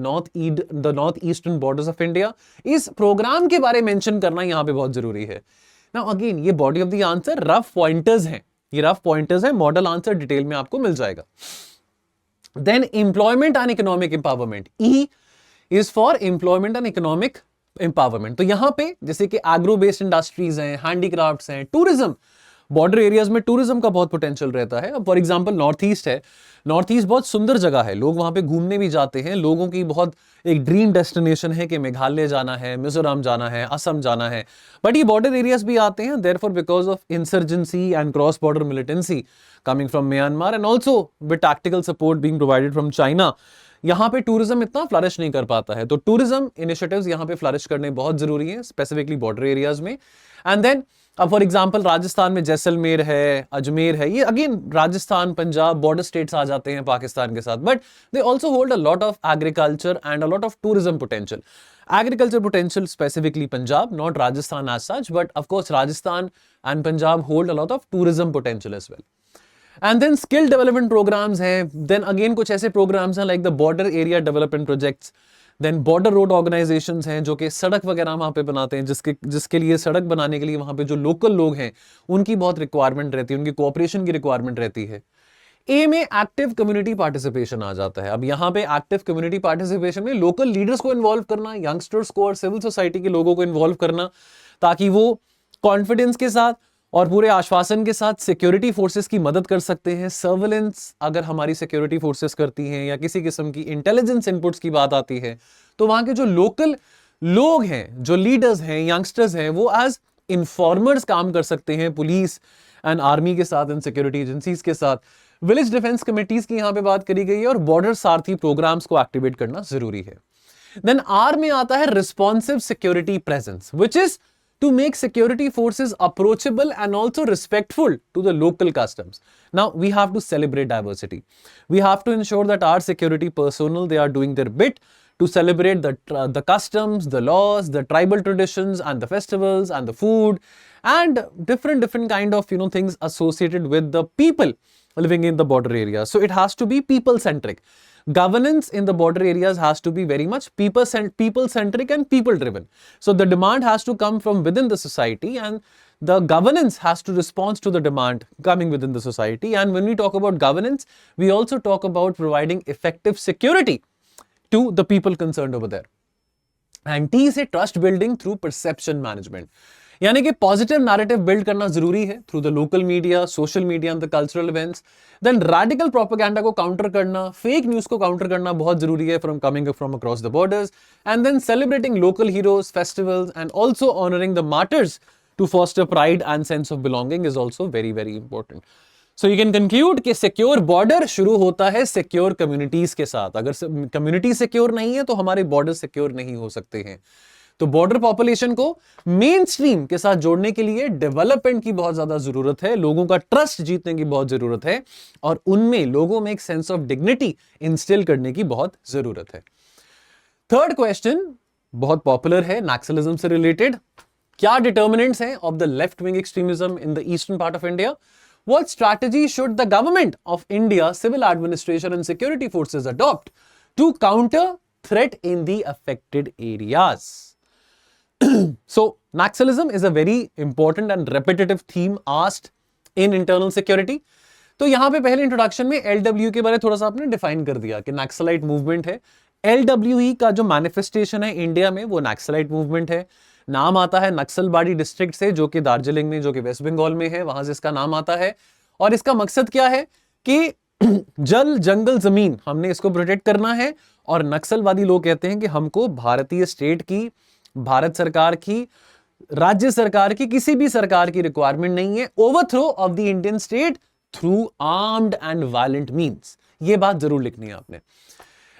northeastern borders of India, इस प्रोग्राम के बारे में मेंशन करना यहां पे बहुत जरूरी है। Now again ये body of the answer rough pointers हैं, ये रफ पॉइंटर्स हैं, मॉडल आंसर डिटेल में आपको मिल जाएगा। Then employment and economic empowerment, E is for employment and economic empowerment. तो यहां पे जैसे कि एग्रो बेस्ड इंडस्ट्रीज हैं, हैंडीक्राफ्ट्स हैं, टूरिज्म, बॉर्डर एरियाज में टूरिज्म का बहुत पोटेंशियल रहता है। अब फॉर एग्जांपल नॉर्थ ईस्ट है, नॉर्थ ईस्ट बहुत सुंदर जगह है, लोग वहां पे घूमने भी जाते हैं, लोगों की बहुत एक ड्रीम डेस्टिनेशन है कि मेघालय जाना है, मिजोरम जाना है, असम जाना है, बट ये बॉर्डर एरियाज भी आते हैं therefore because of insurgency and cross border militancy coming from Myanmar and also with tactical support being provided from China, यहाँ पे टूरिज्म इतना फ्लरिश नहीं कर पाता है। तो टूरिज्म इनिशिएटिव्स यहाँ पे फ्लरिश करने बहुत जरूरी है, स्पेसिफिकली बॉर्डर एरियाज में। एंड देन अब फॉर एग्जांपल राजस्थान में जैसलमेर है, अजमेर है, ये again Rajasthan Punjab border states आ जाते हैं पाकिस्तान के साथ, but they also hold a lot of agriculture and a lot of tourism potential. Agriculture potential specifically Punjab, not Rajasthan as such, but of course Rajasthan and Punjab hold a lot of tourism potential as well. And then skill development programmes हैं, then again कुछ ऐसे programmes हैं like the border area development projects, then border road organisations हैं जो कि सड़क वगैरह वहां पे बनाते हैं, जिसके लिए सड़क बनाने के लिए वहां पे जो लोकल लोग हैं उनकी बहुत रिक्वायरमेंट रहती है, उनकी कोऑपरेशन की रिक्वायरमेंट रहती है। ए में एक्टिव कम्युनिटी पार्टिसिपेशन आ जाता है। अब यहाँ पे एक्टिव कम्युनिटी पार्टिसिपेशन में लोकल लीडर्स को इन्वॉल्व करना, यंगस्टर्स को और सिविल सोसाइटी के लोगों को इन्वॉल्व करना, ताकि वो कॉन्फिडेंस के साथ और पूरे आश्वासन के साथ सिक्योरिटी फोर्सेस की मदद कर सकते हैं। सर्वेलेंस अगर हमारी सिक्योरिटी फोर्सेस करती हैं या किसी किस्म की इंटेलिजेंस इनपुट्स की बात आती है, तो वहां के जो लोकल लोग हैं, जो लीडर्स हैं, यंगस्टर्स हैं, वो एज इन्फॉर्मर्स काम कर सकते हैं पुलिस एंड आर्मी के साथ एंड सिक्योरिटी एजेंसीज के साथ। विलेज डिफेंस कमिटीज की यहां पे बात करी गई है और बॉर्डर सारथी प्रोग्राम्स को एक्टिवेट करना जरूरी है। देन आर में आता है responsive security presence, which is to make security forces approachable and also respectful to the local customs. Now we have to celebrate diversity. We have to ensure that our security personnel, they are doing their bit to celebrate the customs, the laws, the tribal traditions and the festivals and the food and different kind of things associated with the people living in the border area. So it has to be people centric. Governance in the border areas has to be very much people centric and people driven. So the demand has to come from within the society and the governance has to respond to the demand coming within the society. And when we talk about governance, we also talk about providing effective security to the people concerned over there. And T is a trust building through perception management. यानी कि positive narrative build करना जरूरी है through the local media, social media and the cultural events. Then radical propaganda को counter करना, fake news को counter करना बहुत जरूरी है from coming from across the borders. And then celebrating local heroes, festivals and also honouring the martyrs to foster pride and sense of belonging is also very very important. So you can conclude कि secure border शुरू होता है secure communities के साथ। अगर community secure नहीं है तो हमारे बॉर्डर सिक्योर नहीं हो सकते हैं। तो बॉर्डर पॉपुलेशन को मेन स्ट्रीम के साथ जोड़ने के लिए डेवलपमेंट की बहुत ज्यादा जरूरत है, लोगों का ट्रस्ट जीतने की बहुत जरूरत है और उनमें लोगों में एक सेंस ऑफ डिग्निटी इंस्टिल करने की बहुत जरूरत है। थर्ड क्वेश्चन बहुत पॉपुलर है, नक्सलिज्म से रिलेटेड। क्या डिटर्मिनेंट्स हैं of the left wing extremism in the eastern part of India? What strategy should the government of India, civil administration and security forces adopt to counter threat in the affected areas? So, Naxalism is a very important and repetitive theme asked in internal security. तो यहां पे पहले introduction में LWE के बारे में थोड़ा सा आपने डिफाइन कर दिया कि नक्सलाइट मूवमेंट है। LWE का जो मैनिफेस्टेशन है इंडिया में वो नक्सलाइट मूवमेंट है। नाम आता है नक्सलबाड़ी डिस्ट्रिक्ट से, जो कि दार्जिलिंग में, जो कि वेस्ट बंगाल में है, वहां से इसका नाम आता है। और इसका मकसद क्या है कि जल जंगल जमीन हमने इसको प्रोटेक्ट करना है। और नक्सलवादी लोग कहते हैं कि हमको भारतीय स्टेट की, भारत सरकार की, राज्य सरकार की, किसी भी सरकार की रिक्वायरमेंट नहीं है। Overthrow of the Indian state through armed and violent means, ये बात जरूर लिखनी है आपने।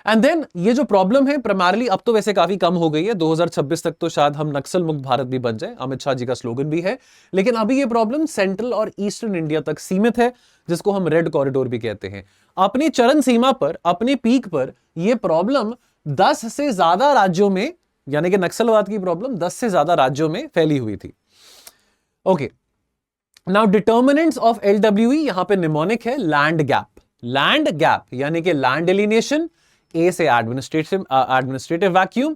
एंड देन ये जो प्रॉब्लम है प्राइमरली, अब तो वैसे काफी कम हो गई है, 2026 तक तो शायद हम नक्सल मुक्त भारत भी बन जाए, अमित शाह जी का स्लोगन भी है, लेकिन अभी ये प्रॉब्लम सेंट्रल और ईस्टर्न इंडिया तक सीमित है, जिसको हम रेड कॉरिडोर भी कहते हैं। अपनी चरम सीमा पर, अपने पीक पर ये प्रॉब्लम 10 से ज्यादा राज्यों में, यानी कि नक्सलवाद की प्रॉब्लम 10 से ज्यादा राज्यों में फैली हुई थी। Okay, now determinants of LWE यहां पे निमोनिक है लैंड गैप। लैंड गैप यानी कि लैंड एलिनेशन, ए से एडमिनिस्ट्रेटिव वैक्यूम,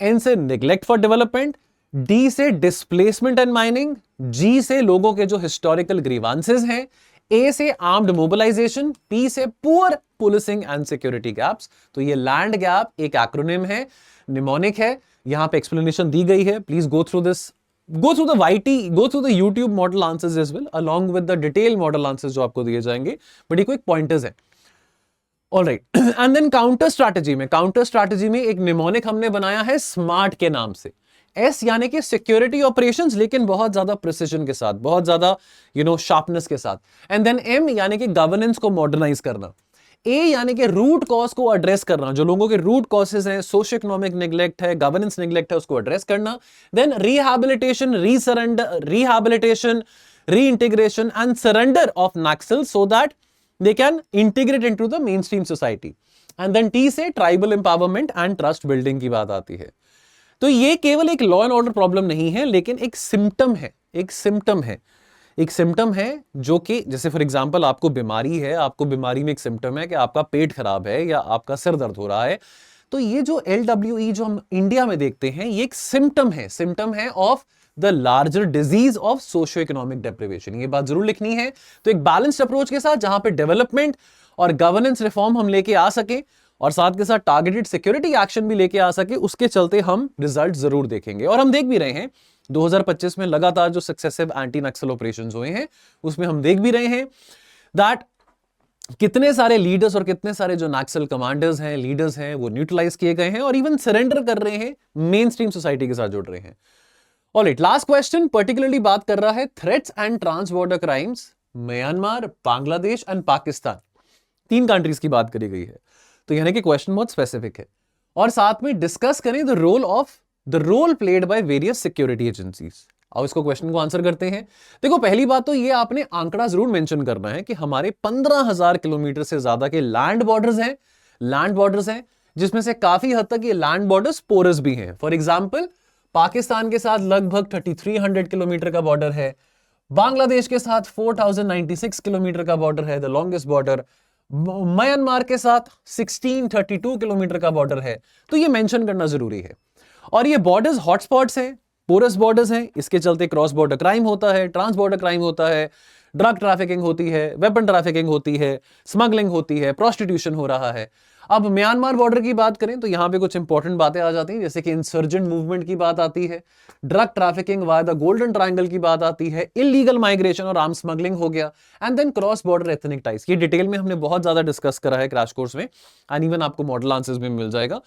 एन से निग्लेक्ट फॉर डेवलपमेंट, डी से डिस्प्लेसमेंट एंड माइनिंग, जी से लोगों के जो हिस्टोरिकल ग्रीवांसेस हैं, ए से आर्म्ड मोबिलाइजेशन, पी से poor policing and security gaps. तो ये लैंड गैप एक एक्रोनिम है, निमोनिक है, यहां पे एक्सप्लेनेशन दी गई है, please go through this go through the YT, go through the YouTube model answers as well, along with the detailed model answers जो आपको दिए जाएंगे, but ये कोई pointers है. Alright, and then counter strategy में एक निमोनिक हमने बनाया है स्मार्ट के नाम से. S यानी कि सिक्योरिटी ऑपरेशंस, लेकिन बहुत ज्यादा प्रिसिजन के साथ, बहुत ज्यादा शार्पनेस के साथ. एंड देन M यानी कि गवर्नेंस को मॉडर्नाइज करना. A यानी कि रूट कॉज को एड्रेस करना, जो लोगों के रूट कॉजेस हैं, सोशियो इकोनॉमिक निग्लेक्ट है, गवर्नेंस निग्लेक्ट है, उसको एड्रेस करना. Then rehabilitation, reintegration and surrender of Naxal so that they can integrate into the main stream society. And then T से tribal empowerment and trust building की बात आती है. तो ये केवल एक लॉ एंड ऑर्डर प्रॉब्लम नहीं है, लेकिन एक सिम्टम है जो कि, जैसे फॉर एग्जांपल आपको बीमारी है, आपको बीमारी में एक सिम्टम है कि आपका पेट खराब है या आपका सिर दर्द हो रहा है. तो ये जो LWE जो हम इंडिया में देखते हैं, ये एक सिम्टम है of the larger disease of socio economic deprivation. ये बात जरूर लिखनी है. तो एक बैलेंस्ड अप्रोच के साथ, जहां पे डेवलपमेंट और गवर्नेंस रिफॉर्म हम लेके आ सके और साथ के साथ टारगेटेड सिक्योरिटी एक्शन भी लेके आ सके, उसके चलते हम रिजल्ट जरूर देखेंगे. और हम देख भी रहे हैं 2025 में लगातार जो सक्सेसिव एंटी नक्सल ऑपरेशंस हुए हैं, उसमें हम देख भी रहे हैं दैट कितने सारे लीडर्स और कितने सारे जो नक्सल कमांडर्स हैं, लीडर्स हैं, वो न्यूट्रलाइज किए गए हैं और इवन सरेंडर कर रहे हैं, मेन स्ट्रीम सोसाइटी के साथ जुड़ रहे हैं. ऑलराइट, लास्ट क्वेश्चन पर्टिकुलरली बात कर रहा है threats and trans border crimes. Myanmar, Bangladesh and Pakistan, 3 countries की बात करी गई है. तो यानी कि क्वेश्चन बहुत स्पेसिफिक है. और साथ में डिस्कस करें the role played by various security agencies. अब इसको क्वेश्चन को आंसर करते हैं. देखो, पहली बात तो ये आपने आंकड़ा जरूर मेंशन करना है कि हमारे 15,000 किलोमीटर से ज्यादा के लैंड बॉर्डर्स हैं, जिसमें से काफी हद तक ये लैंड बॉर्डर्स पोरस भी हैं. फॉर एग्जाम्पल, पाकिस्तान के साथ लगभग 3300 किलोमीटर का बॉर्डर है. बांग्लादेश के साथ 4096 किलोमीटर का बॉर्डर है, द लॉन्गेस्ट बॉर्डर. म्यांमार के साथ 1632 किलोमीटर का बॉर्डर है. तो ये मेंशन करना जरूरी है. और ये बॉर्डर्स हॉटस्पॉट्स हैं, पोरस बॉर्डर्स हैं. इसके चलते क्रॉस बॉर्डर क्राइम होता है, ट्रांस बॉर्डर क्राइम होता है, ड्रग ट्रैफिकिंग होती है, वेपन ट्रैफिकिंग होती है, स्मगलिंग होती है, प्रोस्टिट्यूशन हो रहा है. अब म्यांमार बॉर्डर की बात करें तो यहां पे कुछ इंपॉर्टेंट बातें आ जाती हैं, जैसे कि इंसर्जेंट मूवमेंट की बात आती है, drug trafficking via the golden triangle की बात आती है, इलीगल माइग्रेशन और आर्म स्मगलिंग हो गया, and then cross border ethnic ties. ये डिटेल में हमने बहुत ज्यादा डिस्कस करा है क्रैश कोर्स में, एंड इवन आपको मॉडल आंसर्स में मिल जाएगा.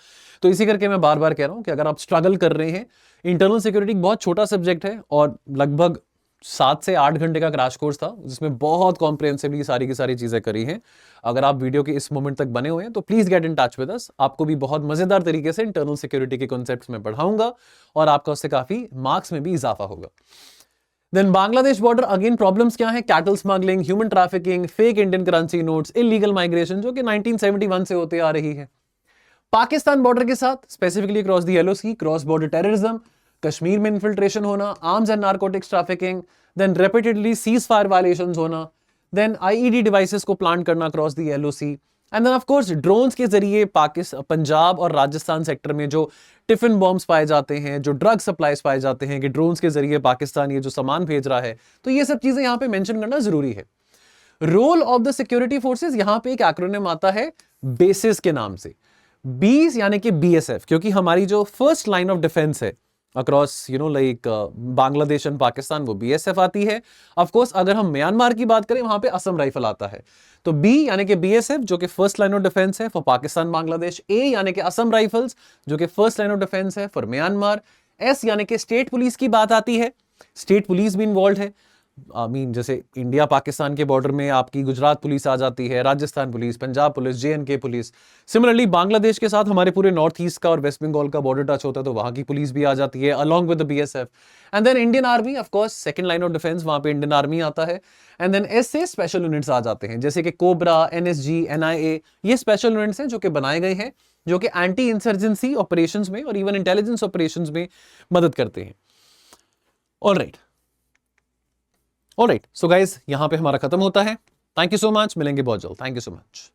तो इसी करके मैं बार बार कह रहा हूं कि अगर आप स्ट्रगल कर रहे हैं, इंटरनल सिक्योरिटी बहुत छोटा सब्जेक्ट है और लगभग 7 से 8 घंटे का क्रैश कोर्स था, जिसमें बहुत कॉम्प्रिहेंसिवली सारी की सारी चीजें करी हैं. अगर आप वीडियो के इस मोमेंट तक बने हुए हैं तो please get in touch with us. आपको भी बहुत मजेदार तरीके से इंटरनल सिक्योरिटी के कॉन्सेप्ट्स में पढ़ाऊंगा और आपका उससे काफी मार्क्स में भी इजाफा होगा. Then Bangladesh border, again problems क्या है? Cattle smuggling, human trafficking, fake Indian currency notes, illegal migration जो कि 1971 से होते आ रही है. पाकिस्तान बॉर्डर के साथ specifically cross the LOC, cross border terrorism, Kashmir में इन्फिल्ट्रेशन होना, arms and narcotics trafficking, then repeatedly cease fire violations होना, देन IED डिवाइसेस को प्लांट करना cross the LOC, and then of course drones के जरिए पंजाब और राजस्थान सेक्टर में जो टिफिन बॉम्ब्स पाए जाते हैं, जो ड्रग सप्लाईज पाए जाते हैं कि ड्रोन्स के जरिए पाकिस्तान ये जो सामान भेज रहा है. तो ये सब चीजें यहां पे मेंशन करना जरूरी है. Role of the security forces, यहां पे एक एक्रोनिम आता है बेसिस के नाम से. बीस यानी कि BSF, क्योंकि हमारी जो फर्स्ट लाइन ऑफ डिफेंस है across like Bangladesh and Pakistan, वो BSF आती है. ऑफ कोर्स अगर हम म्यांमार की बात करें, वहां पे असम राइफल आता है. तो B यानी कि BSF जो कि फर्स्ट लाइन ऑफ डिफेंस है फॉर पाकिस्तान बांग्लादेश. A यानी कि असम राइफल्स जो कि फर्स्ट लाइन ऑफ डिफेंस है फॉर म्यांमार. S यानी कि स्टेट पुलिस की बात आती है, स्टेट पुलिस भी इन्वॉल्व है. जैसे इंडिया पाकिस्तान के बॉर्डर में आपकी गुजरात पुलिस आ जाती है, Rajasthan police, Punjab police, JNK police. Similarly Bangladesh के साथ हमारे पूरे नॉर्थ ईस्ट का और वेस्ट बंगाल का बॉर्डर टच होता है, तो वहां की पुलिस भी आ जाती है along with the BSF. And then Indian army, of course second line of defence, वहां पे इंडियन आर्मी आता है. एंड देन S से स्पेशल यूनिट्स आ जाते हैं, जैसे कि कोबरा, NSG, NIA. ये स्पेशल यूनिट्स हैं जो कि बनाए गए हैं, जो कि एंटी इंसर्जेंसी ऑपरेशंस में और इवन इंटेलिजेंस ऑपरेशंस में मदद करते हैं. ऑलराइट, सो गाइज यहां पे हमारा खत्म होता है. थैंक यू सो मच, मिलेंगे बहुत जल्द. Thank you so much.